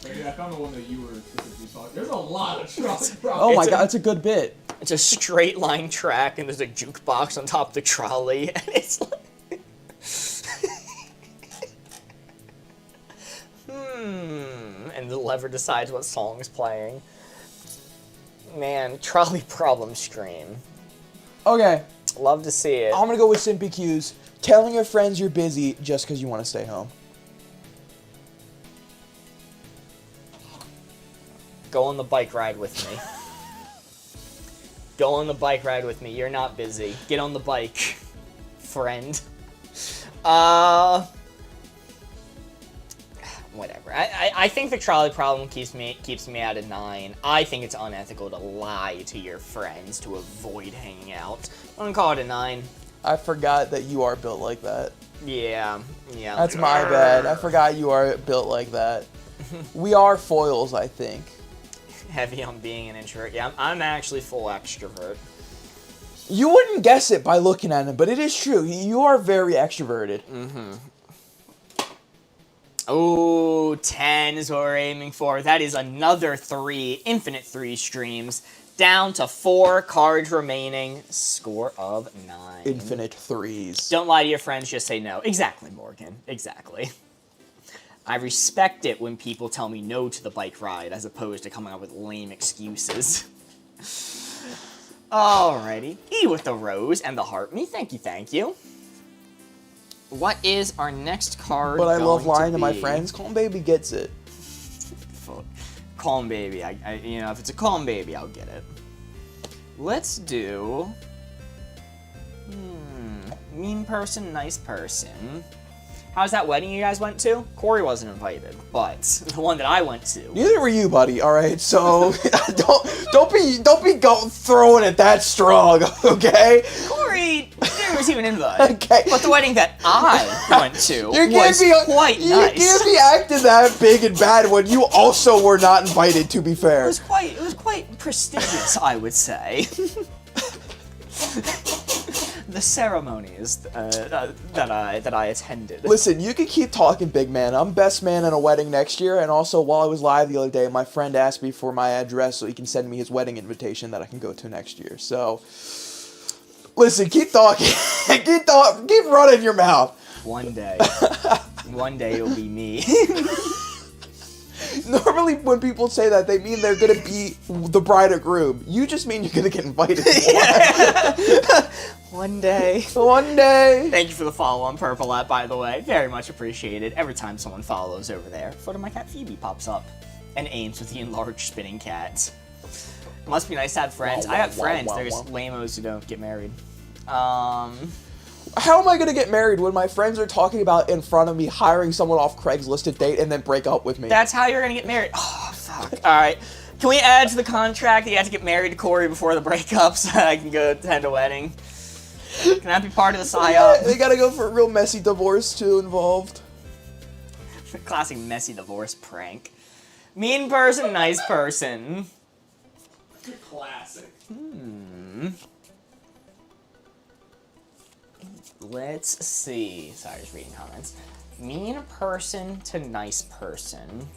Yeah, I found the one that you were specifically talking. There's a lot of trolley Oh problems. my god, that's a good bit. It's a straight line track, and there's a jukebox on top of the trolley, and it's like... And the lever decides what song's playing. Man, trolley problem stream. Okay, Love to see it. I'm gonna go with Simpy Q's. Telling your friends you're busy just because you want to stay home. Go on the bike ride with me. Go on the bike ride with me. You're not busy. Get on the bike, friend. Whatever. I think the trolley problem keeps me at a 9. I think it's unethical to lie to your friends to avoid hanging out. I'm gonna call it a 9. I forgot that you are built like that. Yeah. That's my bad. I forgot you are built like that. We are foils, I think. Heavy on being an introvert. Yeah, I'm actually full extrovert. You wouldn't guess it by looking at him, but it is true. You are very extroverted. Oh, 10 is what we're aiming for. That is another 3, infinite 3 streams. Down to 4 cards remaining. Score of 9. Infinite 3s. Don't lie to your friends, just say no. Exactly, Morgan. Exactly. I respect it when people tell me no to the bike ride as opposed to coming up with lame excuses. Alrighty. E with the rose and the heart me. Thank you, thank you. What is our next card? But I love going lying to my be? friends. Calm Baby gets it. Calm baby. You know, if it's a calm baby, I'll get it. Let's do. Mean person, nice person. How's that wedding you guys went to? Corey wasn't invited, but the one that I went to. Neither were you, buddy. All right, so don't be throwing it that strong, okay? Corey never was even invited. Okay. But the wedding that I went to was quite you nice. can't be acting that big and bad when you also were not invited. To be fair, It was quite prestigious, I would say. The ceremonies that I attended. listen, you can keep talking, big man. I'm best man at a wedding next year, and also while I was live the other day, my friend asked me for my address so he can send me his wedding invitation that I can go to next year. So, listen, keep talking, keep running your mouth. One day it'll be me. Normally, when people say that, they mean they're gonna be the bride or groom. You just mean you're gonna get invited to One day. one day. Thank you for the follow on Purple app, by the way. Very much appreciated. Every time someone follows over there, photo of my cat Phoebe pops up and aims with the enlarged spinning cat. It must be nice to have friends. I have friends. They're just lamos who don't get married. How am I gonna get married when my friends are talking about in front of me hiring someone off Craigslist to date and then break up with me? That's how you're gonna get married. Oh, fuck. Alright. Can we add to the contract that you have to get married to Corey before the breakup so I can go attend a wedding? Can that be part of the psyop? They gotta go for a real messy divorce too involved. Classic messy divorce prank. Mean person, nice person. Classic. Let's see. Sorry, just reading comments. Mean person to nice person.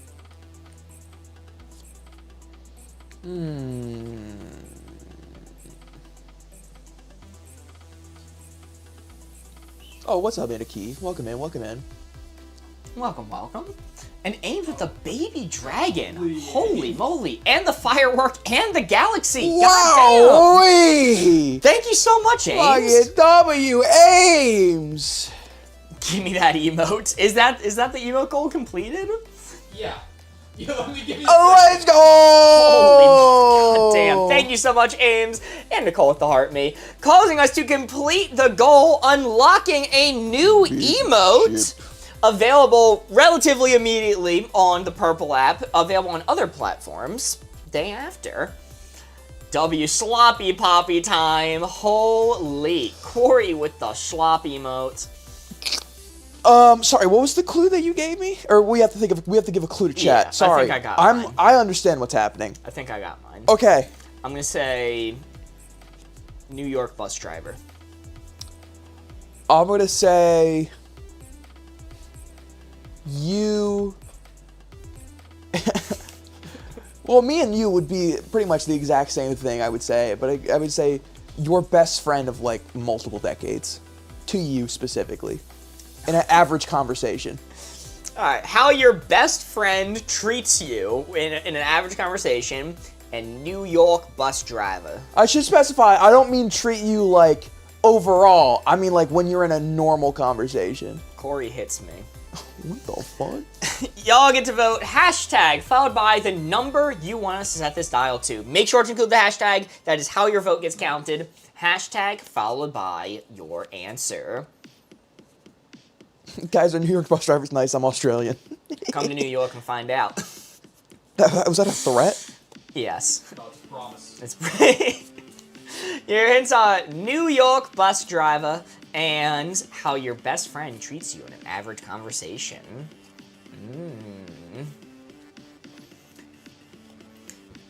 Oh, what's up, Aniki? Welcome in, welcome in. Welcome, welcome. And aimed with the baby dragon. Holy moly. And the firework and the galaxy. Goddamn. Wow! Wee! Thank you so much, Ames. Fucking W. Ames! Give me that emote. Is that the emote goal completed? Yeah. Yeah, let me give you Let's go! Holy damn. Thank you so much, Ames. And Nicole with the heart me. Causing us to complete the goal, unlocking a new emote. Available relatively immediately on the Purple app. Available on other platforms. Day after. W sloppy poppy time. Holy. Corey with the sloppy emote. Sorry, what was the clue that you gave me? Or we have to give a clue to chat. Yeah, Sorry. I think I got mine. I understand what's happening. I think I got mine. Okay. I'm gonna say New York bus driver. I'm gonna say you. Well, me and you would be pretty much the exact same thing, I would say. But I would say your best friend of like multiple decades, to you specifically, in an average conversation. All right, how your best friend treats you in an average conversation, and New York bus driver. I should specify, I don't mean treat you like overall. I mean like when you're in a normal conversation. Corey hits me. What the fuck? Y'all get to vote hashtag followed by the number you want us to set this dial to. Make sure to include the hashtag. That is how your vote gets counted. Hashtag followed by your answer. Guys, our New York bus driver's nice. I'm Australian. Come to New York and find out. Was that a threat? Yes. Oh, it's a promise. It's pretty. Your hints are New York bus driver and how your best friend treats you in an average conversation.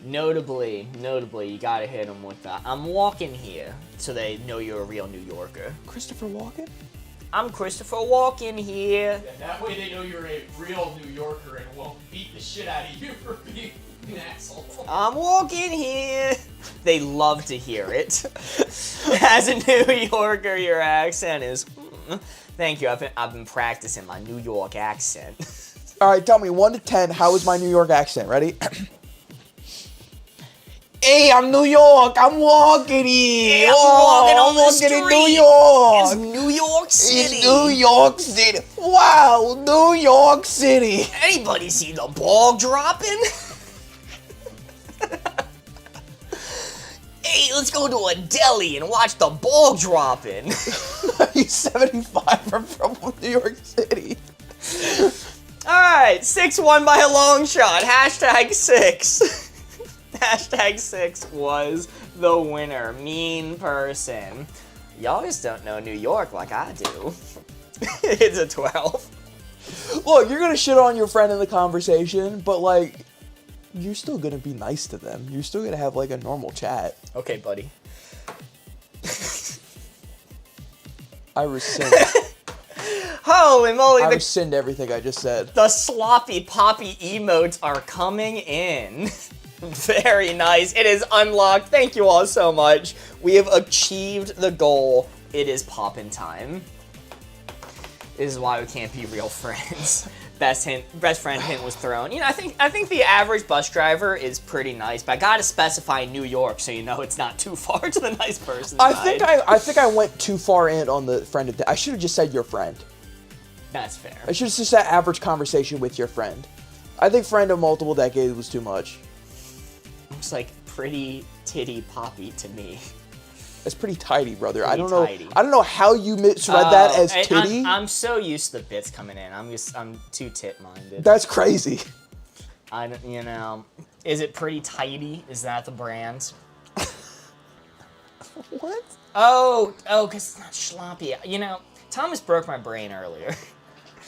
Notably, you gotta hit them with that. I'm walking here, so they know you're a real New Yorker. Christopher Walken? I'm Christopher Walken here. And that way they know you're a real New Yorker and won't beat the shit out of you for being an asshole. I'm walking here. They love to hear it. As a New Yorker, your accent is. Thank you. I've been practicing my New York accent. All right, tell me 1 to 10. How is my New York accent? Ready? Hey, I'm New York. I'm walking here. Hey, I'm walking on the walking in New street. York. It's New York City. It's New York City. Wow, New York City. Anybody see the ball dropping? Hey, let's go to a deli and watch the ball dropping. He's 75 from New York City. Alright, 6-1 by a long shot. Hashtag 6. Hashtag 6 was the winner. Mean person. Y'all just don't know New York like I do. It's a 12. Look, you're gonna shit on your friend in the conversation, but like, you're still gonna be nice to them. You're still gonna have like a normal chat. Okay, buddy. I rescind. Holy moly, I rescind everything I just said. the sloppy poppy emotes are coming in. Very nice. It is unlocked. Thank you all so much. We have achieved the goal. It is poppin' time. This is why we can't be real friends. Best friend hint was thrown. You know, I think the average bus driver is pretty nice, but I gotta specify New York so you know it's not too far to the nice person. I think I went too far in on the friend. I should have just said your friend. That's fair. I should have just said average conversation with your friend. I think friend of multiple decades was too much. Looks like pretty titty poppy to me. It's pretty tidy, brother. Pretty I don't know. tidy. I don't know how you misread that as titty. I'm so used to the bits coming in. I'm too tit-minded. That's crazy. You know, is it pretty tidy? Is that the brand? What? Oh, because it's not sloppy. You know, Thomas broke my brain earlier.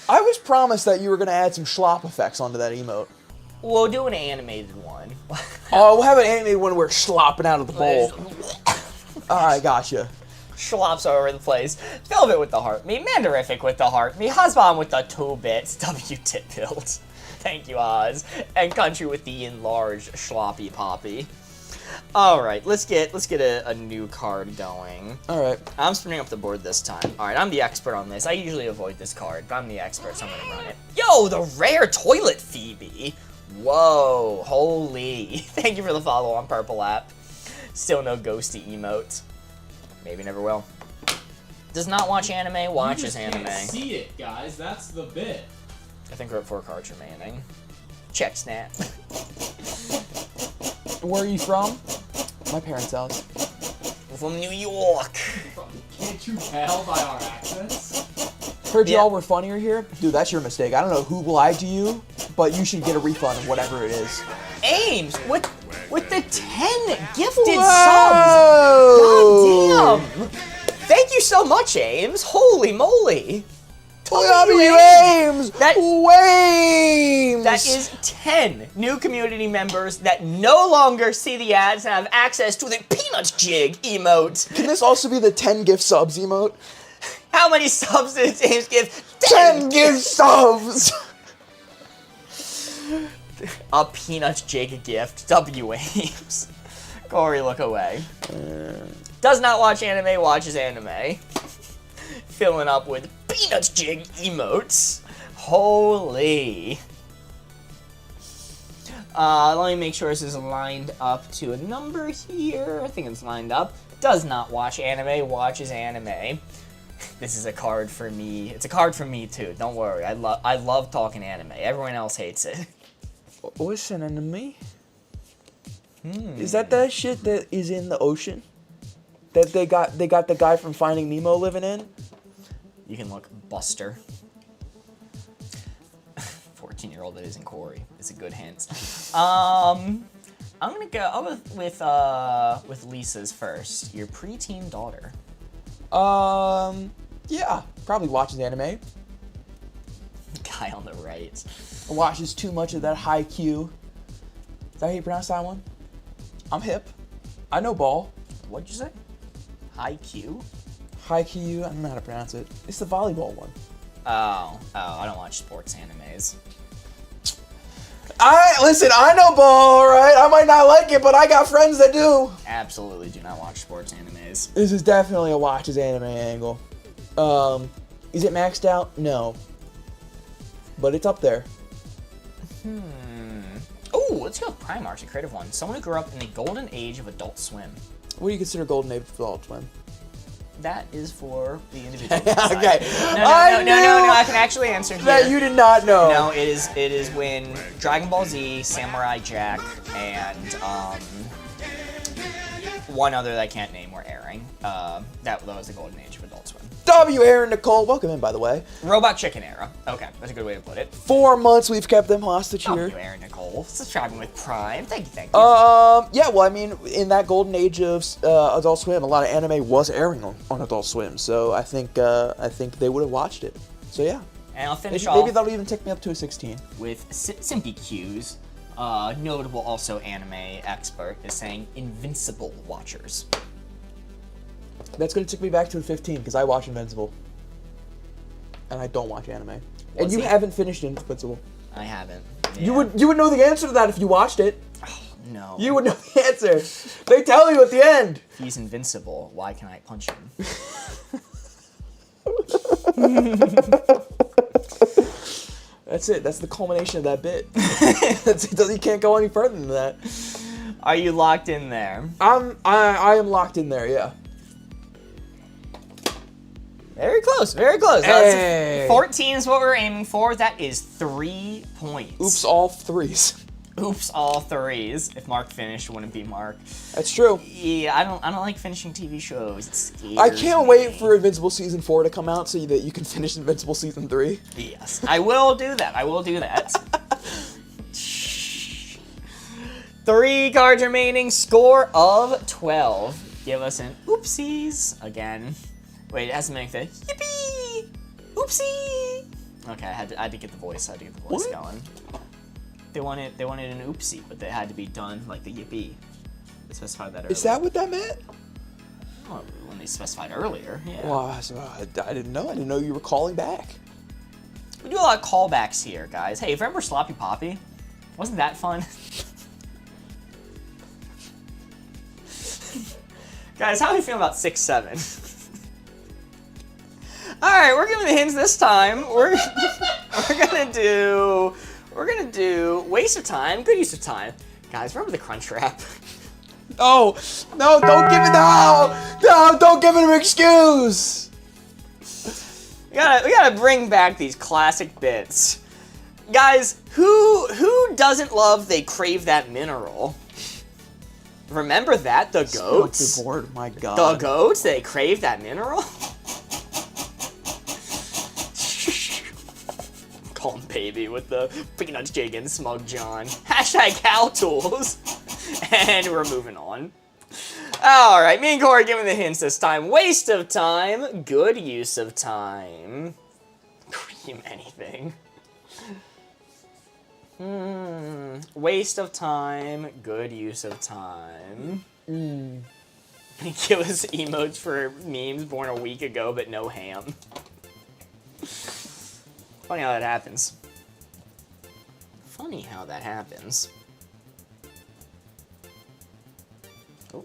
I was promised that you were gonna add some schlop effects onto that emote. We'll do an animated one. Oh, we'll have an animated one where we're slopping out of the bowl. Alright, gotcha. Schlops all over the place. Velvet with the heart. Me Mandarific with the heart. Me Husband with the 2 bits. W tit build. Thank you, Oz. And Country with the enlarged Schloppy Poppy. Alright, let's get a new card going. Alright. I'm spinning up the board this time. Alright, I'm the expert on this. I usually avoid this card, but I'm the expert, so I'm gonna run it. Yo, the rare Toilet Phoebe. Whoa, holy. Thank you for the follow on Purple App. Still no ghosty emote. Maybe never will. Does not watch anime, watches anime. Can't see it, guys. That's the bit. I think we're at 4 cards remaining. Check snap. Where are you from? My parents' house. We're from New York. Can't you tell by our accents? Heard Yeah. y'all were funnier here? Dude, that's your mistake. I don't know who lied to you, but you should get a refund of whatever it is. Ames with the 10 gifted Whoa! subs. God damn. Thank you so much, Ames. Holy moly. W Ames! Wames! That is 10 new community members that no longer see the ads and have access to the Peanuts Jig emote. Can this also be the 10 gift subs emote? How many subs did James give? 10 gift subs! A Peanuts Jig gift. W Ames. Corey, look away. Does not watch anime, watches anime. Filling up with Peanuts Jig emotes. Holy. Let me make sure this is lined up to a number here. I think it's lined up. Does not watch anime, watches anime. This is a card for me. It's a card for me too. Don't worry. I love talking anime. Everyone else hates it. What's an enemy? Is that shit that is in the ocean? That they got the guy from Finding Nemo living in? You can look Buster. 14-year-old that isn't Corey. It's a good hint. I'm gonna go with Lisa's first. Your preteen daughter. Yeah, probably watches anime. Guy on the right. Watches too much of that high Q. Is that how you pronounce that one? I'm hip. I know ball. What'd you say? Haikyuu? Haikyuu, I don't know how to pronounce it. It's the volleyball one. Oh, I don't watch sports animes. Listen, I know ball, alright? I might not like it, but I got friends that do. Absolutely do not watch sports animes. This is definitely a watches anime angle. Is it maxed out? No. But it's up there. Oh, let's go with Primarch's a creative one. Someone who grew up in the golden age of Adult Swim. What do you consider golden age for Adult Swim? That is for the individual. Okay. No, I can actually answer here. That you did not know. No, it is when Dragon Ball Z, Samurai Jack, and one other that I can't name were airing. That was the golden age of Adult Swim. W. Aaron Nicole, welcome in, by the way. Robot Chicken era. Okay, that's a good way to put it. 4 months we've kept them hostage here. W. Aaron Nicole, subscribing with Prime. Thank you. Yeah, well, I mean, in that golden age of Adult Swim, a lot of anime was airing on Adult Swim, so I think they would have watched it. So yeah. And I'll finish Maybe off that'll even take me up to a 16. with Simpy Q's. Notable also anime expert is saying Invincible watchers. That's gonna take me back to a 15 because I watch Invincible, and I don't watch anime. And you haven't finished Invincible. I haven't. You would know the answer to that if you watched it. Oh, no. You would know the answer. They tell you at the end. If he's invincible, why can I punch him? That's it. That's the culmination of that bit. You can't go any further than that. Are you locked in there? I am locked in there. Yeah. Very close. Very close. Hey. 14 is what we're aiming for. That is 3 points. Oops, all threes. Oops, all threes. If Mark finished, it wouldn't be Mark. That's true. Yeah, I don't like finishing TV shows. It scares I can't me. wait for Invincible Season 4 to come out so that you can finish Invincible Season 3. Yes, I will do that. I will do that. 3 cards remaining. Score of 12. Give us an oopsies again. Wait, it has to make the yippee! Oopsie! Okay, I had to get the voice. What? Going. They wanted an oopsie, but they had to be done like the yippee. They specified that earlier. Is that what that meant? Well, when they specified earlier, yeah. Well, I didn't know. I didn't know you were calling back. We do a lot of callbacks here, guys. Hey, remember Sloppy Poppy? Wasn't that fun? Guys, how do you feel about 6-7? Alright, we're giving the hints this time. We're gonna do waste of time, good use of time. Guys, remember the Crunch Wrap? Oh, no, don't give it no, don't give it an excuse. We gotta bring back these classic bits. Guys, who doesn't love They Crave That Mineral? Remember that? The goats? The board, my God. The goats? They crave that mineral? Calm baby with the peanuts jig and smug John. Hashtag cow tools. And we're moving on. Alright, me and Corey giving the hints this time. Waste of time, good use of time. Cream anything. Waste of time, good use of time. Give us emotes for memes born a week ago, but no ham. Funny how that happens. Funny how that happens. Oh.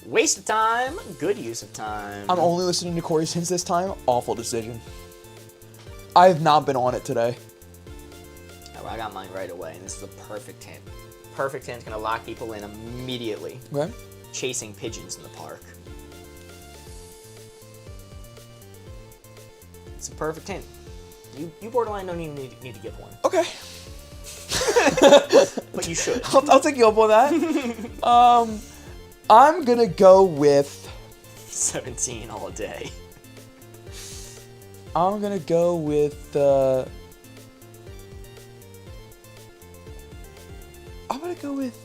Waste of time, good use of time. I'm only listening to Corey's hints this time. Awful decision. I have not been on it today. Oh, I got mine right away, and this is a perfect hint. Perfect hint's gonna lock people in immediately. Okay. Chasing pigeons in the park. It's a perfect hint. You borderline don't even need to give one. Okay. But you should. I'll take you up on that. I'm gonna go with 17 all day. I'm gonna go with I'm gonna go with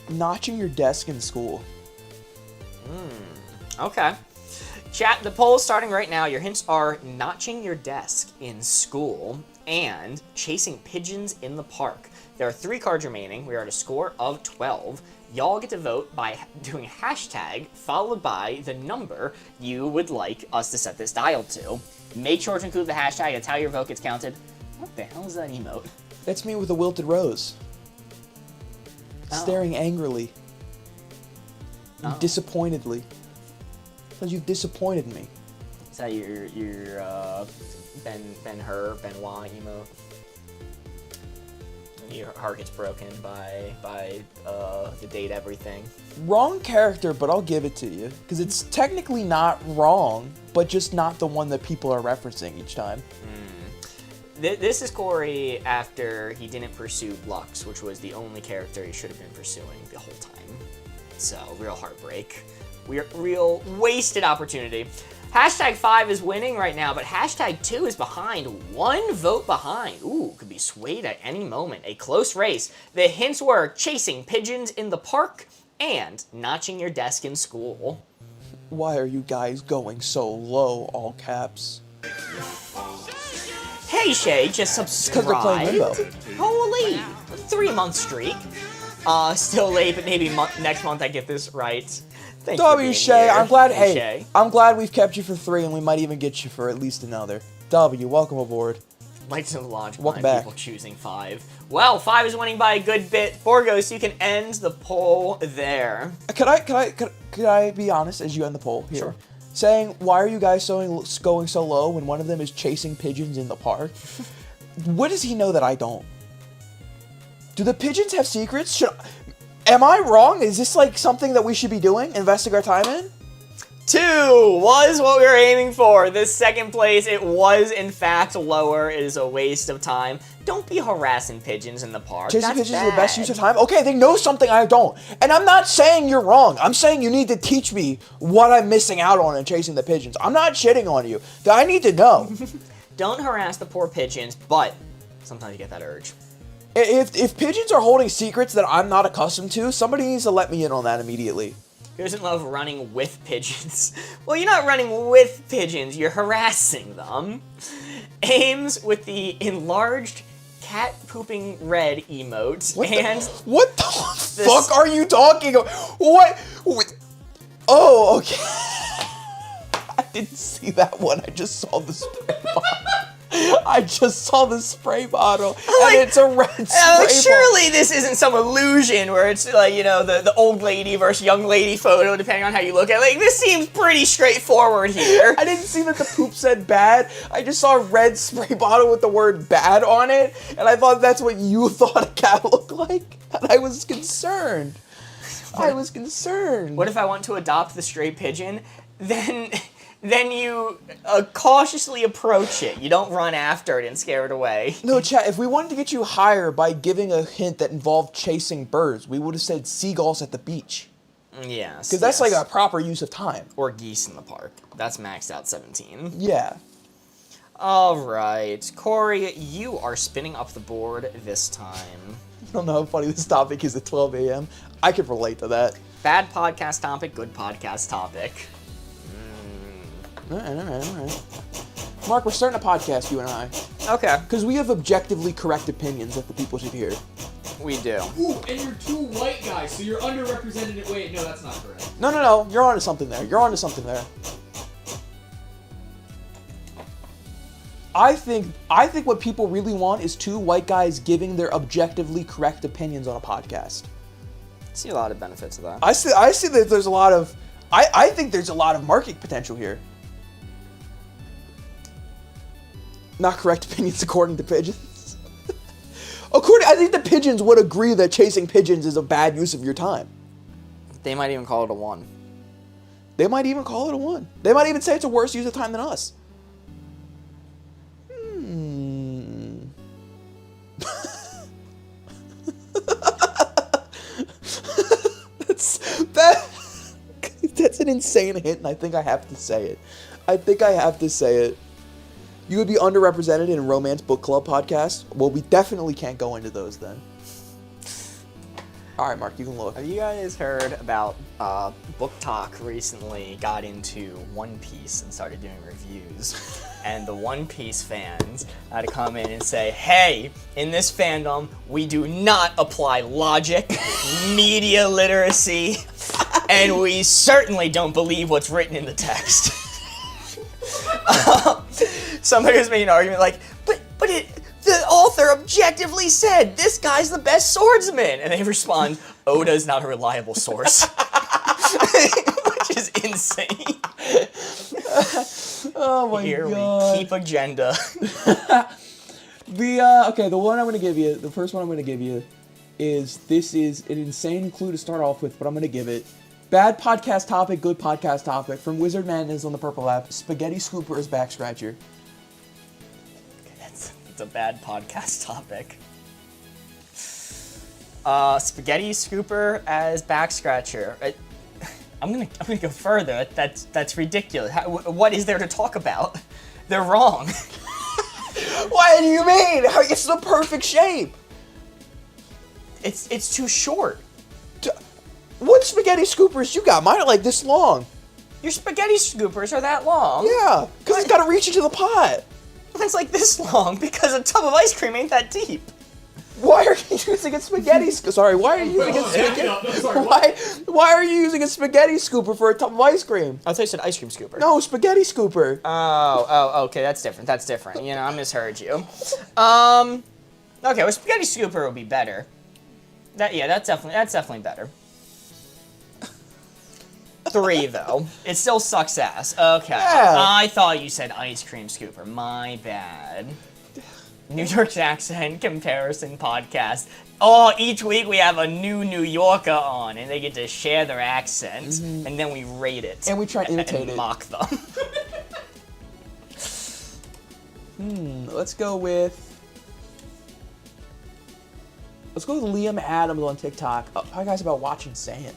notching your desk in school. Okay. Chat, the poll's starting right now. Your hints are notching your desk in school and chasing pigeons in the park. There are 3 cards remaining. We are at a score of 12. Y'all get to vote by doing a hashtag followed by the number you would like us to set this dial to. Make sure to include the hashtag. That's how your vote gets counted. What the hell is that emote? That's me with a wilted rose. Staring angrily. Disappointedly. Because you've disappointed me. Is that your Benoit emote? Your heart gets broken by the date everything. Wrong character, but I'll give it to you. Because it's technically not wrong, but just not the one that people are referencing each time. This is Corey after he didn't pursue Lux, which was the only character he should have been pursuing the whole time. So, real heartbreak. Real wasted opportunity. Hashtag 5 is winning right now, but hashtag 2 is behind. 1 vote behind. Ooh, could be swayed at any moment. A close race. The hints were chasing pigeons in the park and notching your desk in school. Why are you guys going so low, all caps? Hey Shay, just Because they're playing subscribed. Limbo. Holy, 3-month streak. Still late, but maybe next month I get this right. Thank you for being Shay, here. I'm glad. Hey, Hey, Shay. I'm glad we've kept you for 3, and we might even get you for at least another. W, welcome aboard. Like to the logic Welcome behind back. people choosing 5. Well, 5 is winning by a good bit. Borgos, you can end the poll there. Could I be honest as you end the poll here? Sure. Saying, why are you guys going so low when one of them is chasing pigeons in the park? What does he know that I don't? Do the pigeons have secrets? Am I wrong? Is this like something that we should be doing? Investing our time in? 2 was what we were aiming for. This second place, it was in fact lower. It is a waste of time. Don't be harassing pigeons in the park. Chasing That's pigeons is the best bad. use of time? Okay, they know something I don't. And I'm not saying you're wrong. I'm saying you need to teach me what I'm missing out on in chasing the pigeons. I'm not shitting on you. I need to know. Don't harass the poor pigeons, but sometimes you get that urge. If pigeons are holding secrets that I'm not accustomed to, somebody needs to let me in on that immediately. Who doesn't love running with pigeons? Well, you're not running with pigeons, you're harassing them. Aims with the enlarged cat pooping red emote. What the fuck are you talking about? What? Oh, okay. I didn't see that one. I just saw the spray bottle. I just saw the spray bottle, and it's a red spray bottle. Surely this isn't some illusion where it's like, you know, the old lady versus young lady photo, depending on how you look at it. Like, this seems pretty straightforward here. I didn't see that the poop said bad. I just saw a red spray bottle with the word bad on it, and I thought that's what you thought a cat looked like, and I was concerned. What if I want to adopt the stray pigeon? Then you cautiously approach it. You don't run after it and scare it away. No, chat, if we wanted to get you higher by giving a hint that involved chasing birds, we would have said seagulls at the beach. Yes. Because that's like a proper use of time. Or geese in the park. That's maxed out 17. Yeah. Alright. Corey, you are spinning up the board this time. I don't know how funny this topic is at 12 a.m. I could relate to that. Bad podcast topic, good podcast topic. All right. Mark, we're starting a podcast, you and I. Okay. Because we have objectively correct opinions that the people should hear. We do. Ooh, and you're 2 white guys, so you're underrepresented. Wait, no, that's not correct. No. You're onto something there. I think what people really want is 2 white guys giving their objectively correct opinions on a podcast. I see a lot of benefits of that. I see that there's a lot of... I think there's a lot of market potential here. Not correct opinions according to pigeons. I think the pigeons would agree that chasing pigeons is a bad use of your time. They might even call it a 1. They might even call it a 1. They might even say it's a worse use of time than us. That's an insane hint, and I think I have to say it. You would be underrepresented in a romance book club podcast. Well, we definitely can't go into those then. All right, Mark, you can look. Have you guys heard about Book Talk recently got into One Piece and started doing reviews? And the One Piece fans had to come in and say, hey, in this fandom, we do not apply logic, media literacy, and we certainly don't believe what's written in the text. Somebody was making an argument like, the author objectively said, this guy's the best swordsman. And they respond, Oda's not a reliable source. Which is insane. Oh my Here god. we keep agenda. Okay, the one I'm gonna give you, the first one I'm gonna give you is, this is an insane clue to start off with, but I'm gonna give it. Bad podcast topic, good podcast topic. From Wizard Madness on the Purple app, Spaghetti Scooper is back scratcher. It's a bad podcast topic. Spaghetti Scooper as back scratcher. I'm gonna go further. That's ridiculous. What is there to talk about? They're wrong. What do you mean? It's the perfect shape. It's too short. What spaghetti scoopers you got? Mine are like this long. Your spaghetti scoopers are that long. Yeah, because it's got to reach into the pot. Mine's like this long because a tub of ice cream ain't that deep. Why are you using a spaghetti Sorry, why are you using a spaghetti? Why are you using a spaghetti scooper for a tub of ice cream? I thought you said ice cream scooper. No, spaghetti scooper. Oh, okay, that's different. You know, I misheard you. Okay, well, spaghetti scooper would be better. That's definitely better. 3 though. It still sucks ass. Okay. Yeah. I thought you said ice cream scooper. My bad. New York accent comparison podcast. Oh, each week we have a new New Yorker on, and they get to share their accent, and then we rate it. And we try to imitate and it. mock them. Let's go with Liam Adams on TikTok. A podcast about watching sand.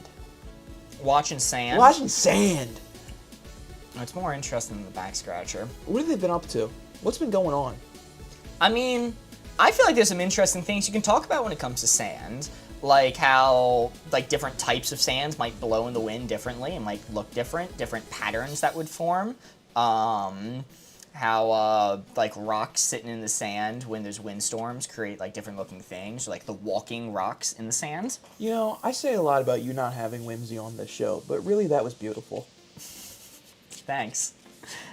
Watching sand. Watching sand. It's more interesting than the back scratcher. What have they been up to? What's been going on? I mean, I feel like there's some interesting things you can talk about when it comes to sand. Like how, different types of sands might blow in the wind differently and, look different patterns that would form. How, rocks sitting in the sand when there's windstorms create, different looking things. Like the walking rocks in the sand. You know, I say a lot about you not having whimsy on this show, but really that was beautiful. Thanks.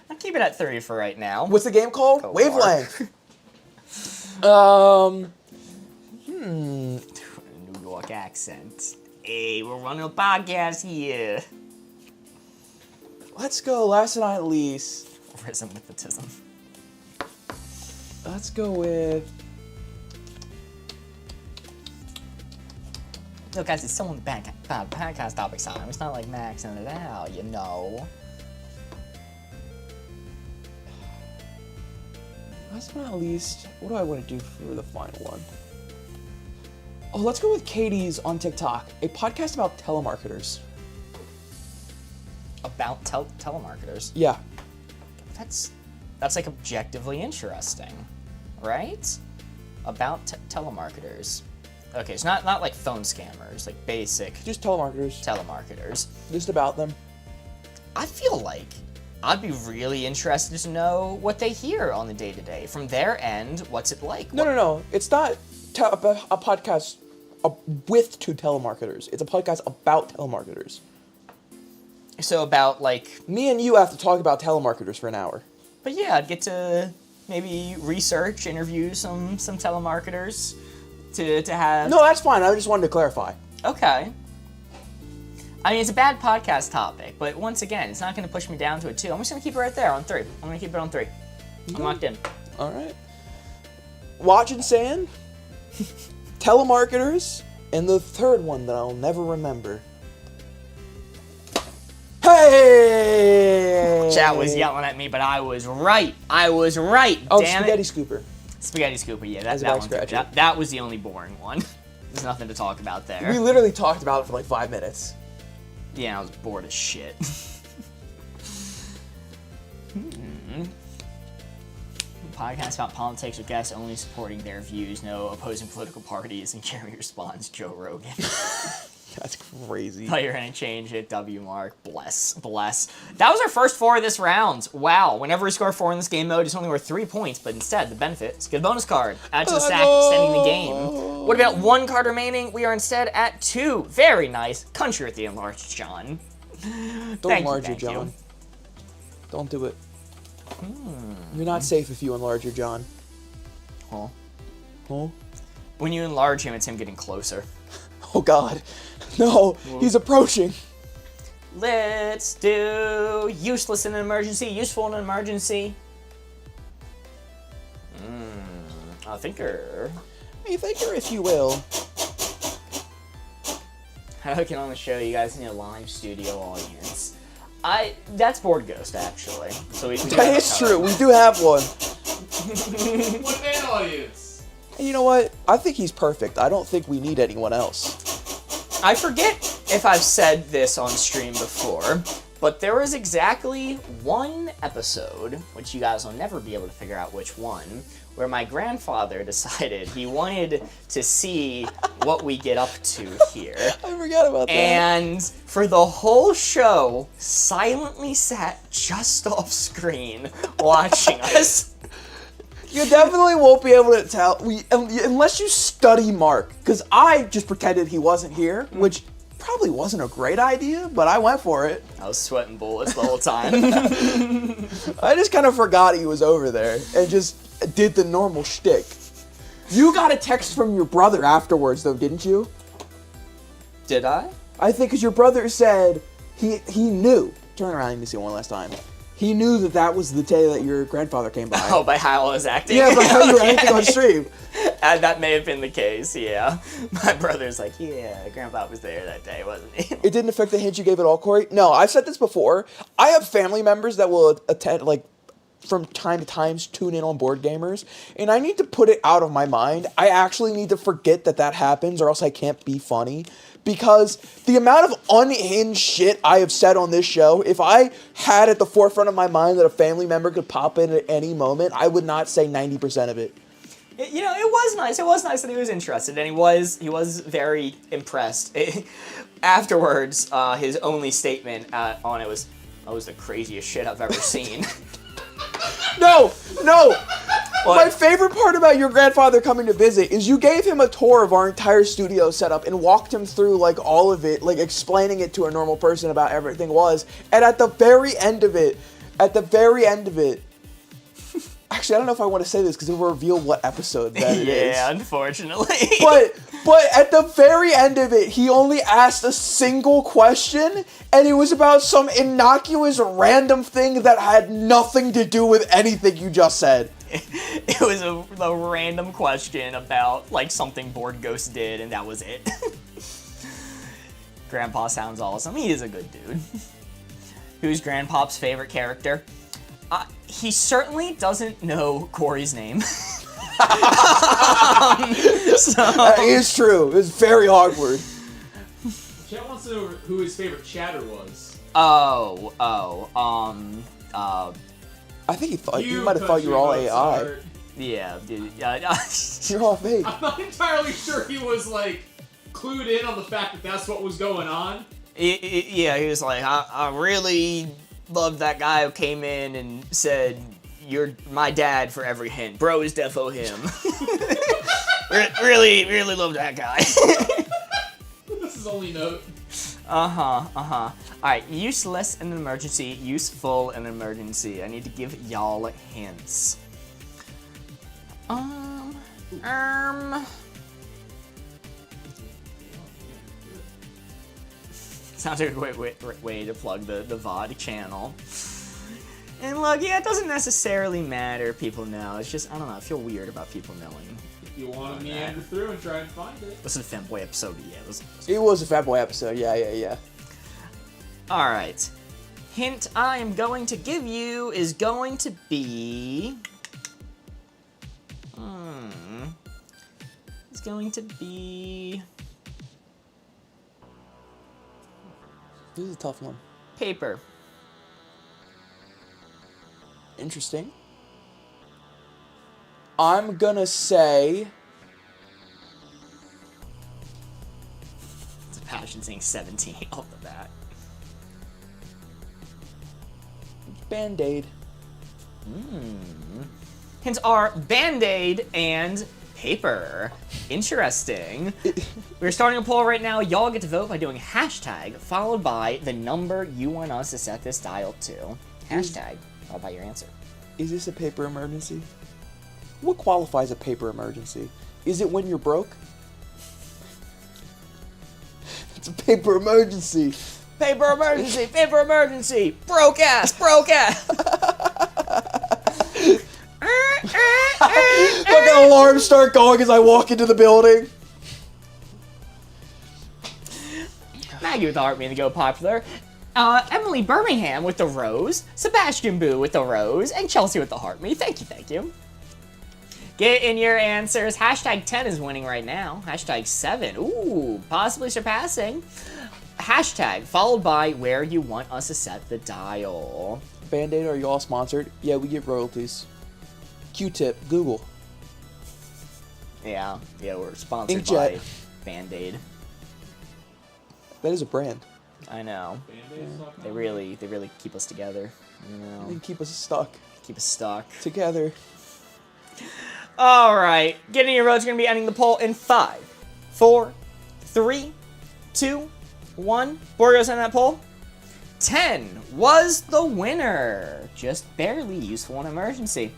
I'll keep it at 30 for right now. What's the game called? Go Wavelength. New York accent. Hey, we're running a podcast here. Let's go, last but not least. Risen mythicism. Let's go with... Look, guys, it's still on the podcast topic side. It's not like maxing it out, you know. Last but not least, what do I want to do for the final one? Oh, let's go with Katie's on TikTok, a podcast about telemarketers. About telemarketers. Yeah. That's objectively interesting, right? About telemarketers. Okay, it's not like phone scammers, basic Just telemarketers. telemarketers. Just about them. I feel like I'd be really interested to know what they hear on the day-to-day. From their end, what's it like? No. It's not a podcast with two telemarketers. It's a podcast about telemarketers. So about, Me and you have to talk about telemarketers for an hour. But yeah, I'd get to maybe research, interview some telemarketers to have... No, that's fine. I just wanted to clarify. Okay. I mean, it's a bad podcast topic, but once again, it's not going to push me down to a 2. I'm just going to keep it right there on 3. I'm going to keep it on 3. I'm locked in. All right. Watching Sand, telemarketers, and the third one that I'll never remember. Hey! Chat was yelling at me, but I was right. Oh, damn Spaghetti it. Scooper. Spaghetti Scooper, yeah, As a that back one. scratcher. That was the only boring one. There's nothing to talk about there. We literally talked about it for 5 minutes. Yeah, I was bored as shit. podcast about politics with guests only supporting their views, no opposing political parties, and Jeremy responds, Joe Rogan. That's crazy. Thought you were going to change it, W Mark. Bless. That was our first 4 of this round. Wow. Whenever we score 4 in this game mode, it's only worth 3 points, but instead, the benefit is get a bonus card. Add to the stack, extending the game. What about 1 card remaining? We are instead at 2. Very nice. Country with the enlarged John. Don't enlarge your John. Don't do it. You're not safe if you enlarge your John. Huh? Huh? When you enlarge him, it's him getting closer. Oh God. No, he's approaching. Let's do useless in an emergency, useful in an emergency. A thinker. A thinker, if you will. I can only show you guys in a live studio audience. That's Board Ghost, actually. So That is true. We do have one. What an audience! And you know what? I think he's perfect. I don't think we need anyone else. I forget if I've said this on stream before, but there was exactly 1 episode, which you guys will never be able to figure out which one, where my grandfather decided he wanted to see what we get up to here. I forgot about that. And for the whole show, silently sat just off screen watching us. You definitely won't be able to tell unless you study Mark, because I just pretended he wasn't here, which probably wasn't a great idea, but I went for it. I was sweating bullets the whole time. I just kind of forgot he was over there and just did the normal shtick. You got a text from your brother afterwards, though, didn't you? Did I? I think because your brother said he knew. Turn around and see one last time. He knew that was the day that your grandfather came by. Oh, by how I was acting? Yeah, by how you were acting on stream. That may have been the case, yeah. My brother's like, yeah, Grandpa was there that day, wasn't he? It didn't affect the hint you gave at all, Corey? No, I've said this before. I have family members that will attend, like, from time to time, tune in on Board Gamers, and I need to put it out of my mind. I actually need to forget that happens, or else I can't be funny. Because the amount of unhinged shit I have said on this show, if I had at the forefront of my mind that a family member could pop in at any moment, I would not say 90% of it. It was nice. It was nice that he was interested, and he was very impressed. Afterwards, his only statement on it was, "That was the craziest shit I've ever seen." No! What? My favorite part about your grandfather coming to visit is you gave him a tour of our entire studio setup and walked him through, like, all of it, like, explaining it to a normal person about everything was. And at the very end of it, actually, I don't know if I want to say this because it will reveal what episode that it is. Yeah, unfortunately. But at the very end of it, he only asked a single question, and it was about some innocuous random thing that had nothing to do with anything you just said. It was a random question about, like, something Board Ghost did, and that was it. Grandpa sounds awesome. He is a good dude. Who's Grandpa's favorite character? He certainly doesn't know Corey's name. That is true. It's very awkward. Chat wants to know who his favorite chatter was. I think he might have thought you were all AI. Yeah, dude. You're all fake. I'm not entirely sure he was, like, clued in on the fact that that's what was going on. Yeah, he was like, I really loved that guy who came in and said, "You're my dad" for every hint. Bro is defo him. really love that guy. This is only note. Alright, useless in an emergency, useful in an emergency. I need to give y'all hints. Sounds like a great way to plug the VOD channel. And look, yeah, it doesn't necessarily matter people know. It's just, I don't know, I feel weird about people knowing. If you want to meander through and try and find it. This is a Femboy episode, yeah. It was a Fat Boy episode, yeah. Alright. Hint I am going to give you is going to be... It's going to be... This is a tough one. Paper. Interesting. I'm gonna say... It's a passion saying 17 off the bat. Band-Aid. Hints are Band-Aid and paper. Interesting. We're starting a poll right now. Y'all get to vote by doing hashtag followed by the number you want us to set this dial to. Hashtag followed by your answer. Is this a paper emergency? What qualifies a paper emergency? Is it when you're broke? It's a paper emergency. Paper emergency! Paper emergency! Broke ass! Broke ass! Fucking alarms start going as I walk into the building. Maggie with the heart being the go popular. Emily Birmingham with the rose. Sebastian Boo with the rose. And Chelsea with the heart me. Thank you, thank you. Get in your answers. Hashtag 10 is winning right now. Hashtag 7. Ooh, possibly surpassing. Hashtag followed by where you want us to set the dial. Band-Aid, are you all sponsored? Yeah, we get royalties. Q-tip, Google. Yeah, we're sponsored Inkjet. by Band-Aid. That is a brand. I know. Band-Aids suck. They really keep us together. You know, They keep us stuck keep us stuck. together. All right, getting your votes. Going to be ending the poll in 5, 4, 3, 2, 1. Boardgamers on that poll. 10 was the winner. Just barely useful in emergency.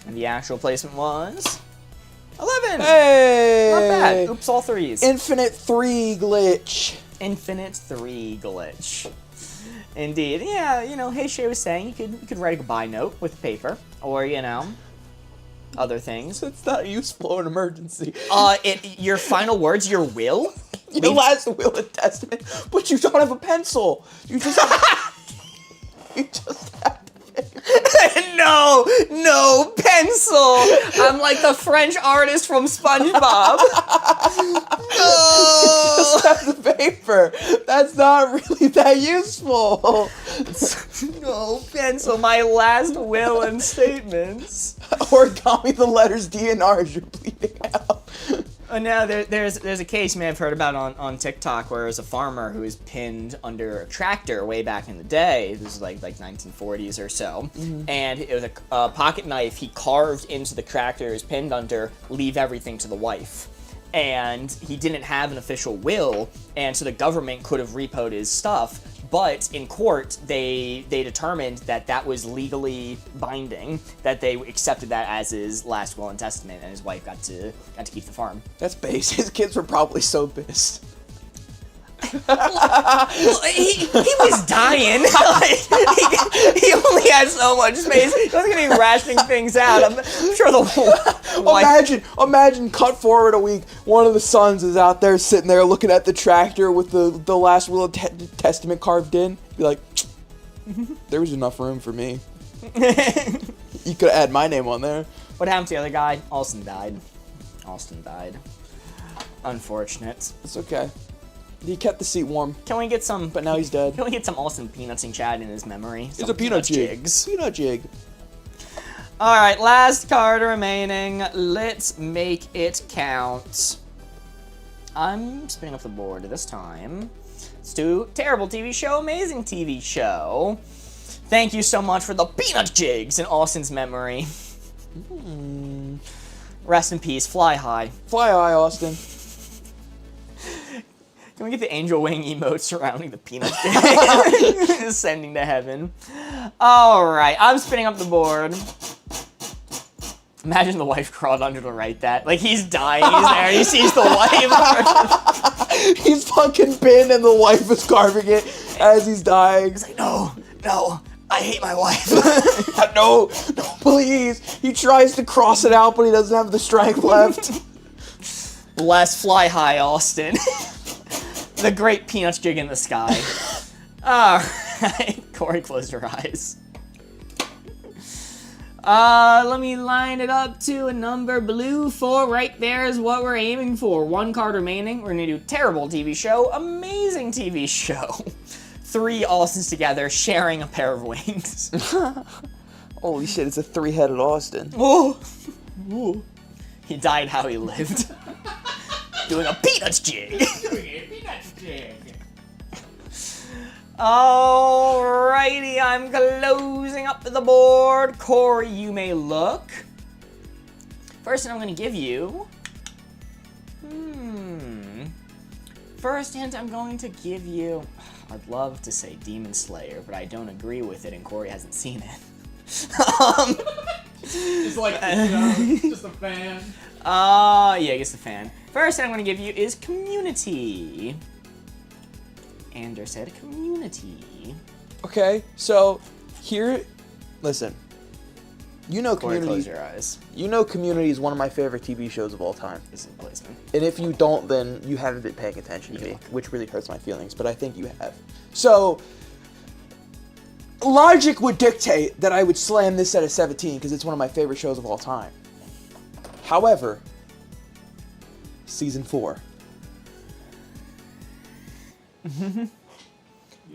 And the actual placement was 11. Hey! Not bad. Oops, all threes. Infinite 3 glitch. Infinite 3 glitch. Indeed. Yeah, you know, Hey Shay was saying you could write a goodbye note with paper, or you know, other things. It's not useful in emergency. Your final words, your will. Your last will and testament, but you don't have a pencil. You just you just have No pencil. I'm like the French artist from SpongeBob. just have the paper. That's not really that useful. No pencil. My last will and statements. Origami the letters D and R as you're bleeding out. No, there's a case you may have heard about on TikTok where there's a farmer who was pinned under a tractor way back in the day. This is like 1940s or so. And it was a pocket knife he carved into the tractor, is pinned under, leave everything to the wife. And he didn't have an official will, and so the government could have repoed his stuff. But in court, they determined that was legally binding, that they accepted that as his last will and testament, and his wife got to keep the farm. That's base. His kids were probably so pissed. Well, he was dying. he only had so much space. He wasn't gonna be rationing things out. I'm sure the wife... Imagine cut forward a week. One of the sons is out there sitting there looking at the tractor with the last will and testament carved in. Be like, there was enough room for me. You could add my name on there. What happened to the other guy? Alston died. Unfortunate. It's okay. He kept the seat warm, Can we get some? but now he's dead. Can we get some Alston peanuts in chat in his memory? It's Some a peanut jig. jigs. Peanut jig. All right, last card remaining. Let's make it count. I'm spinning up the board this time. Let's do terrible TV show, amazing TV show. Thank you so much for the peanut jigs in Austin's memory. Rest in peace, fly high. Fly high, Austin. Can we get the angel wing emote surrounding the peanut jig? Ascending to heaven. All right, I'm spinning up the board. Imagine the wife crawled under to write that. Like, he's dying, he's there, he sees the wife. He's fucking pinned and the wife is carving it as he's dying. He's like, no, I hate my wife. No, please. He tries to cross it out, but he doesn't have the strength left. Bless fly high, Austin. The great peanut jig in the sky. All right, Corey, close your eyes. Let me line it up to a number. Blue 4 right there is what we're aiming for. 1 card remaining. We're gonna do terrible TV show, amazing TV show. 3 Austins together sharing a pair of wings. Holy shit, it's a three-headed Austin. Oh! He died how he lived. Doing a peanuts jig. Alrighty, I'm closing up the board. Corey, you may look. First thing I'm going to give you... First hint I'm going to give you... I'd love to say Demon Slayer, but I don't agree with it, and Corey hasn't seen it. Just like, you know, just a fan. Yeah, I guess the fan. First thing I'm going to give you is Community. Ander said Community. Okay, so here, listen. You know Corey, Community. close your eyes. You know Community is one of my favorite TV shows of all time. This is placement. And if you don't, then you haven't been paying attention to me, which really hurts my feelings, but I think you have. So, logic would dictate that I would slam this at a 17 because it's one of my favorite shows of all time. However, season 4.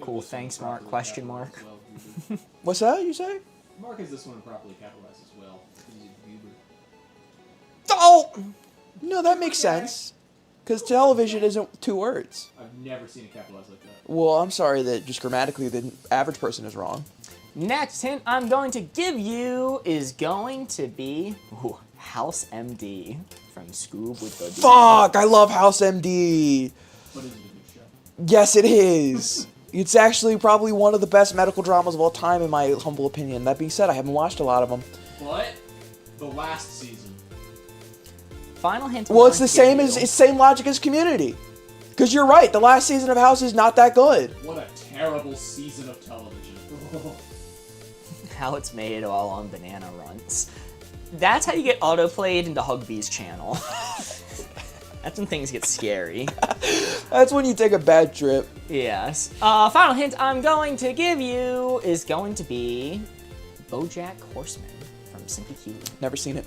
Cool, thanks, Mark. Question mark. What's that you say? Mark has this one properly capitalized as well. Oh! No, that makes sense. Because television isn't 2 words. I've never seen it capitalized like that. Well, I'm sorry that just grammatically the average person is wrong. Next hint I'm going to give you is going to be House MD from Scoob with the... Fuck! I love House MD! But is it a good show? Yes, it is! It's actually probably one of the best medical dramas of all time, in my humble opinion. That being said, I haven't watched a lot of them. But the last season. Final hint. Well, it's the same as it's same logic as Community. Because you're right, the last season of House is not that good. What a terrible season of television. How it's made all on banana runs. That's how you get autoplayed into Hugbee's channel. That's when things get scary. That's when you take a bad trip. Yes. Final hint I'm going to give you is going to be BoJack Horseman from Simply Cute. Never seen it.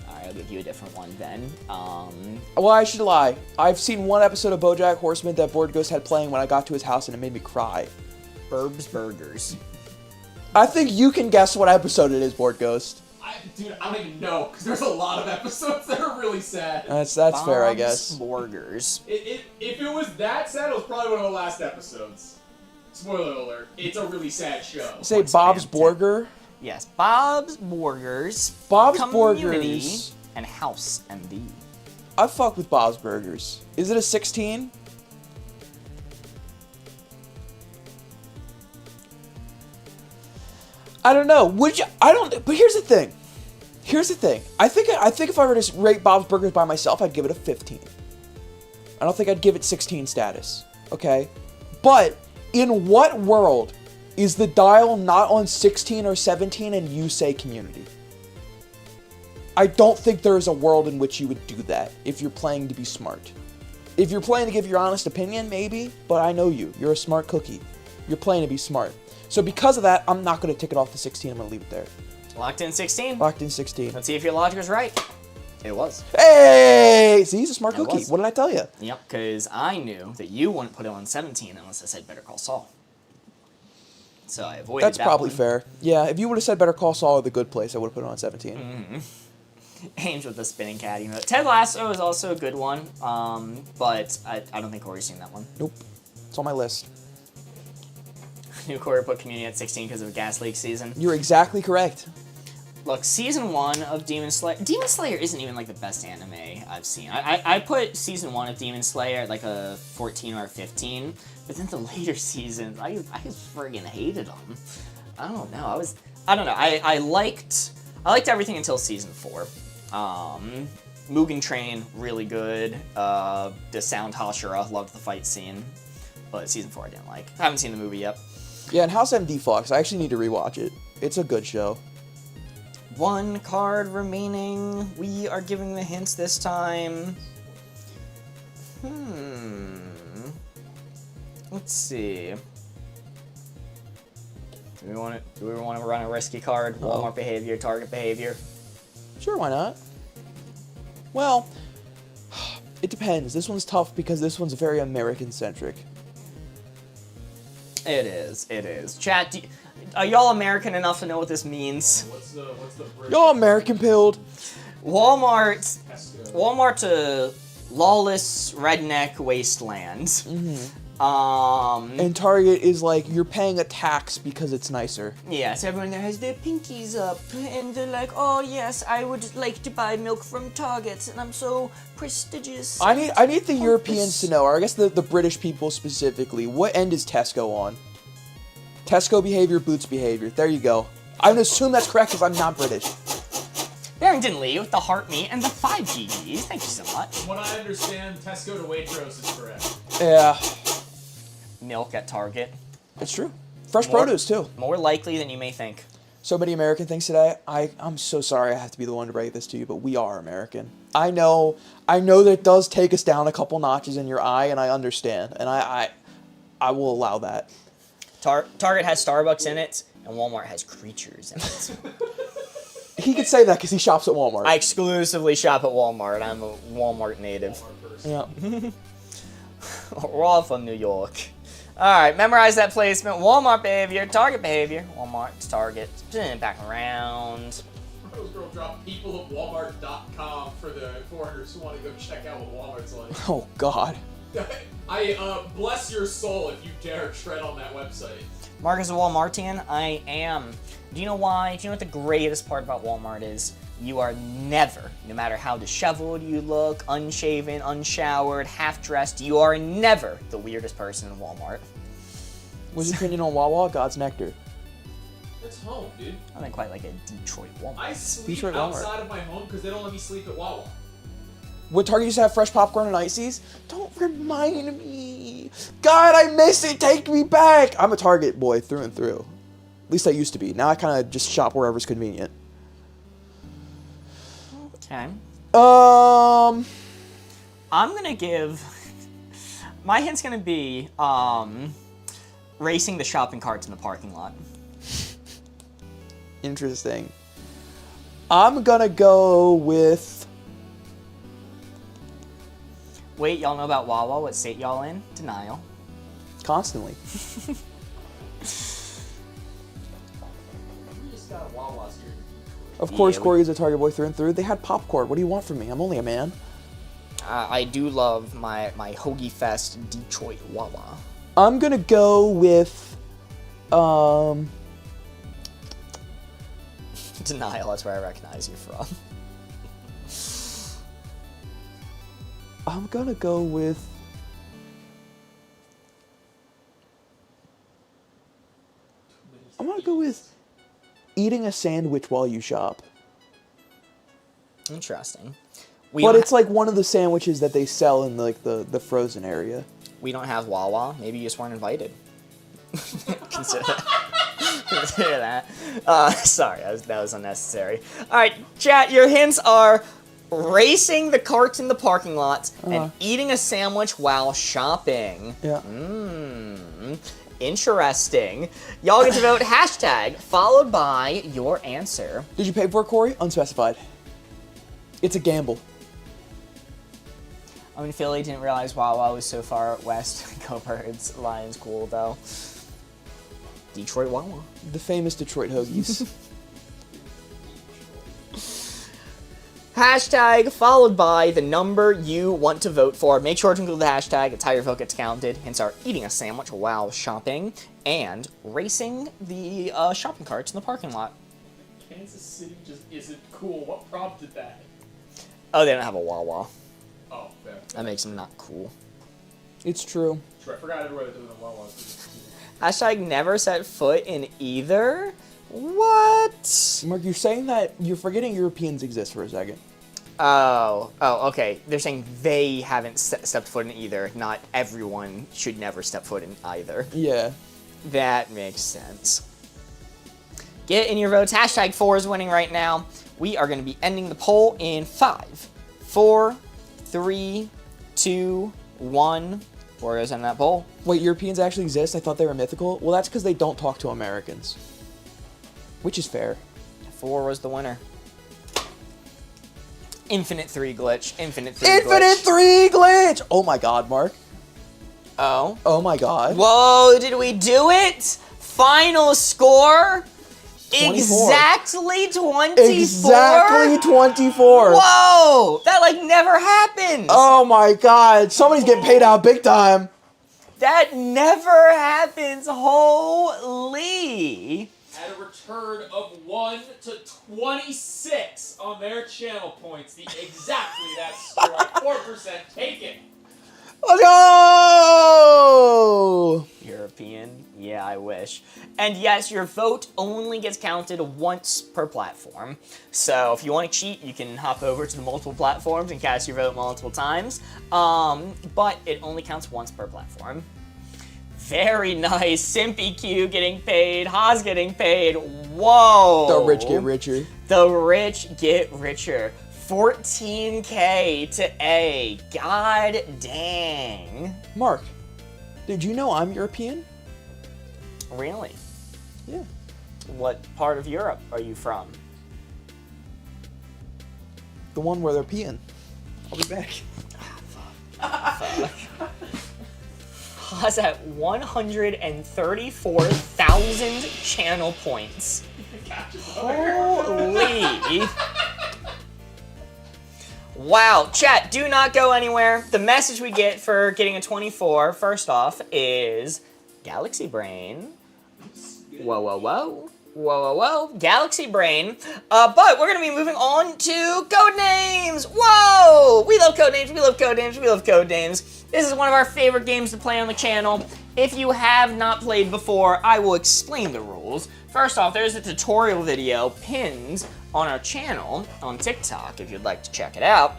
Alright, I'll give you a different one then. Well, I should lie. I've seen one episode of BoJack Horseman that Board Ghost had playing when I got to his house, and it made me cry. Burbs Burgers. I think you can guess what episode it is, Board Ghost. Dude, I don't even know, because there's a lot of episodes that are really sad. That's fair, I guess. Burgers. If it was that sad, it was probably one of the last episodes. Spoiler alert. It's a really sad show. Say Bob's Burger. Yes, Bob's Burgers. Bob's Community, Burgers. and House MD. I fuck with Bob's Burgers. Is it a 16? I don't know. Would you? I don't. But here's the thing. I think if I were to rate Bob's Burgers by myself, I'd give it a 15. I don't think I'd give it 16 status. Okay? But in what world is the dial not on 16 or 17 and you say Community? I don't think there is a world in which you would do that if you're playing to be smart. If you're playing to give your honest opinion, maybe, but I know you. You're a smart cookie. You're playing to be smart. So because of that, I'm not going to tick it off to 16. I'm going to leave it there. Locked in 16? Locked in 16. Let's see if your logic was right. It was. Hey! See, he's a smart It cookie. was. What did I tell you? Yep, because I knew that you wouldn't put it on 17 unless I said Better Call Saul. So I avoided That's that probably one. fair. Yeah, if you would have said Better Call Saul or The Good Place, I would have put it on 17. Ames with the spinning cat. You know, Ted Lasso is also a good one, but I don't think Corey's seen that one. Nope. It's on my list. New Corey put Community at 16 because of Gas Leak season. You're exactly correct. Look, season 1 of Demon Slayer... Demon Slayer isn't even, like, the best anime I've seen. I put season 1 of Demon Slayer at, like, a 14 or a 15, but then the later seasons, I friggin' hated them. I don't know. I don't know. I liked everything until season 4. Mugen Train, really good. The Sound Hashira, loved the fight scene. But season 4 I didn't like. I haven't seen the movie yet. Yeah, and House MD Fox, I actually need to rewatch it. It's a good show. 1 card remaining. We are giving the hints this time. Let's see. Do we want to run a risky card? Walmart behavior, Target behavior. Sure, why not? Well, it depends. This one's tough because this one's very American-centric. It is. Chat, Are y'all American enough to know what this means? What's the British? Y'all American pilled. Walmart's Tesco. a lawless redneck wasteland. And Target is like, you're paying a tax because it's nicer. Yeah, so everyone there has their pinkies up, and they're like, oh yes, I would like to buy milk from Target, and I'm so prestigious. I need the Europeans to know, or I guess the British people specifically, what end is Tesco on? Tesco behavior, Boots behavior. There you go. I'm gonna assume that's correct because I'm not British. Barrington Lee with the heart meat and the 5 GGs. Thank you so much. From what I understand, Tesco to Waitrose is correct. Yeah, Milk at Target. it's true. Fresh More- produce too. More likely than you may think. So many American things today. I'm so sorry I have to be the one to break this to you, but we are American. I know that it does take us down a couple notches in your eye, and I understand, and I will allow that. Target has Starbucks in it, and Walmart has creatures in it. He could say that because he shops at Walmart. I exclusively shop at Walmart. I'm a Walmart native. Walmart person. yeah. We're all from New York. Alright, memorize that placement. Walmart behavior, Target behavior. Walmart, Target. Back around. Rose Girl dropped people at Walmart.com for the foreigners who want to go check out what Walmart's like. Oh God. I bless your soul if you dare tread on that website. Marcus a Walmartian? I am. Do you know why? Do you know what the greatest part about Walmart is? You are never, no matter how disheveled you look, unshaven, unshowered, half-dressed, you are never the weirdest person in Walmart. What's your opinion on Wawa? God's nectar. It's home, dude. I think quite like a Detroit Walmart. I sleep Detroit Walmart. outside of my home because they don't let me sleep at Wawa. Would Target used to have fresh popcorn and ices? Don't remind me. God, I miss it. Take me back. I'm a Target boy through and through. At least I used to be. Now I kind of just shop wherever's convenient. Okay. Um, I'm gonna give... My hint's gonna be, racing the shopping carts in the parking lot. Interesting. I'm gonna go with... Wait, y'all know about Wawa? What state y'all in? Denial. Constantly. We just got Wawa's here. Of course, Yeah, Corey is a Target boy through and through. They had popcorn. What do you want from me? I'm only a man. I do love my Hoagie Fest Detroit Wawa. I'm gonna go with... Denial, that's where I recognize you from. I'm gonna go with... I'm gonna go with eating a sandwich while you shop. Interesting. But it's like one of the sandwiches that they sell in like the frozen area. We don't have Wawa. Maybe you just weren't invited. Consider that. Consider that. Sorry, that was unnecessary. All right, chat. Your hints are racing the carts in the parking lots and eating a sandwich while shopping. Yeah. Interesting. Y'all get to vote hashtag followed by your answer. Did you pay for it, Corey? Unspecified. It's a gamble. I mean, Philly didn't realize Wawa was so far west. Go Birds. Lions cool, though. Detroit Wawa. The famous Detroit hoagies. Hashtag followed by the number you want to vote for. Make sure to include the hashtag. It's how your vote gets counted. Hints are eating a sandwich while shopping and racing the shopping carts in the parking lot. Kansas City just isn't cool. What prompted that? Oh, they don't have a Wawa. Oh, fair. That makes them not cool. It's true. True, I forgot everywhere that doesn't have Wawa. Hashtag never set foot in either. What? Mark, you're saying that you're forgetting Europeans exist for a second. Oh, okay. They're saying they haven't stepped foot in either. Not everyone should never step foot in either. Yeah. That makes sense. Get in your votes. Hashtag 4 is winning right now. We are going to be ending the poll in 5, 4, 3, 2, 1. 4 goes in that poll. Wait, Europeans actually exist? I thought they were mythical. Well, that's because they don't talk to Americans. Which is fair. 4 was the winner. Infinite 3 glitch. Infinite 3 glitch. Infinite 3 glitch! Oh my god, Mark. Oh. Oh my god. Whoa, did we do it? final score? 24. Exactly 24? Exactly 24. Whoa! That like never happens! Oh my god. Somebody's getting paid out big time. That never happens! Holy! At a return of 1 to 26 on their channel points. Exactly that score at 4% taken. Let's go! European? Yeah, I wish. And yes, your vote only gets counted once per platform. So if you want to cheat, you can hop over to the multiple platforms and cast your vote multiple times. But it only counts once per platform. Very nice. Simpy Q getting paid. Haas getting paid. Whoa. The rich get richer. The rich get richer. 14K to A. God dang. Mark, did you know I'm European? Really? Yeah. What part of Europe are you from? The one where they're peeing. I'll be back. Haas at 134,000 channel points. Holy. Wow. Chat, do not go anywhere. The message we get for getting a 24, first off, is Galaxy Brain. Whoa, whoa, whoa. Whoa, whoa, whoa. Galaxy Brain. But we're going to be moving on to Codenames. Whoa! We love Codenames. We love Codenames. We love Codenames. This is one of our favorite games to play on the channel. If you have not played before, I will explain the rules. First off, there's a tutorial video pinned on our channel on TikTok if you'd like to check it out.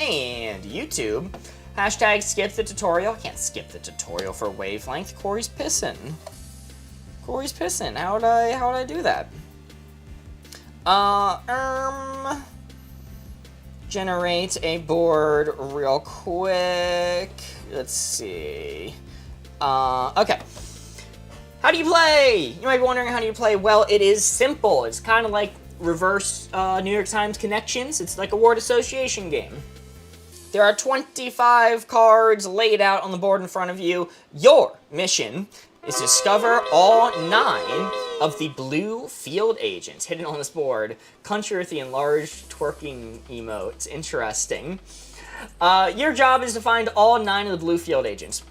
And YouTube. Hashtag skip the tutorial. I can't skip the tutorial for wavelength. Corey's pissing. Corey's pissing. How would I do that? Generate a board real quick. Let's see. Okay. How do you play? You might be wondering, how do you play? Well, it is simple. It's kind of like reverse New York Times connections. It's like a word association game. There are 25 cards laid out on the board in front of you. Your mission is to discover all 9 of the blue field agents hidden on this board. Country with the enlarged twerking emotes. Interesting. Your job is to find all 9 of the blue field agents.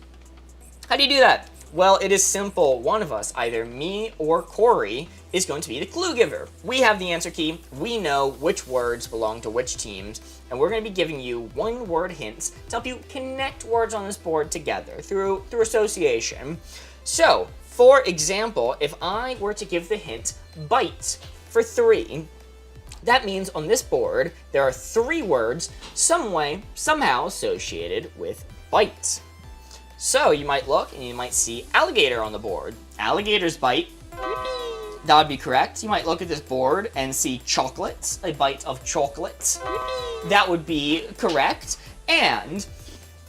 How do you do that? Well, it is simple. One of us, either me or Corey, is going to be the clue giver. We have the answer key. We know which words belong to which teams, and we're going to be giving you one-word hints to help you connect words on this board together through association. So, for example, if I were to give the hint bite for 3, that means on this board there are 3 words somehow associated with bite. So you might look and you might see alligator on the board. Alligators bite. That would be correct. You might look at this board and see chocolates, a bite of chocolate. That would be correct. And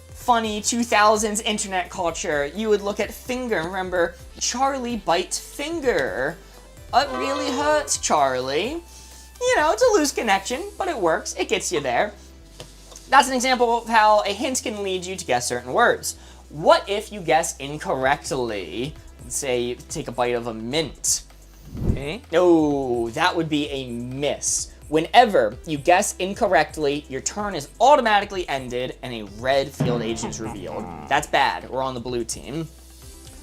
funny 2000s internet culture, you would look at finger. Remember, Charlie bites finger. It really hurts, Charlie. You know, it's a loose connection, but it works. It gets you there. That's an example of how a hint can lead you to guess certain words. What if you guess incorrectly? Let's say you take a bite of a mint. Okay? No, that would be a miss. Whenever you guess incorrectly, your turn is automatically ended and a red field agent is revealed. That's bad. We're on the blue team.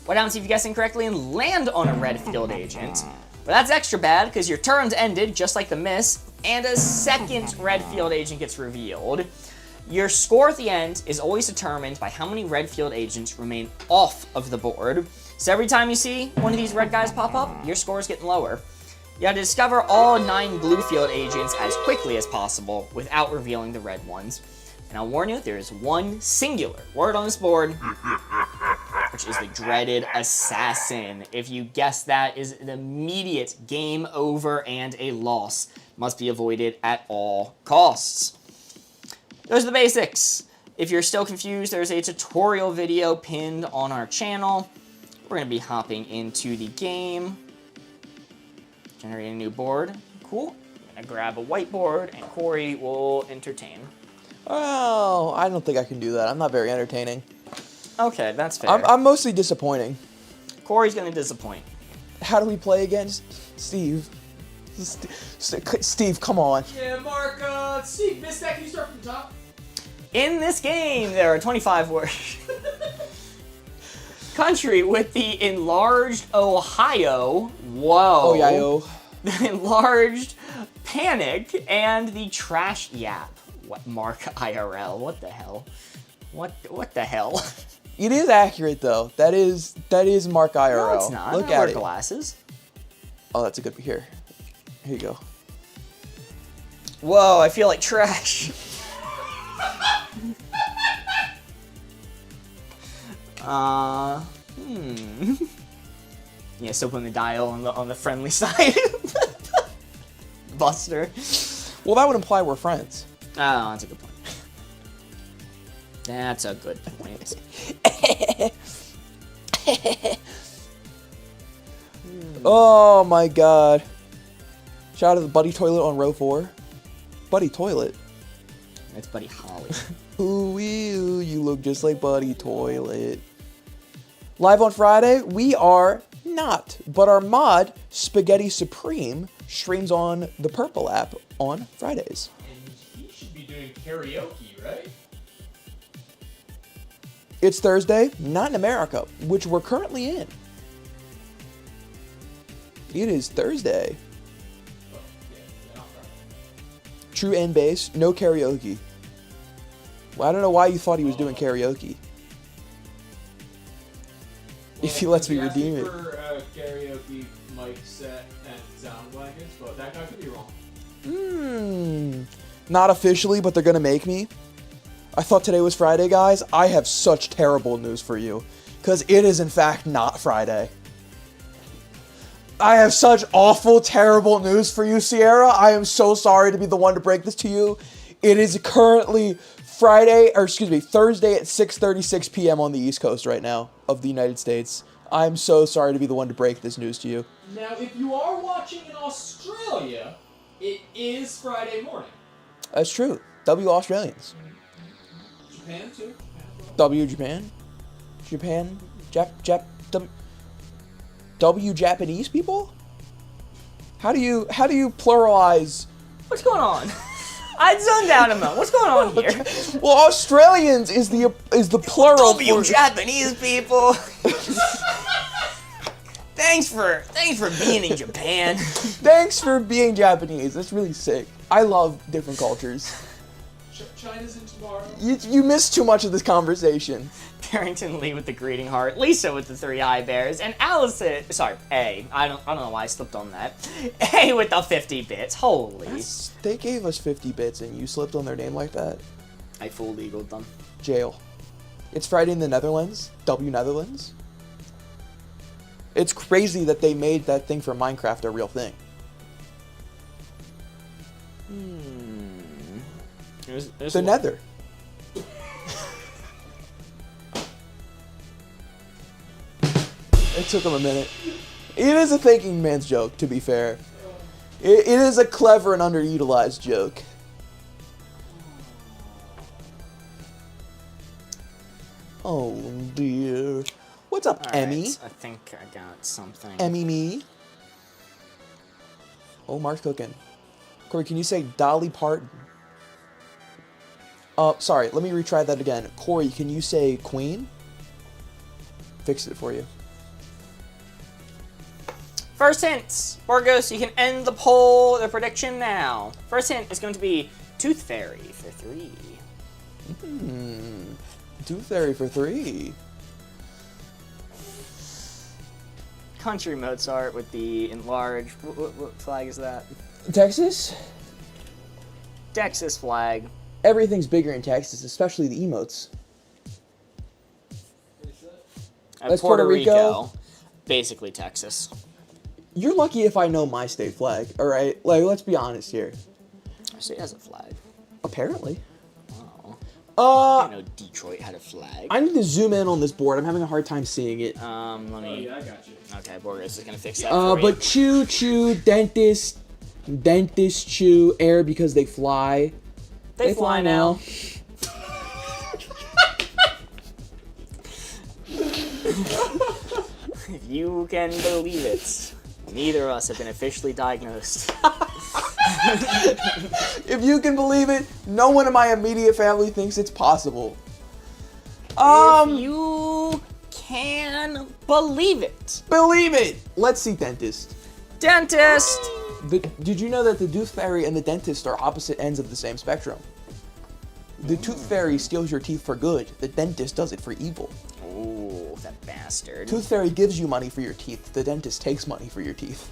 What happens if you guess incorrectly and land on a red field agent? Well, that's extra bad because your turn's ended, just like the miss, and a second red field agent gets revealed. Your score at the end is always determined by how many red field agents remain off of the board. So every time you see one of these red guys pop up, your score is getting lower. You have to discover all 9 blue field agents as quickly as possible without revealing the red ones. And I'll warn you, there is one singular word on this board, which is the dreaded assassin. If you guess that, is an immediate game over and a loss. Must be avoided at all costs. Those are the basics. If you're still confused, there's a tutorial video pinned on our channel. We're going to be hopping into the game. Generating a new board. Cool. I'm going to grab a whiteboard, and Corey will entertain. Oh, I don't think I can do that. I'm not very entertaining. Okay, that's fair. I'm mostly disappointing. Corey's gonna disappoint. How do we play again? Steve. Steve, come on. Yeah, Mark, Steve, missed that. Can you start from the top? In this game, there are 25 words. Country with the enlarged Ohio. Whoa. Oh, yeah, yo. The enlarged Panic and the Trash Yap. What, Mark IRL? What the hell? What the hell? It is accurate though. That is Mark IRL. No, it's not. Look I at wear it. glasses. Oh, that's a good here. Here you go. Whoa, I feel like trash. Yeah, still putting the dial on the friendly side. Buster. Well, that would imply we're friends. Oh, that's a good point. That's a good point. Oh my god. Shout out to the Buddy Toilet on row 4. Buddy Toilet. That's Buddy Holly. Ooh, you look just like Buddy Toilet. Live on Friday, we are not, but our mod, Spaghetti Supreme, streams on the Purple app on Fridays. And he should be doing karaoke, right? It's Thursday, not in America, which we're currently in. It is Thursday. Oh, yeah, not Friday. True end base, no karaoke. Well, I don't know why you thought he was doing karaoke. If he lets me asked redeem it. for karaoke mic set and sound blankets, but that guy could be wrong. Not officially, but they're gonna make me. I thought today was Friday, guys. I have such terrible news for you. Because it is, in fact, not Friday. I have such awful, terrible news for you, Sierra. I am so sorry to be the one to break this to you. It is currently Thursday at 6:36 p.m. on the East Coast right now of the United States. I'm so sorry to be the one to break this news to you. Now, if you are watching in Australia, it is Friday morning. That's true. W Australians. Japan, too. W Japan. W Japanese people? How do you pluralize? What's going on? I zoned out a moment. What's going on here? Well, Australians is the plural. W Japanese people. Thanks for being in Japan. Thanks for being Japanese. That's really sick. I love different cultures. China's in tomorrow. You missed too much of this conversation. Barrington Lee with the greeting heart, Lisa with the 3 eye bears, and Allison. Sorry, A. I don't know why I slipped on that. A with the 50 bits. Holy. They gave us 50 bits and you slipped on their name like that? I full legaled them. Jail. It's Friday in the Netherlands. W Netherlands. It's crazy that they made that thing for Minecraft a real thing. There's The Nether. It took him a minute. It is a thinking man's joke, to be fair. It is a clever and underutilized joke. Oh dear. What's up, All Emmy? right, I think I got something. Emmy me? Oh, Mark's cooking. Corey, can you say Dolly Parton? Sorry, let me retry that again. Corey, can you say Queen? Fixed it for you. First hint, Borgos, you can end the poll, the prediction now. First hint is going to be Tooth Fairy for 3. Tooth Fairy for 3. Country Mozart with the enlarged. What flag is that? Texas? Texas flag. Everything's bigger in Texas, especially the emotes. That's Puerto Puerto Rico. Rico. Basically Texas. You're lucky if I know my state flag, alright? Like, let's be honest here. Actually, it has a flag. Apparently. I know Detroit had a flag. I need to zoom in on this board. I'm having a hard time seeing it. Let Oh, me. yeah, I got you. Okay, Borgos is gonna fix that for me. But chew, dentist, chew, air because they fly. They fly now. If you can believe it, neither of us have been officially diagnosed. If you can believe it, no one in my immediate family thinks it's possible. If you can believe it. Believe it! Let's see dentist. Dentist! Did you know that the tooth fairy and the dentist are opposite ends of the same spectrum? The tooth fairy steals your teeth for good. The dentist does it for evil. Ooh, that bastard. Tooth fairy gives you money for your teeth. The dentist takes money for your teeth.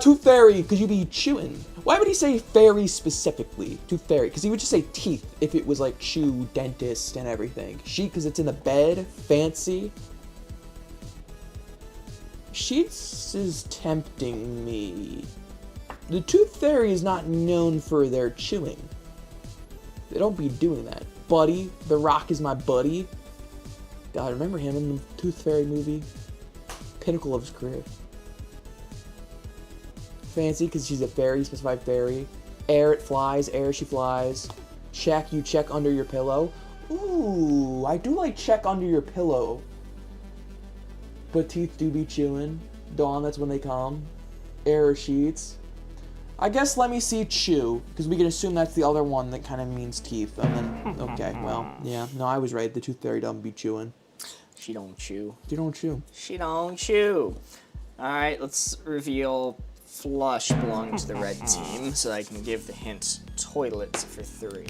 Tooth fairy, could you be chewing? Why would he say fairy specifically? Tooth fairy, because he would just say teeth if it was like chew, dentist, and everything. Sheet, because it's in the bed, fancy. Sheets is tempting me. The tooth fairy is not known for their chewing. They don't be doing that. Buddy, The Rock is my buddy. God, remember him in the Tooth Fairy movie? Pinnacle of his career. Fancy, because she's a fairy, specified fairy. Air, it flies. Air, she flies. Check, you check under your pillow. Ooh, I do like check under your pillow. But teeth do be chewing. Dawn, that's when they come. Air sheets. I guess let me see chew, because we can assume that's the other one that kind of means teeth. And then, okay, well, yeah. No, I was right. The tooth fairy don't be chewing. She don't chew. She don't chew. She don't chew. Alright, let's reveal flush belonging to the red team, so I can give the hint toilets for 3.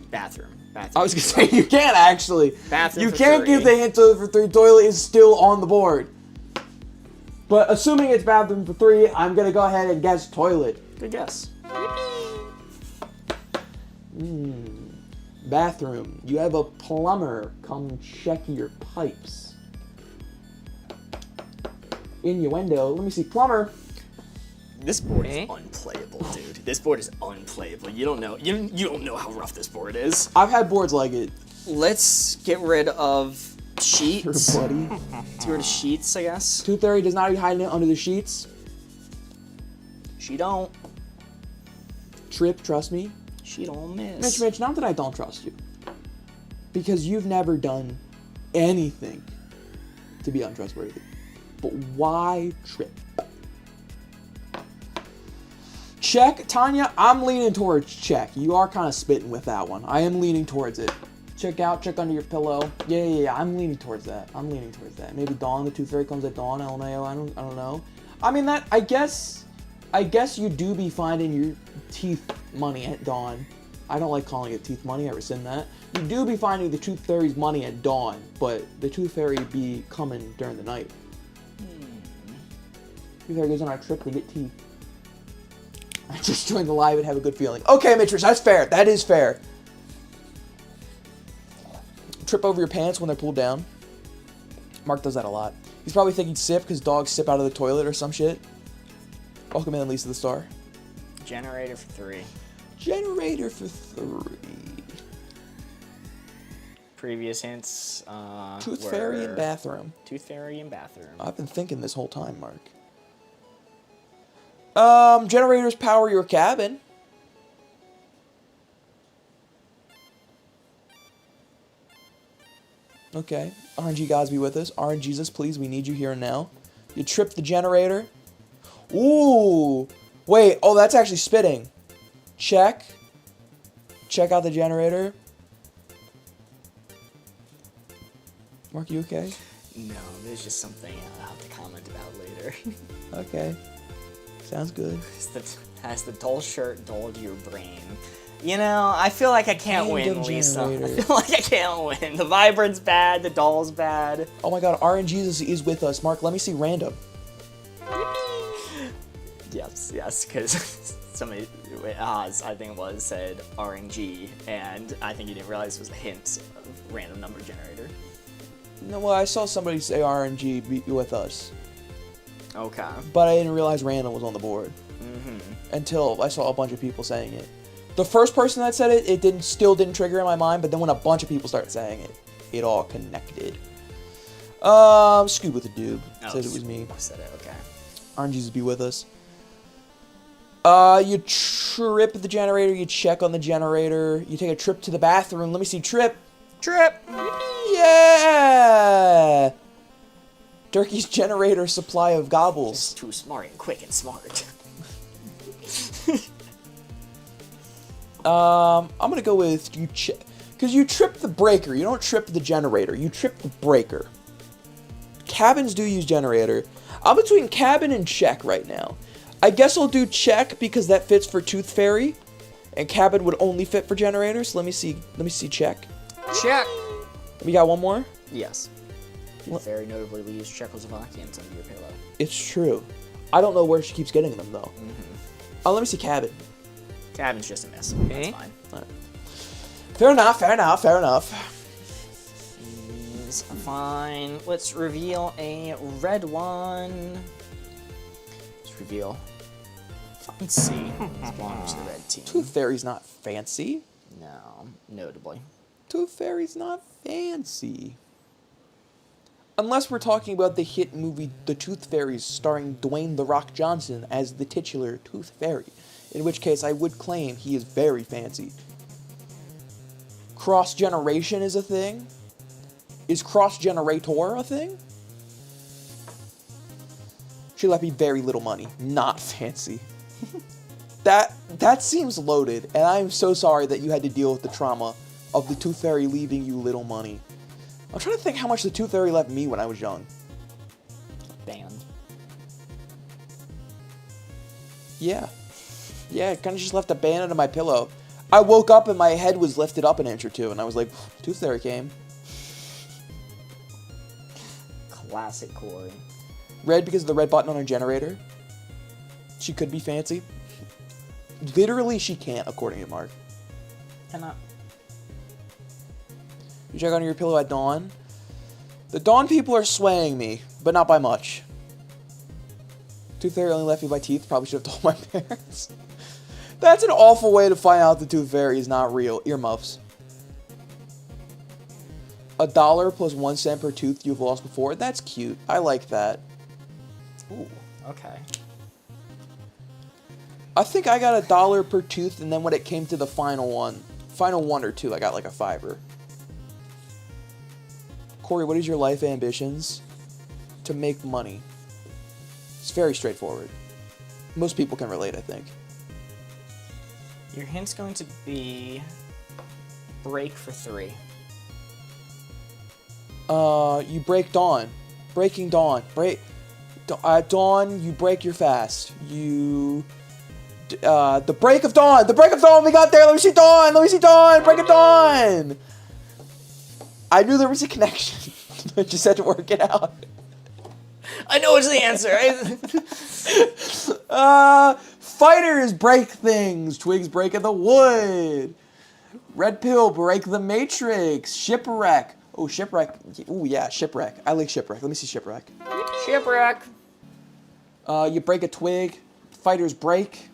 Bathroom. I was gonna say, you can't actually. Bathroom you for can't 3. give the hint for 3. Toilet is still on the board. But assuming it's bathroom for 3, I'm gonna go ahead and guess toilet. Good guess. Bathroom. You have a plumber come check your pipes. Innuendo. Let me see. Plumber. This board is unplayable, dude. This board is unplayable. You don't know. You don't know how rough this board is. I've had boards like it. Let's get rid of sheets. Sure, buddy. Let's get rid of sheets, I guess. Tooth fairy does not be hiding it under the sheets. She don't. Trip, trust me. She don't miss. Mitch, not that I don't trust you. Because you've never done anything to be untrustworthy. But why trip? Check. Tanya, I'm leaning towards check. You are kind of spitting with that one. I am leaning towards it. Check out, check under your pillow. Yeah. I'm leaning towards that. Maybe dawn, the tooth fairy comes at dawn. LMAO, I don't know. I mean, that, I guess you do be finding your teeth money at dawn. I don't like calling it teeth money, I rescind that. You do be finding the tooth fairy's money at dawn, but the tooth fairy be coming during the night. Tooth fairy goes on a trip to get teeth. I just joined the live and have a good feeling. Okay, Mitch, that's fair. That is fair. Trip over your pants when they're pulled down. Mark does that a lot. He's probably thinking sip because dogs sip out of the toilet or some shit. Welcome in, Lisa the Star. Generator for 3. Generator for 3. Previous hints Tooth were fairy and bathroom. Tooth fairy and bathroom. I've been thinking this whole time, Mark. Generators power your cabin. Okay. RNG gods be with us. RNGesus, please, we need you here and now. You trip the generator. Ooh. Wait, oh, that's actually spitting. Check. Check out the generator. Mark, you okay? No, there's just something I'll have to comment about later. Okay. Sounds good. Has the dull shirt dulled your brain? You know, I feel like I can't win, Random Lisa. I generator. feel like I can't win. The vibrant's bad, the doll's bad. Oh my god, RNGesus is with us. Mark, let me see random. Yes, because somebody, Oz, I think it was, said RNG, and I think you didn't realize it was a hint of random number generator. No, well, I saw somebody say RNG be with us, Okay. but I didn't realize random was on the board until I saw a bunch of people saying it. The first person that said it, still didn't trigger in my mind, but then when a bunch of people started saying it, it all connected. Scoob with a doob said it was me. Said it, okay. RNGesus be with us. You trip the generator, you check on the generator, you take a trip to the bathroom. Let me see, trip. Trip. Yeah! Turkey's generator supply of gobbles. Too smart and quick and smart. I'm gonna go with you because you trip the breaker. You don't trip the generator. You trip the breaker. Cabins do use generator. I'm between cabin and check right now. I guess I'll do check because that fits for Tooth Fairy, and cabin would only fit for generators. Let me see. Let me see check. Check. We got one more. Yes. Tooth Fairy notably leaves Czechoslovakians under your pillow. It's true. I don't know where she keeps getting them though. Oh, let me see cabin. Cabin's just a miss. Okay. That's fine. All right. Fair enough. Fair enough. Fair enough. Is fine. Let's reveal a red one. Let's reveal Fancy. This belongs to the red team. Tooth Fairy's not fancy. No, notably. Tooth Fairy's not fancy. Unless we're talking about the hit movie The Tooth Fairies starring Dwayne The Rock Johnson as the titular Tooth Fairy. In which case I would claim he is very fancy. Cross-generation is a thing? Is cross-generator a thing? She left me very little money. Not fancy. That seems loaded, and I am so sorry that you had to deal with the trauma of the Tooth Fairy leaving you little money. I'm trying to think how much the Tooth Fairy left me when I was young. Banned. Yeah. Yeah, it kind of just left a band under my pillow. I woke up and my head was lifted up an inch or two, and I was like, Tooth Fairy came. Classic Corey. Red because of the red button on her generator. She could be fancy. Literally, she can't, according to Mark. Cannot. You check under your pillow at dawn. The dawn people are swaying me, but not by much. Tooth Fairy only left me by teeth. Probably should have told my parents. That's an awful way to find out the Tooth Fairy is not real. Earmuffs. $1 plus 1 cent per tooth you've lost before. That's cute. I like that. Ooh, okay. I think I got $1 per tooth, and then when it came to the final one or two, I got like a $5. Corey, what is your life ambitions? To make money. It's very straightforward. Most people can relate, I think. Your hint's going to be break for 3. You break dawn. Breaking dawn. Dawn, you break your fast. The break of dawn. The break of dawn. We got there. Let me see dawn. Let me see dawn. Break of dawn. I knew there was a connection. I just had to work it out. I know it's the answer. Fighters break things. Twigs break in the wood. Red pill break the matrix. Shipwreck. Oh, shipwreck. Oh, yeah, shipwreck. I like shipwreck. Let me see shipwreck. Shipwreck. You break a twig. Fighters break.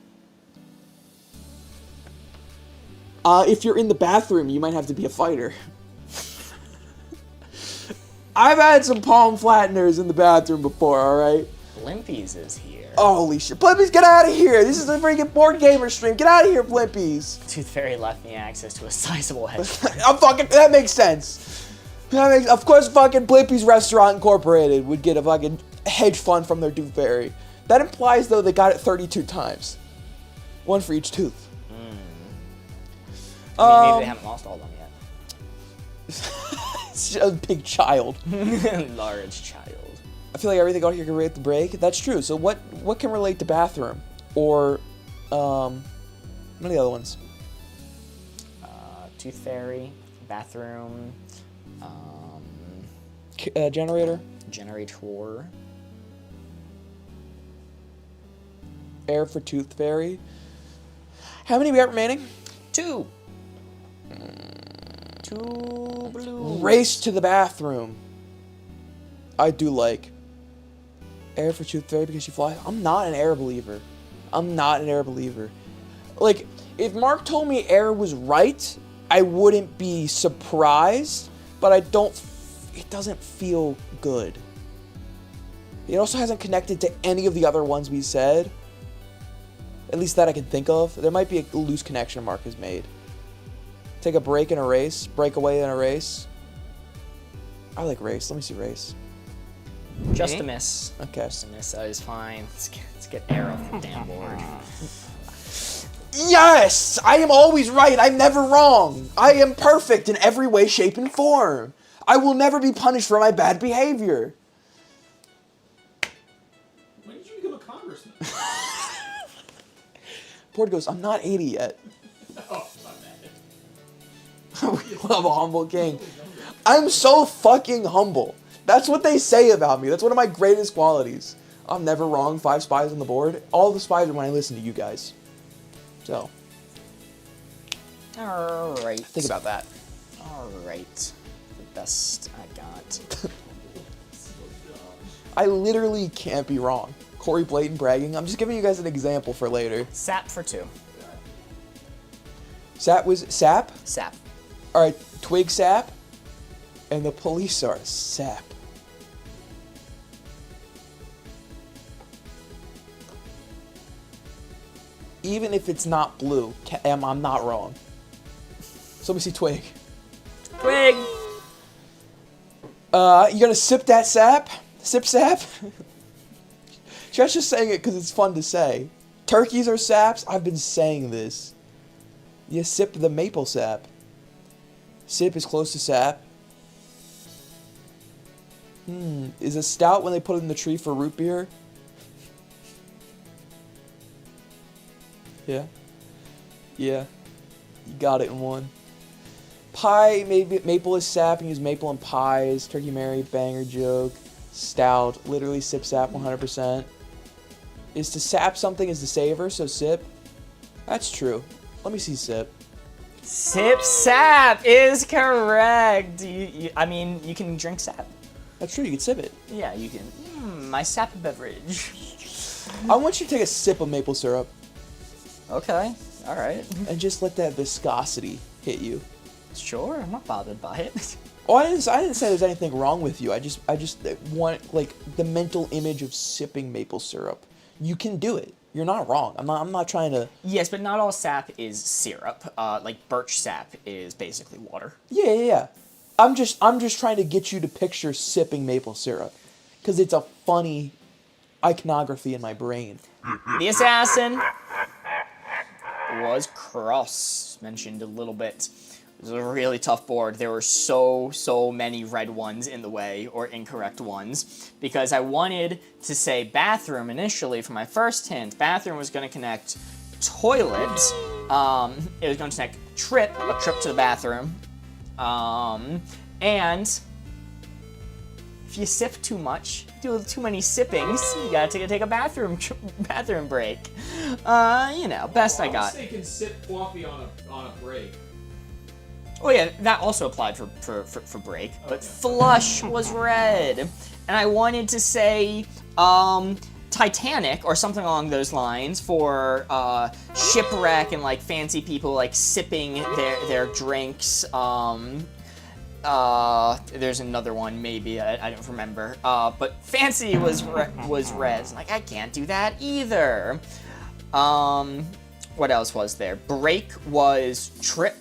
If you're in the bathroom, you might have to be a fighter. I've had some palm flatteners in the bathroom before, alright? Blimpies is here. Oh, holy shit. Blimpies, get out of here! This is a freaking board gamer stream. Get out of here, Blimpies! Tooth Fairy left me access to a sizable hedge. That makes sense. Of course, fucking Blimpies Restaurant Incorporated would get a fucking hedge fund from their Tooth Fairy. That implies, though, they got it 32 times. One for each tooth. I mean, maybe they haven't lost all of them yet. It's a big child. Large child. I feel like everything out here can relate to break. That's true. So what can relate to bathroom? Or, what are the other ones? Tooth Fairy, bathroom, Generator? generator, Air for Tooth Fairy. How many we got remaining? 2. 2 blue. Race to the bathroom. I do like Air for Tooth Fairy because she flies. I'm not an air believer. Like, if Mark told me air was right, I wouldn't be surprised, but it doesn't feel good. It also hasn't connected to any of the other ones we said. At least that I can think of. There might be a loose connection Mark has made. Take a break in a race. Break away in a race. I like race. Let me see race. Just a miss. Okay. Just a miss. That is fine. Let's get air off the damn board. Yes! I am always right. I'm never wrong. I am perfect in every way, shape, and form. I will never be punished for my bad behavior. When did you become a congressman? Board goes, I'm not 80 yet. Oh, my bad. We love a humble king. I'm so fucking humble. That's what they say about me. That's one of my greatest qualities. I'm never wrong. 5 spies on the board. All the spies are when I listen to you guys. So, Alright. think about that. Alright. The best I got. I literally can't be wrong. Corey blatant bragging. I'm just giving you guys an example for later. Sap for 2. Sap was sap? Sap. Alright, twig sap. And the police are sap. Even if it's not blue, I'm not wrong. So let me see twig. Twig! You gonna sip that sap? Sip sap? She's just saying it because it's fun to say. Turkeys are saps? I've been saying this. You sip the maple sap. Sip is close to sap. Is a stout when they put it in the tree for root beer? Yeah. Yeah. You got it in one. Pie, maybe maple is sap and use maple in pies. Turkey Mary, banger joke. Stout, literally sip sap 100%. Is to sap something is to savor, so sip. That's true. Let me see sip. Sip sap is correct. I mean, you can drink sap. That's true, you can sip it. Yeah, you can. My sap beverage. I want you to take a sip of maple syrup Okay, alright. and just let that viscosity hit you. Sure, I'm not bothered by it. Oh, I didn't say there's anything wrong with you. I just want like the mental image of sipping maple syrup. You can do it. You're not wrong. I'm not trying to. Yes, but not all sap is syrup. Like birch sap is basically water. Yeah. I'm just trying to get you to picture sipping maple syrup, because it's a funny iconography in my brain. The assassin was cross, mentioned a little bit. It was a really tough board. There were so many red ones in the way, or incorrect ones, because I wanted to say bathroom initially for my first hint. Bathroom was going to connect toilet. It was going to connect a trip to the bathroom. And if you sip too much, do too many sippings, you gotta take a bathroom break. Best I got. They can sip coffee on a break. Oh yeah, that also applied for break, but flush was red. And I wanted to say Titanic or something along those lines for shipwreck and like fancy people like sipping their drinks. There's another one maybe I don't remember. But fancy was red. Like I can't do that either. What else was there? Break was trip.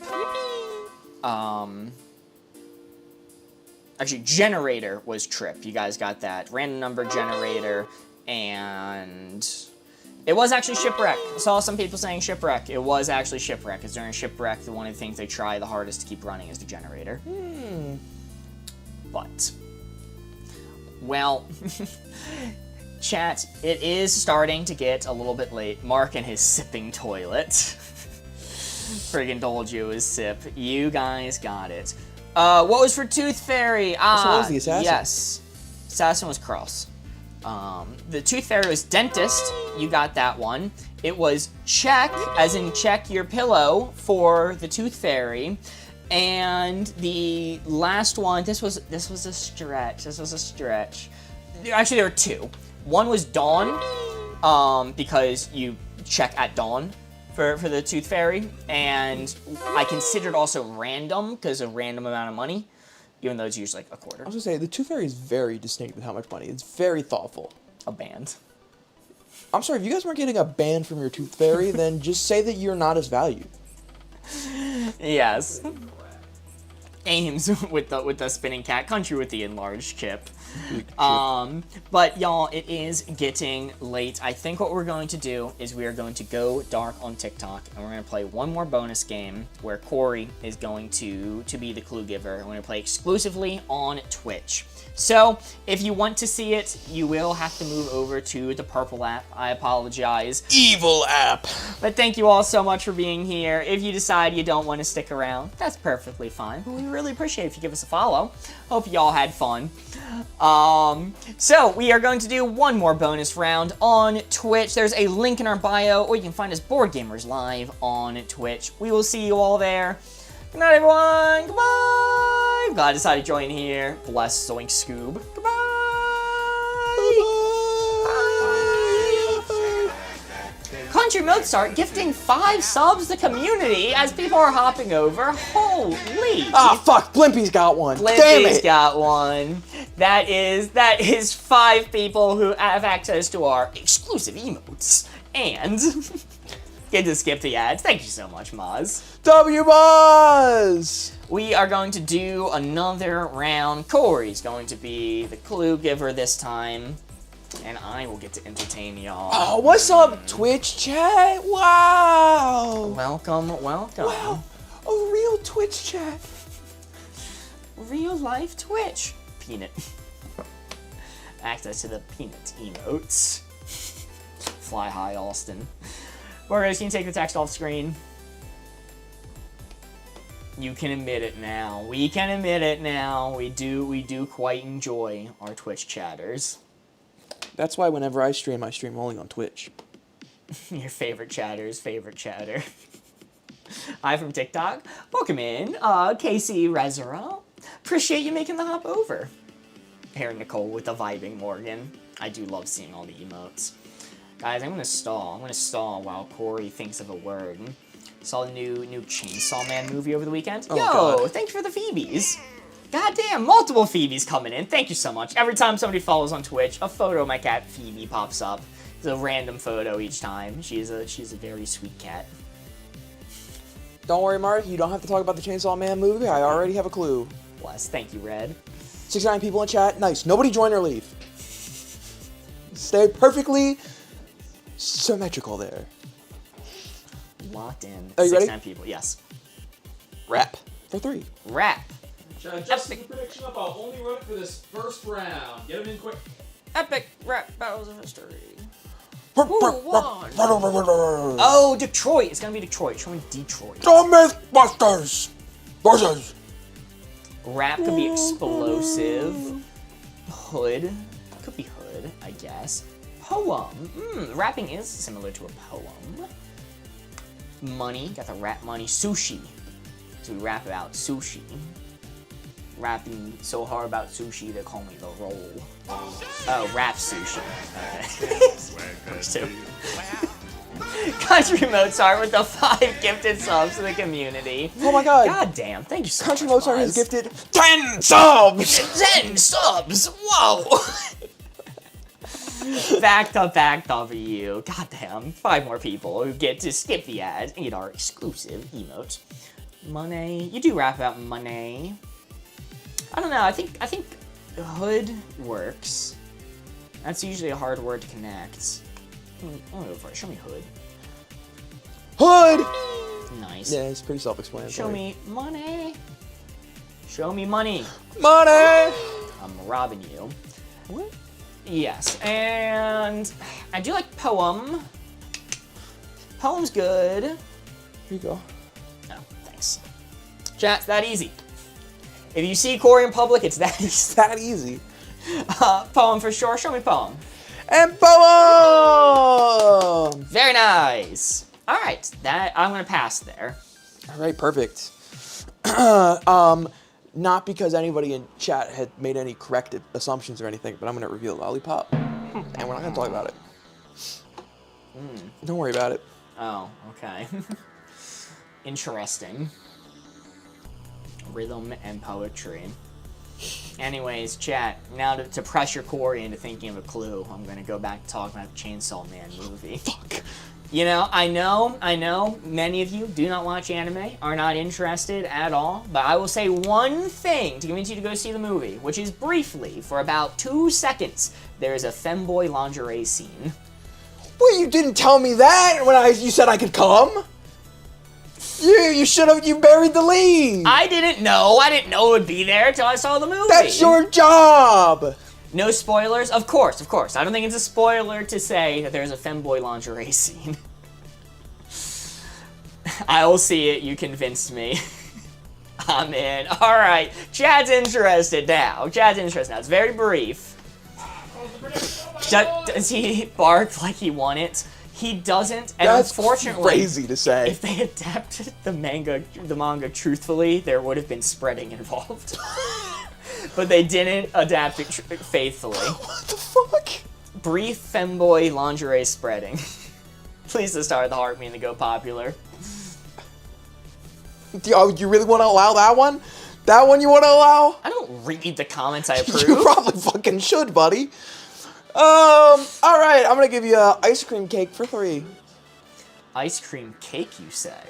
Actually, generator was trip. You guys got that. Random number generator, and it was actually shipwreck. I saw some people saying shipwreck. It was actually shipwreck, because during shipwreck, one of the things they try the hardest to keep running is the generator. But, well, chat, it is starting to get a little bit late. Mark and his sipping toilet. Friggin' told you it was sip. You guys got it. What was for Tooth Fairy? So what was the assassin? Yes. Assassin was cross. The Tooth Fairy was dentist. You got that one. It was check, as in check your pillow for the Tooth Fairy. And the last one, this was a stretch. Actually, there were two. One was dawn, because you check at dawn for the Tooth Fairy, and I considered also random, because a random amount of money, even though it's usually like a quarter. I was gonna say the Tooth Fairy is very distinct with how much money. It's very thoughtful. A band. I'm sorry, if you guys weren't getting a band from your Tooth Fairy, then just say that you're not as valued. Yes. Ames with the spinning cat, country with the enlarged chip. But y'all, it is getting late. I think what we're going to do is we are going to go dark on TikTok, and we're going to play one more bonus game where Corey is going to be the clue giver. We're going to play exclusively on Twitch. So, if you want to see it, you will have to move over to the purple app. I apologize. Evil app. But thank you all so much for being here. If you decide you don't want to stick around, that's perfectly fine. But we really appreciate it if you give us a follow. Hope y'all had fun. So we are going to do one more bonus round on Twitch. There's a link in our bio, or you can find us Boardgamers Live on Twitch. We will see you all there. Good night, everyone. Goodbye. Glad I decided to join here. Bless Zoink Scoob. Goodbye. Country Mozart gifting 5 subs to community as people are hopping over. Holy! Ah, fuck! Blimpy's got one. Damn Blimpy's it! got one. That is 5 people who have access to our exclusive emotes and get to skip the ads. Thank you so much, Maz. W Buzz. We are going to do another round. Corey's going to be the clue giver this time, and I will get to entertain y'all. Oh, what's up, Twitch chat? Wow. Welcome. Wow. A real Twitch chat. Real life Twitch. Peanut. Access to the peanut emotes. Fly high, Austin. Boardgamers, can you take the text off screen? You can admit it now. We can admit it now. We do quite enjoy our Twitch chatters. That's why whenever I stream only on Twitch. Your favorite chatter's favorite chatter. Hi from TikTok. Welcome in, Casey Rezera. Appreciate you making the hop over. Pairing Nicole with the vibing Morgan. I do love seeing all the emotes. Guys, I'm gonna stall. While Corey thinks of a word. Saw the new Chainsaw Man movie over the weekend. Oh, Yo, God. thank you for the Phoebes. Goddamn, multiple Phoebes coming in. Thank you so much. Every time somebody follows on Twitch, a photo of my cat Phoebe pops up. It's a random photo each time. She's a very sweet cat. Don't worry, Mark. You don't have to talk about the Chainsaw Man movie. I already have a clue. Bless. Thank you, Red. 69 people in chat. Nice. Nobody join or leave. Stay perfectly symmetrical there. Locked in. Are you ready? 6-9 people. Yes. Rap for 3. Rap. Just the prediction up. I'll only run it for this first round. Get them in quick. Epic rap battles of history. Who won? Oh, Detroit. It's gonna be Detroit. Show me Detroit. The Mythbusters versus Rap could be explosive. Hood. Could be hood, I guess. Poem. Rapping is similar to a poem. Money. Got the rap money. Sushi. So we rap about sushi. Rapping so hard about sushi, they call me the roll. Oh, rap sushi. Okay. Country Mozart with the 5 gifted subs to the community. Oh my god. God damn, thank you so Country much, Mozart has Maz. gifted 10 subs! 10 subs! Whoa! Back to back W. Goddamn, 5 more people who get to skip the ads and get our exclusive emote. Money. You do rap about money. I don't know. I think hood works. That's usually a hard word to connect. I'm gonna go for it. Show me hood. Hood! Nice. Yeah, it's pretty self-explanatory. Show me money. Show me money. Money! I'm robbing you. What? Yes, and I do like poem. Poem's good. Here you go. Oh, thanks. Chat, it's that easy. If you see Corey in public, it's that easy. It's that easy. Poem for sure. Show me poem. And poem! Very nice. All right, that I'm gonna pass there. All right, perfect. Not because anybody in chat had made any correct assumptions or anything, but I'm gonna reveal Lollipop, and we're not gonna talk about it. Don't worry about it. Oh, okay. Interesting. Rhythm and poetry. Anyways, chat, now to pressure Corey into thinking of a clue, I'm gonna go back to talking about the Chainsaw Man movie. Fuck. You know, I know, many of you do not watch anime, are not interested at all, but I will say one thing to convince you to go see the movie, which is briefly, for about 2 seconds, there is a femboy lingerie scene. Well, you didn't tell me that when you said I could come. You should have. You buried the lead. I didn't know it would be there until I saw the movie. That's your job. No spoilers? Of course. I don't think it's a spoiler to say that there's a femboy lingerie scene. I will see it, you convinced me. I'm in. Alright, Chad's interested now. It's very brief. Does he bark like he won it? He doesn't, and That's unfortunately, crazy to say. if they adapted the manga truthfully, there would have been spreading involved. But they didn't adapt it faithfully. What the fuck? Brief femboy lingerie spreading. Please to start the Heartbeat to go popular. You really want to allow that one? That one you want to allow? I don't read the comments I approve. You probably fucking should, buddy. Alright, I'm gonna give you a ice cream cake for 3. Ice cream cake, you say?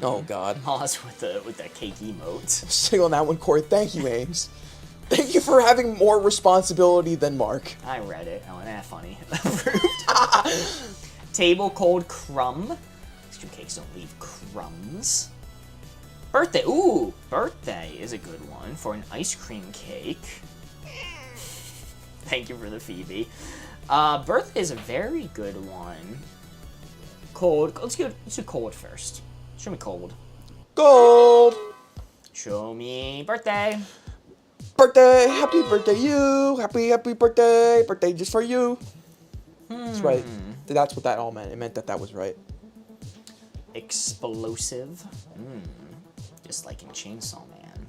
Oh god. Pause with the cake emote. Sing on that one, Corey. Thank you, Ames. Thank you for having more responsibility than Mark. I read it. Oh, funny. Table cold crumb. Ice cream cakes don't leave crumbs. Birthday. Ooh, birthday is a good one for an ice cream cake. Thank you for the Phoebe. Birthday is a very good one. Cold. Let's do cold first. Show me cold. Gold. Show me birthday. Birthday. Happy birthday, you. Happy birthday. Birthday just for you. That's right. That's what that all meant. It meant that was right. Explosive. Just like in Chainsaw Man.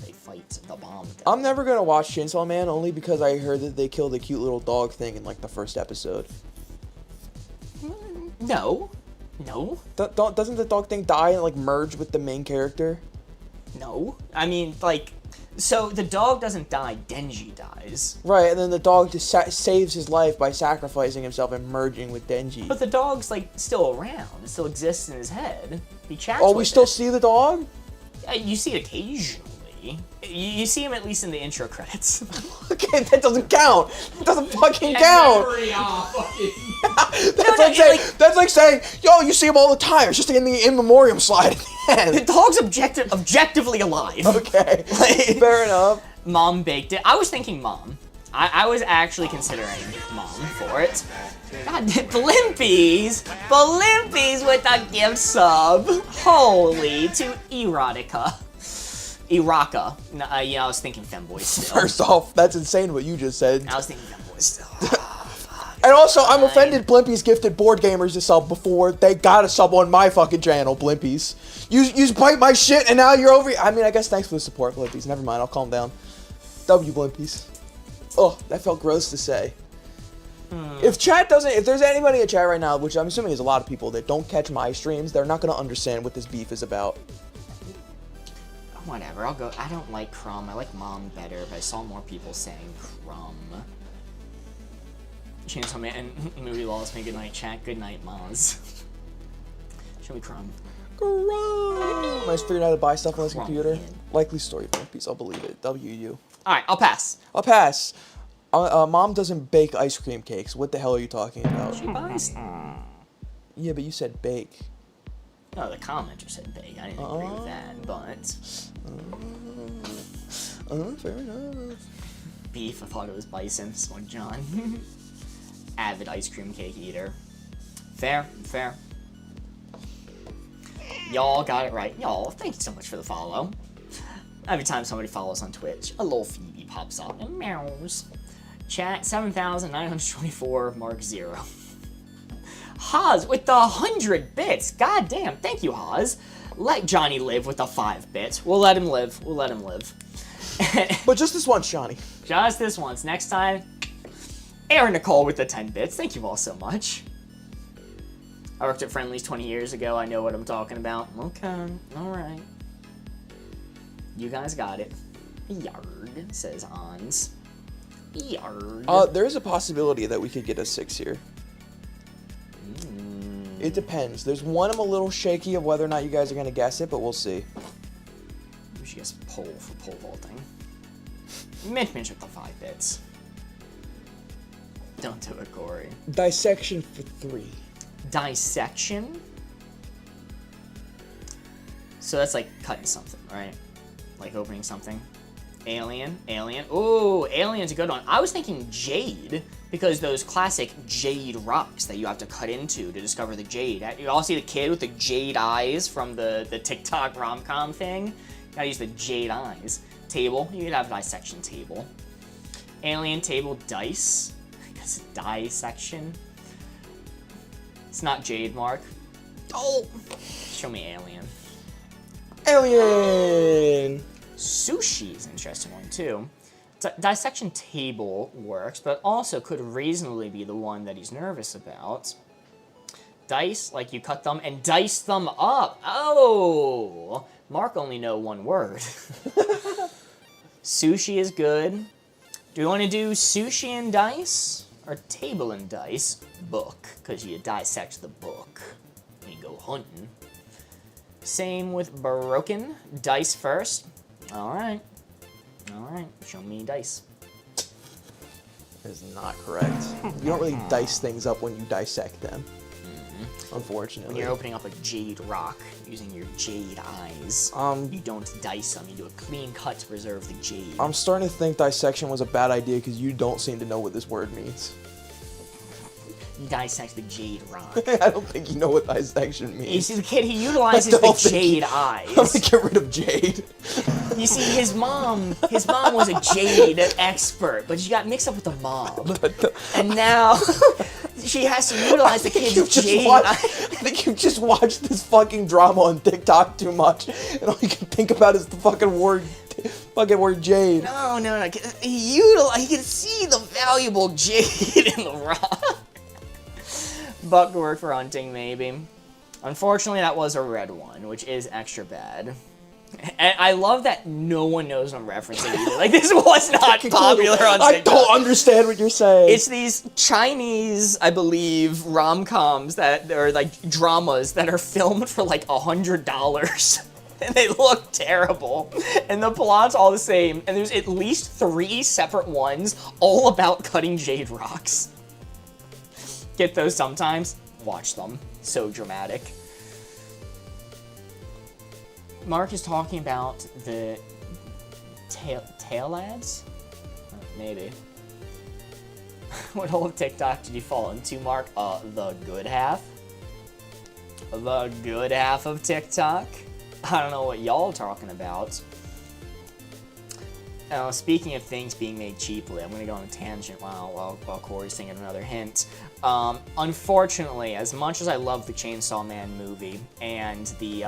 They fight the bomb. I'm never gonna watch Chainsaw Man only because I heard that they killed a cute little dog thing in like the first episode. No. Doesn't the dog thing die and like merge with the main character? No. I mean, like, so the dog doesn't die, Denji dies. Right, and then the dog just saves his life by sacrificing himself and merging with Denji. But the dog's, like, still around. It still exists in his head. He chats Oh, with we still it. see the dog? You see it occasionally. You see him at least in the intro credits. Okay, that doesn't count. It doesn't fucking count. That's like saying, yo, you see him all the time. It's just in the in memoriam slide at the end. The dog's objectively alive. Okay, Like, fair enough. Mom baked it. I was thinking mom. I was actually considering mom for it. God, Blimpies with a gift sub. Holy to Erotica. Iraka. No, I was thinking femboy still. First off, that's insane what you just said. I was thinking femboy still. And also, I'm offended Blimpies gifted Boardgamers a sub before they got a sub on my fucking channel, Blimpies. You bite my shit and now you're over. I mean, I guess thanks for the support, Blimpies. Never mind, I'll calm down. W Blimpies. Oh, that felt gross to say. If there's anybody in chat right now, which I'm assuming is a lot of people that don't catch my streams, they're not gonna understand what this beef is about. Whatever, I'll go. I don't like Crumb. I like Mom better, but I saw more people saying Crumb. Chainsaw Man movie laws me good night, chat. Good night, Maz. Show me Crumb. I just figured out how to buy stuff on this Crumb, computer. man. Likely story, Blimpies. I'll believe it. WU. Alright, I'll pass. I'll pass. Mom doesn't bake ice cream cakes. What the hell are you talking about? She buys. Yeah, but you said bake. No, the commenter said bake. I didn't agree with that, but. Fair enough. Beef, I thought it was bison. Smug John. Avid ice cream cake eater. Fair. Y'all got it right. Y'all, thank you so much for the follow. Every time somebody follows on Twitch, a little Phoebe pops up and meows. Chat 7,924, Mark 0. Haas with the 100 bits. God damn, thank you, Haas. Let Johnny live with the 5 bits. We'll let him live. But just this once, Johnny. Just this once. Next time, Aaron Nicole with the 10 bits. Thank you all so much. I worked at Friendly's 20 years ago. I know what I'm talking about. Okay, alright. You guys got it. Yard, says Hans. Yard. There is a possibility that we could get a 6 here. It depends. There's one I'm a little shaky of whether or not you guys are going to guess it, but we'll see. We should guess pole for pole vaulting. Mitch with the 5 bits. Don't do it, Corey. Dissection for 3. Dissection? So that's like cutting something, right? Like opening something. Alien. Ooh, Alien's a good one. I was thinking jade, because those classic jade rocks that you have to cut into to discover the jade. You all see the kid with the jade eyes from the TikTok rom-com thing? You gotta use the jade eyes. Table, you could have a dissection table. Alien table, dice. Because dissection. It's not jade, Mark. Oh! Show me alien. Alien! Sushi is an interesting one, too. Dissection table works, but also could reasonably be the one that he's nervous about. Dice, like you cut them and dice them up. Oh! Mark only know one word. Sushi is good. Do we want to do sushi and dice? Or table and dice? Book, because you dissect the book when you go hunting. Same with broken. Dice first. Alright. Alright, show me dice. That is not correct. You don't really dice things up when you dissect them. Unfortunately. When you're opening up a jade rock using your jade eyes, you don't dice them. You do a clean cut to preserve the jade. I'm starting to think dissection was a bad idea because you don't seem to know what this word means. You dissect the jade rock. I don't think you know what dissection means. You see, the kid, he utilizes the jade eyes. I'm gonna get rid of jade. You see, his mom was a jade expert, but she got mixed up with the mob. And now she has to utilize the kid's jade eyes. I think you've just watched this fucking drama on TikTok too much, and all you can think about is the fucking word jade. No. He can see the valuable jade in the rock. Buck to work for hunting, maybe. Unfortunately, that was a red one, which is extra bad. And I love that no one knows what I'm referencing either. Like, this was not popular on TikTok. I don't understand what you're saying. It's these Chinese, I believe, rom-coms that are like dramas that are filmed for like $100. And they look terrible. And the plot's all the same. And there's at least 3 separate ones all about cutting jade rocks. Get those sometimes. Watch them. So dramatic. Mark is talking about the tail ads? Maybe. What old TikTok did you fall into, Mark? The good half? The good half of TikTok? I don't know what y'all are talking about. Speaking of things being made cheaply, I'm going to go on a tangent while Corey's thinking of another hint. Unfortunately, as much as I love the Chainsaw Man movie and the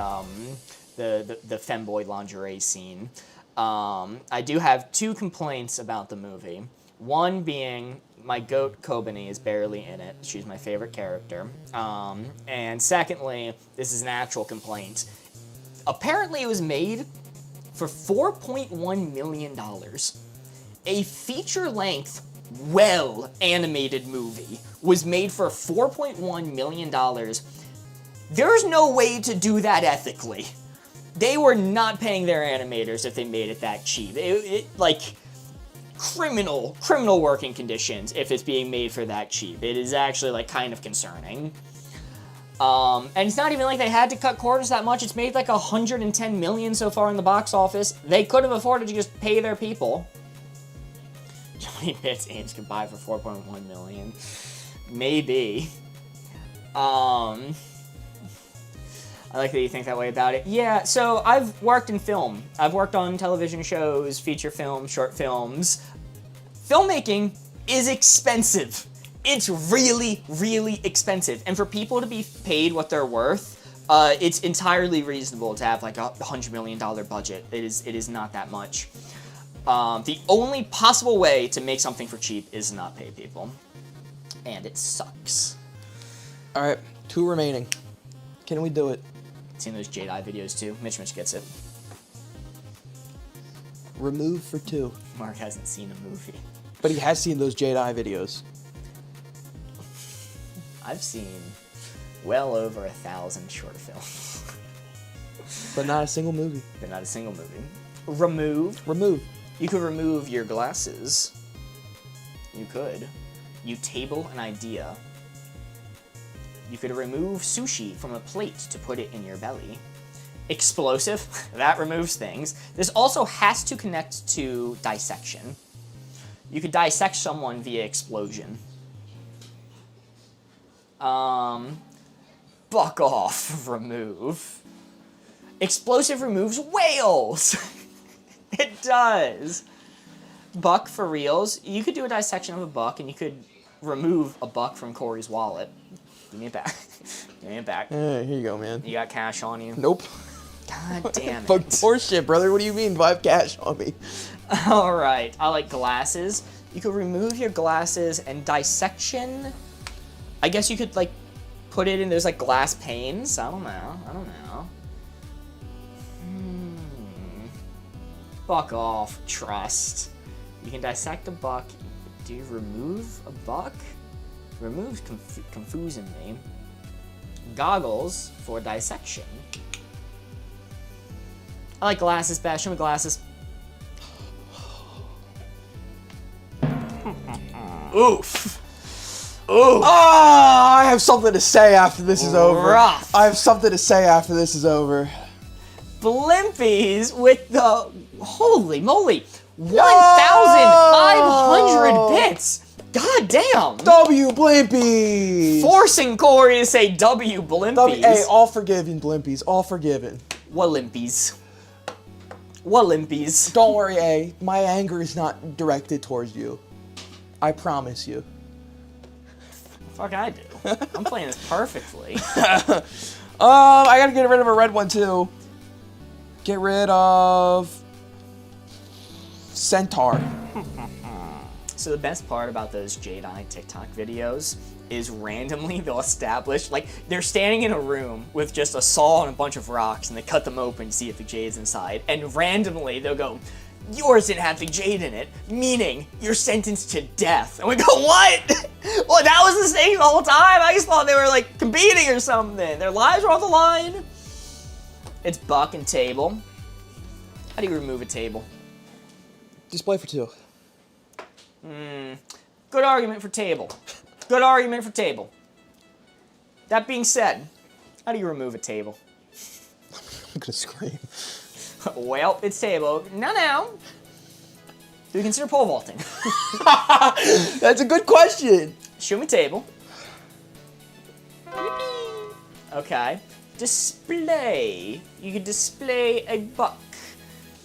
femboy lingerie scene, I do have 2 complaints about the movie. One being my goat Kobani is barely in it. She's my favorite character. And secondly, this is an actual complaint. Apparently it was made for $4.1 million. A feature-length, well-animated movie was made for $4.1 million. There's no way to do that ethically. They were not paying their animators if they made it that cheap. Like, criminal working conditions if it's being made for that cheap. It is actually, like, kind of concerning. And it's not even like they had to cut corners that much. It's made like $110 million so far in the box office. They could have afforded to just pay their people. How many bits Ames could buy for $4.1 million? Maybe. I like that you think that way about it. Yeah, so I've worked in film. I've worked on television shows, feature films, short films. Filmmaking is expensive. It's really, really expensive. And for people to be paid what they're worth, it's entirely reasonable to have like a $100 million budget. It is not that much. The only possible way to make something for cheap is not pay people. And it sucks. All right, 2 remaining. Can we do it? Seen those Jade Eye videos too? Mitch gets it. Remove for 2. Mark hasn't seen the movie. But he has seen those Jade Eye videos. I've seen well over 1,000 short films. But not a single movie. But not a single movie. Remove. Remove. You could remove your glasses. You could. You table an idea. You could remove sushi from a plate to put it in your belly. Explosive. That removes things. This also has to connect to dissection. You could dissect someone via explosion. Buck off. Remove. Explosive removes whales. It does. Buck for reals. You could do a dissection of a buck, and you could remove a buck from Corey's wallet. Give me it back. Give me it back. Here you go, man. You got cash on you? Nope. God damn it. Fuck horseshit, brother. What do you mean? Do I have cash on me? All right. I like glasses. You could remove your glasses and dissection. I guess you could like put it in. There's like glass panes. I don't know. Buck off. Trust. You can dissect a buck. Do you remove a buck? Removes confusing me. Goggles for dissection. I like glasses best. Show me glasses. Oof. Oof. Oh, I have something to say after this is over. Rough. I have something to say after this is over. Blimpies with the holy moly 1,500 bits. God damn. W Blimpies. Forcing Corey to say W Blimpies. Hey, all forgiven, Blimpies. All forgiven. Walimpies. Walimpies. Don't worry, A. My anger is not directed towards you. I promise you. Fuck I do. I'm playing this perfectly. I gotta get rid of a red one too. Get rid of Centaur. So the best part about those Jade-Eye TikTok videos is randomly they'll establish, like, they're standing in a room with just a saw and a bunch of rocks, and they cut them open to see if the jade's inside, and randomly they'll go, yours didn't have the jade in it, meaning you're sentenced to death. And we go, what? Well, that was the same the whole time. I just thought they were, like, competing or something. Their lives were on the line. It's buck and table. How do you remove a table? Display for 2. Good argument for table. Good argument for table. That being said, how do you remove a table? I'm gonna scream. Well, it's table. Now. Do you consider pole vaulting? That's a good question. Show me table. Okay. Display. You could display a buck.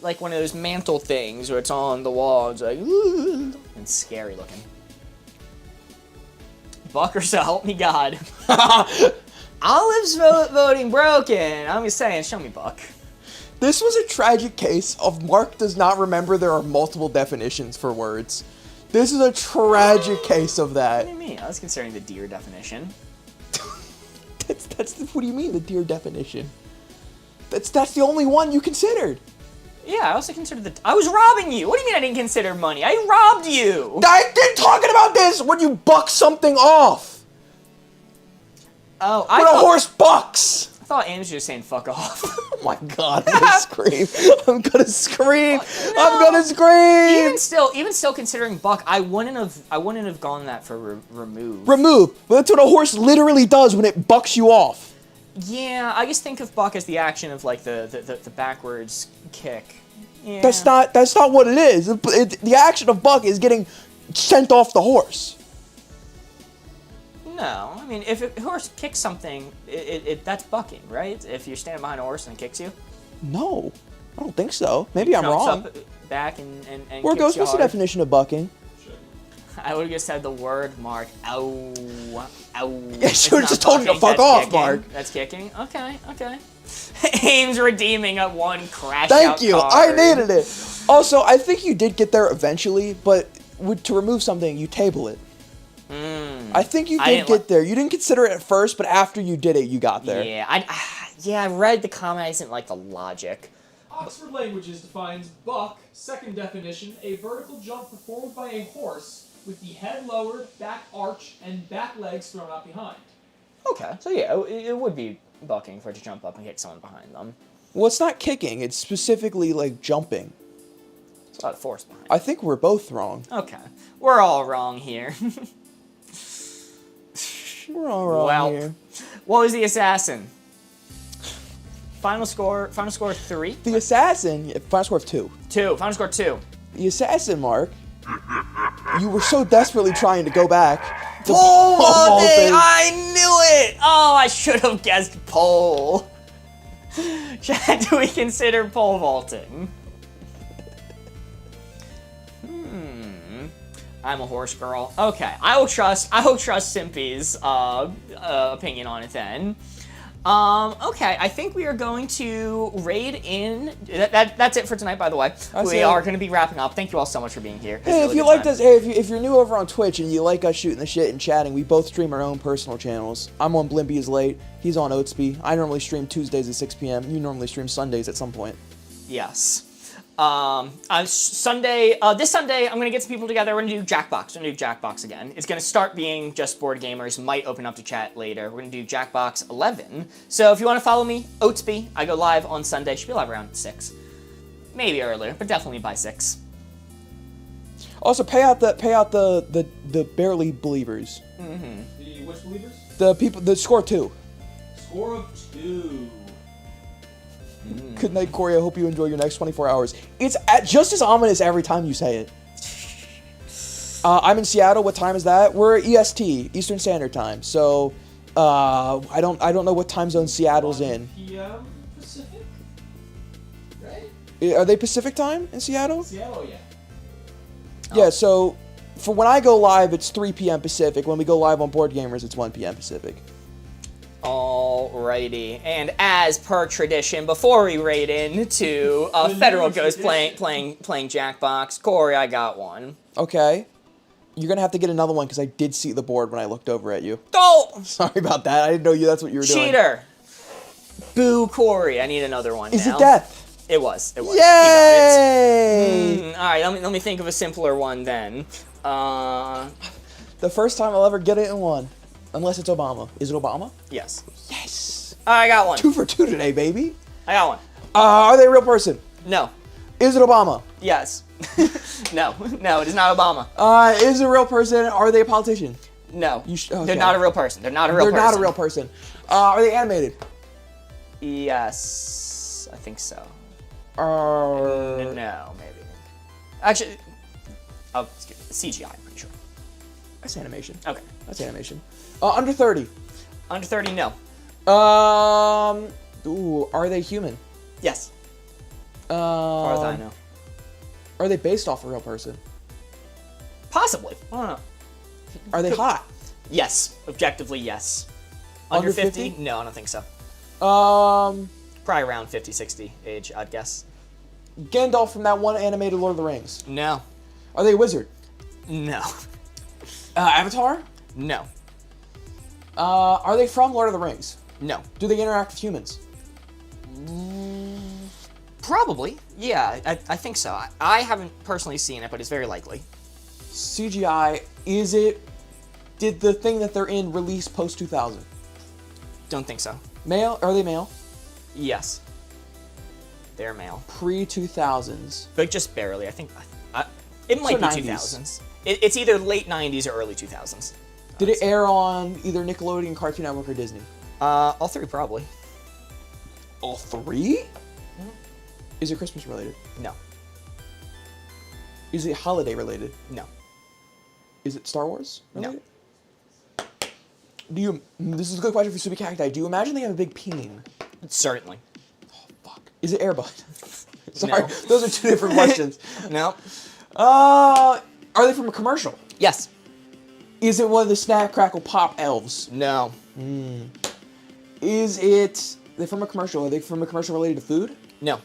Like one of those mantle things where it's on the wall. It's like, ooh, and scary looking. Buck or so help me God. Olive's voting broken. I'm just saying, show me buck. This was a tragic case of Mark does not remember there are multiple definitions for words. This is a tragic case of that. What do you mean? I was considering the deer definition. What do you mean, the deer definition? That's the only one you considered. Yeah, I also considered I was robbing you. What do you mean I didn't consider money? I robbed you. I've been talking about this when you buck something off. Oh, when a horse bucks. I thought Ames was just saying fuck off. Oh my god, I'm gonna scream. I'm gonna scream. No. I'm gonna scream. Even still considering buck, I wouldn't have gone that for remove. Remove. But that's what a horse literally does when it bucks you off. Yeah, I just think of buck as the action of like the backwards kick. Yeah. That's not what it is. The action of buck is getting sent off the horse. No, I mean if a horse kicks something, that's bucking, right? If you're standing behind a horse and it kicks you. No, I don't think so. Maybe I'm Jumps wrong. up, back and Where kicks goes you what's the hard. definition of bucking? I would have just said the word, Mark. Ow. Ow. Yeah, should have just told you to fuck off, Mark. That's kicking? Okay. Ames redeeming a one crash Thank out you. card. I needed it. Also, I think you did get there eventually, but to remove something, you table it. I think you did get there. You didn't consider it at first, but after you did it, you got there. Yeah, I read the comment. I didn't like the logic. Oxford Languages defines buck, second definition, a vertical jump performed by a horse with the head lowered, back arch, and back legs thrown out behind. Okay, so yeah, it would be bucking for it to jump up and kick someone behind them. Well, it's not kicking. It's specifically like jumping. It's a lot of force behind I think we're both wrong. it. Okay, we're all wrong here. We're all wrong Well, here. what was the assassin? Final score 3? The assassin, final score of 2. 2. Final score 2. The assassin, Mark. You were so desperately trying to go back. Pole vaulting! vaulting. I knew it! Oh, I should have guessed pole. Chad, do we consider pole vaulting? I'm a horse girl. Okay, I will trust Simpy's opinion on it then. Okay, I think we are going to raid in. That's it for tonight, by the way. We are going to be wrapping up. Thank you all so much for being here. Hey, if you like this, hey, if you're new over on Twitch and you like us shooting the shit and chatting, we both stream our own personal channels. I'm on Blimpy is Late. He's on Oatspy. I normally stream Tuesdays at 6 p.m. You normally stream Sundays at some point. Yes. Sunday, this Sunday, I'm gonna get some people together. We're gonna do Jackbox. We're gonna do Jackbox again. It's gonna start being just board gamers. Might open up to chat later. We're gonna do Jackbox 11. So if you want to follow me, Oatspy, I go live on Sunday. Should be live around 6, maybe earlier, but definitely by 6. Also, pay out the barely believers. The which believers? The people, the score 2. Score of 2. Good night, Corey. I hope you enjoy your next 24 hours. It's just as ominous every time you say it. I'm in Seattle. What time is that? We're EST, Eastern Standard Time. So, I don't know what time zone Seattle's in. PM Pacific? Right? Are they Pacific time in Seattle? Seattle, yeah. Yeah. So, for when I go live, it's 3 p.m. Pacific. When we go live on Boardgamers, it's 1 p.m. Pacific. Alrighty, and as per tradition, before we raid into Federal Ghost playing Jackbox, Corey, I got one. Okay. You're gonna have to get another one because I did see the board when I looked over at you. Oh! Sorry about that. I didn't know that's what you were doing. Cheater! Boo, Corey. I need another one Is now. it death? It was. It was. Yay! He got it. Alright, let me think of a simpler one then. The first time I'll ever get it in one. Unless it's Obama. Is it Obama? Yes. Yes! I got one. 2 for 2 today, baby. I got one. Are they a real person? No. Is it Obama? Yes. No, it is not Obama. Is it a real person? Are they a politician? No. Okay. They're not a real person. They're not a real person. They're not a real person. Are they animated? Yes, I think so. No, maybe. Actually, CGI, I'm pretty sure. That's animation. Okay. That's animation. Under 30. Under 30, no. Ooh, are they human? Yes. As far as I know. Are they based off a real person? Possibly. I don't know. Are they hot? Yes. Objectively, yes. Under Under 50? 50? No, I don't think so. Probably Probably around 50, 60 age, I'd guess. Gandalf from that one animated Lord of the Rings. No. Are they a wizard? No. Avatar? No. Are they from Lord of the Rings? No. Do they interact with humans? Probably. Yeah, I think so. I haven't personally seen it, but it's very likely. CGI, did the thing that they're in release post 2000? Don't think so. Male? Are they male? Yes. They're male. Pre-2000s. But just barely. I think it might So be 90s. 2000s. It's either late 90s or early 2000s. Did it air on either Nickelodeon, Cartoon Network, or Disney? All three probably. All 3? Is it Christmas related? No. Is it holiday related? No. Is it Star Wars related? No. This is a good question for Super Cacti. Do you imagine they have a big peen? Certainly. Oh, fuck. Is it Airbud? Sorry, No. those are 2 different questions. No. Are they from a commercial? Yes. Is it one of the Snap, Crackle, Pop elves? No. Is it... They're from a commercial. Are they from a commercial related to food? No.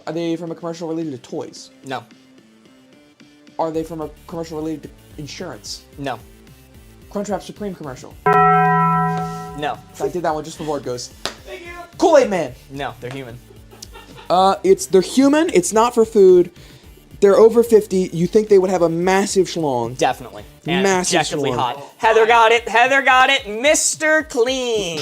Are they from a commercial related to toys? No. Are they from a commercial related to insurance? No. Crunchwrap Supreme commercial. No. I did that one just before it goes. Thank you. Kool-Aid Man. No. They're human. They're human. It's not for food. they're over 50. You think they would have a massive schlong. Definitely. And Massive objectively schlong. hot. Heather got it. Heather got it. Mr. Clean.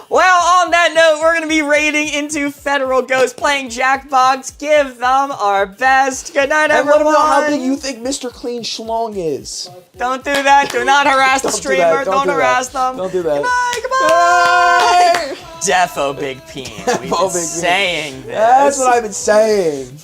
Well, on that note, we're going to be raiding into Federal Ghost, playing Jackbox. Give them our best. Good night, And everyone. let them know how big you think Mr. Clean schlong is. Don't do that. Do not harass the Don't do streamer. that. Don't do harass that. them. Don't do that. Goodbye. Goodbye. Bye. Defo Big Peen. We've been Defo Big Peen. saying this. That's what I've been saying.